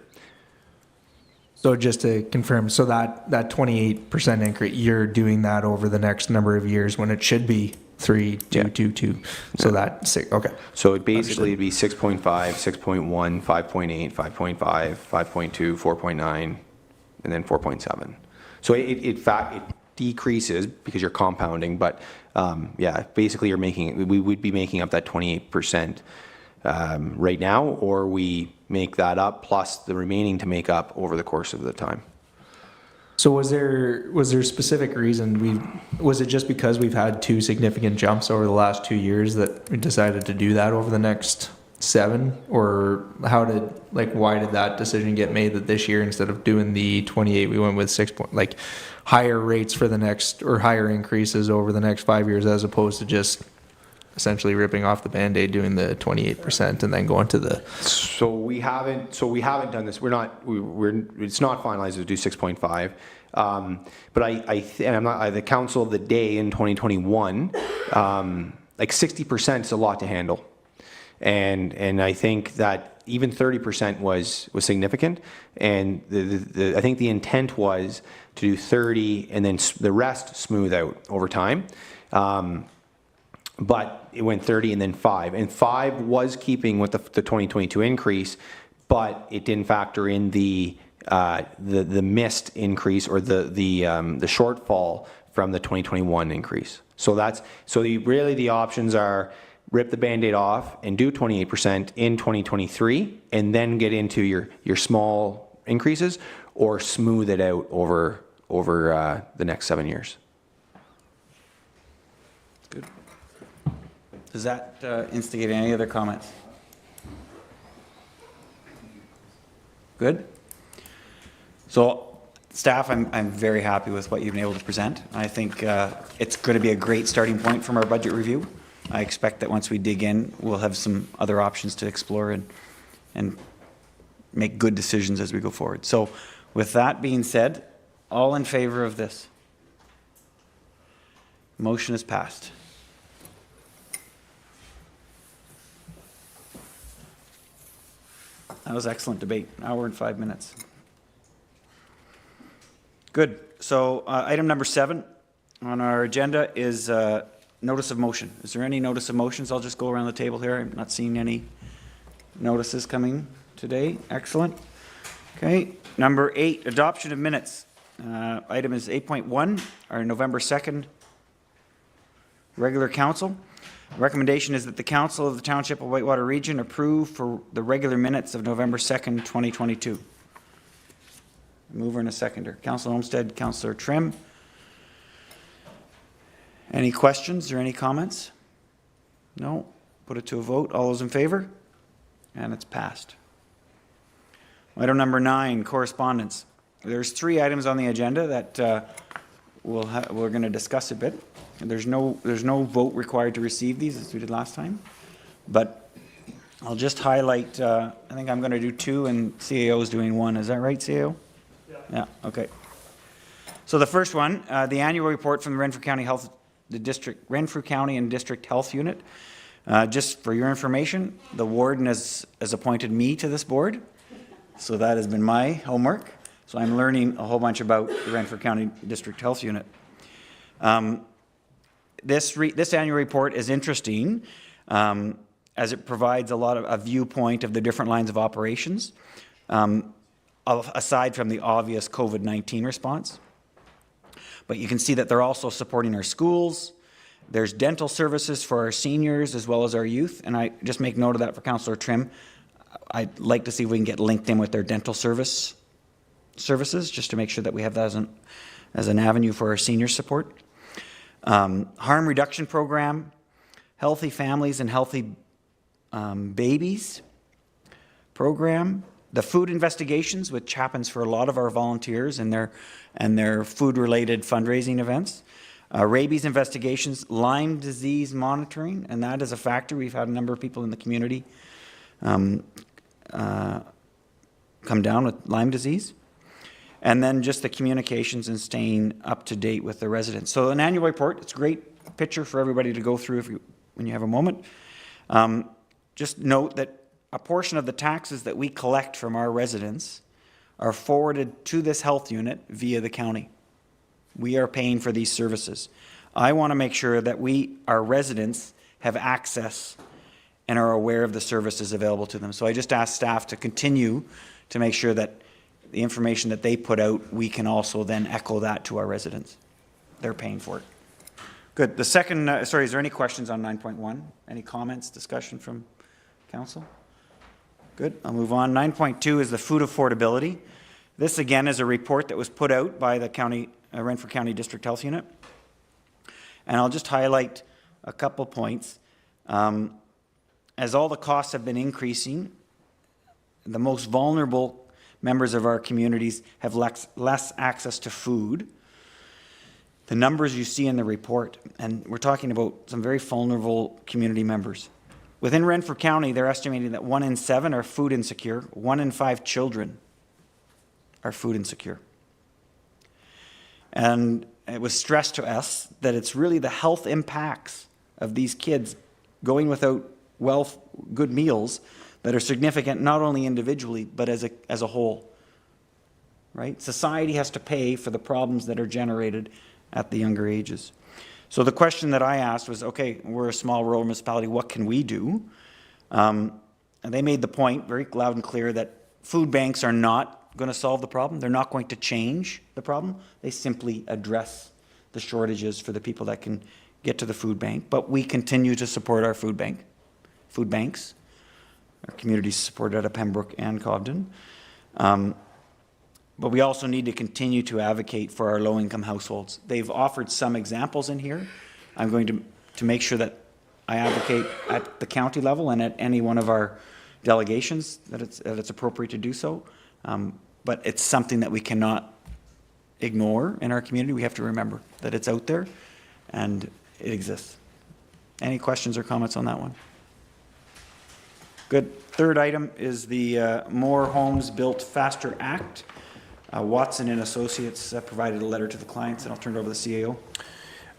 So just to confirm, so that 28% increase, you're doing that over the next number of years when it should be 3, 2, 2, 2. So that 6, okay. So it basically would be 6.5, 6.1, 5.8, 5.5, 5.2, 4.9, and then 4.7. So it decreases because you're compounding, but yeah, basically we would be making up that 28% right now, or we make that up plus the remaining to make up over the course of the time. So was there a specific reason was it just because we've had 2 significant jumps over the last 2 years that we decided to do that over the next 7, or why did that decision get made that this year instead of doing the 28 we went with 6 higher rates for the next, or higher increases over the next 5 years, as opposed to just essentially ripping off the Band-Aid, doing the 28% and then going to the... So we haven't done this. It's not finalized to do 6.5. But I'm not the council of the day in 2021. 60% is a lot to handle, and I think that even 30% was significant. And I think the intent was to do 30 and then the rest smooth out over time. But it went 30 and then 5. And 5 was keeping with the 2022 increase, but it didn't factor in the missed increase or the shortfall from the 2021 increase. So really the options are rip the Band-Aid off and do 28% in 2023 and then get into your small increases, or smooth it out over the next 7 years. Good. Does that instigate any other comments? Good. So, staff, I'm very happy with what you've been able to present. I think it's going to be a great starting point from our budget review. I expect that once we dig in, we'll have some other options to explore and make good decisions as we go forward. So, with that being said, all in favor of this? Motion is passed. That was excellent debate, an hour and 5 minutes. Good. So item number 7 on our agenda is notice of motion. Is there any notice of motions? I'll just go around the table here. I'm not seeing any notices coming today. Excellent. Okay. Number 8, adoption of minutes. Item is 8.1, our November 2nd regular council. Recommendation is that the Council of the Township of Whitewater Region approve for the regular minutes of November 2nd, 2022. Mover and a seconder. Councillor Olmsted, Councillor Trim. Any questions or any comments? No? Put it to a vote. All those in favor? And it's passed. Item number 9, correspondence. There's 3 items on the agenda that we're going to discuss a bit. There's no vote required to receive these as we did last time, but I'll just highlight, I think I'm going to do 2 and CAO is doing 1. Is that right, CAO? Yeah, okay. So the first one, the annual report from the Renfrew County Renfrew County and District Health Unit. Just for your information, the warden has appointed me to this board, so that has been my homework. So I'm learning a whole bunch about the Renfrew County District Health Unit. This annual report is interesting as it provides a viewpoint of the different lines of operations, aside from the obvious COVID-19 response. But you can see that they're also supporting our schools. There's dental services for our seniors as well as our youth. And I just make note of that for Councillor Trim. I'd like to see if we can get linked in with their dental services, just to make sure that we have that as an avenue for our senior support. Harm reduction program, healthy families and healthy babies program, the food investigations, which happens for a lot of our volunteers and their food-related fundraising events, rabies investigations, Lyme disease monitoring, and that is a factor. We've had a number of people in the community come down with Lyme disease. And then just the communications and staying up to date with the residents. So an annual report, it's a great picture for everybody to go through when you have a moment. Just note that a portion of the taxes that we collect from our residents are forwarded to this health unit via the county. We are paying for these services. I want to make sure that our residents have access and are aware of the services available to them. So I just ask staff to continue to make sure that the information that they put out, we can also then echo that to our residents. They're paying for it. Good. The second, is there any questions on 9.1? Any comments, discussion from council? Good. I'll move on. 9.2 is the food affordability. This again is a report that was put out by the Renfrew County District Health Unit. And I'll just highlight a couple points. As all the costs have been increasing, the most vulnerable members of our communities have less access to food. The numbers you see in the report, and we're talking about some very vulnerable community members. Within Renfrew County, they're estimating that 1 in 7 are food insecure, 1 in 5 children are food insecure. And it was stressed to us that it's really the health impacts of these kids going without good meals that are significant not only individually but as a whole, right? Society has to pay for the problems that are generated at the younger ages. So the question that I asked was, okay, we're a small rural municipality, what can we do? And they made the point very loud and clear that food banks are not going to solve the problem. They're not going to change the problem. They simply address the shortages for the people that can get to the food bank. But we continue to support our food banks. Our communities supported out of Pembroke and Cobden. But we also need to continue to advocate for our low-income households. They've offered some examples in here. I'm going to make sure that I advocate at the county level and at any one of our delegations that it's appropriate to do so. but it's something that we cannot ignore in our community. We have to remember that it's out there and it exists. Any questions or comments on that one? Good. Third item is the More Homes Built Faster Act. Watson and Associates provided a letter to the clients, and I'll turn it over to the CAO.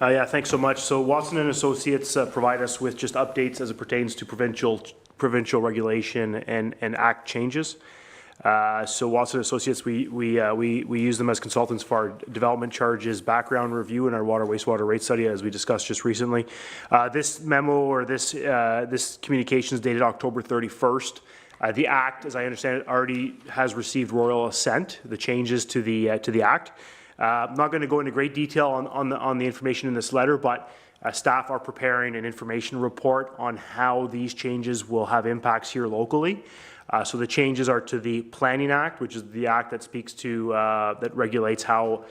Yeah, thanks so much. So Watson and Associates provide us with just updates as it pertains to provincial regulation and act changes. So Watson Associates, we use them as consultants for our development charges background review and our water wastewater rate study, as we discussed just recently. This memo or this communication is dated October 31st. The Act, as I understand it, already has received royal assent, the changes to the Act. I'm not going to go into great detail on the information in this letter, but staff are preparing an information report on how these changes will have impacts here locally. So the changes are to the Planning Act, which is the act that speaks to, that regulates how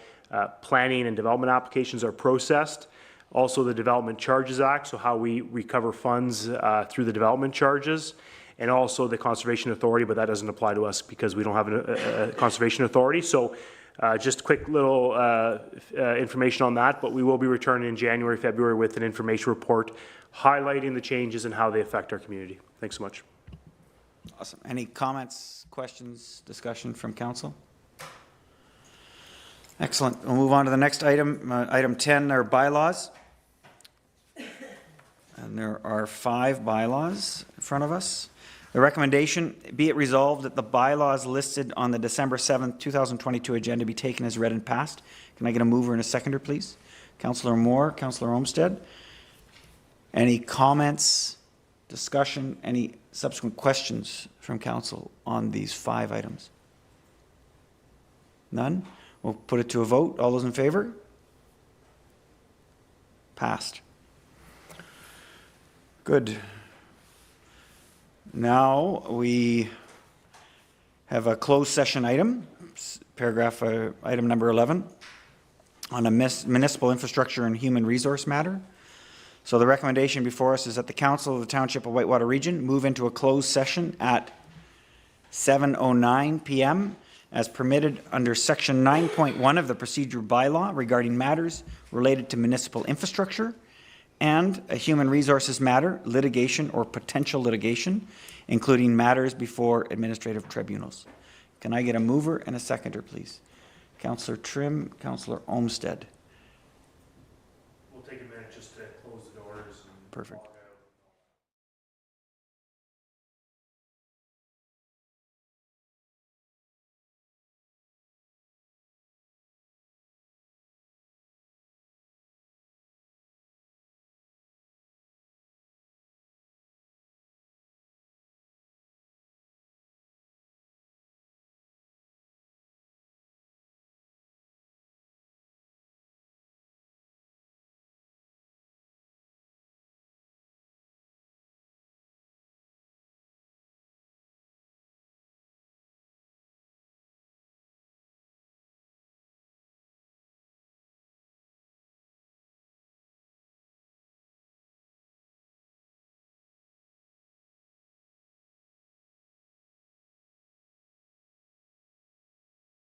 planning and development applications are processed. Also the Development Charges Act, so how we recover funds through the development charges. And also the Conservation Authority, but that doesn't apply to us because we don't have a Conservation Authority. So just quick little information on that, but we will be returning in January, February with an information report highlighting the changes and how they affect our community. Thanks so much. Awesome. Any comments, questions, discussion from council? Excellent. We'll move on to the next item. Item 10 are bylaws. And there are 5 bylaws in front of us. The recommendation, be it resolved that the bylaws listed on the December 7th, 2022 agenda be taken as read and passed. Can I get a mover and a seconder, please? Councillor Moore, Councillor Olmsted. Any comments, discussion, any subsequent questions from council on these 5 items? None? We'll put it to a vote. All those in favor? Passed. Good. Now we have a closed session item, paragraph item number 11, on a municipal infrastructure and human resource matter. So the recommendation before us is that the Council of the Township of Whitewater Region move into a closed session at 7:09 p.m. as permitted under Section 9.1 of the Procedure Bylaw regarding matters related to municipal infrastructure and a human resources matter, litigation or potential litigation, including matters before administrative tribunals. Can I get a mover and a seconder, please? Councillor Trim, Councillor Olmsted. We'll take a minute just to close the doors. Perfect.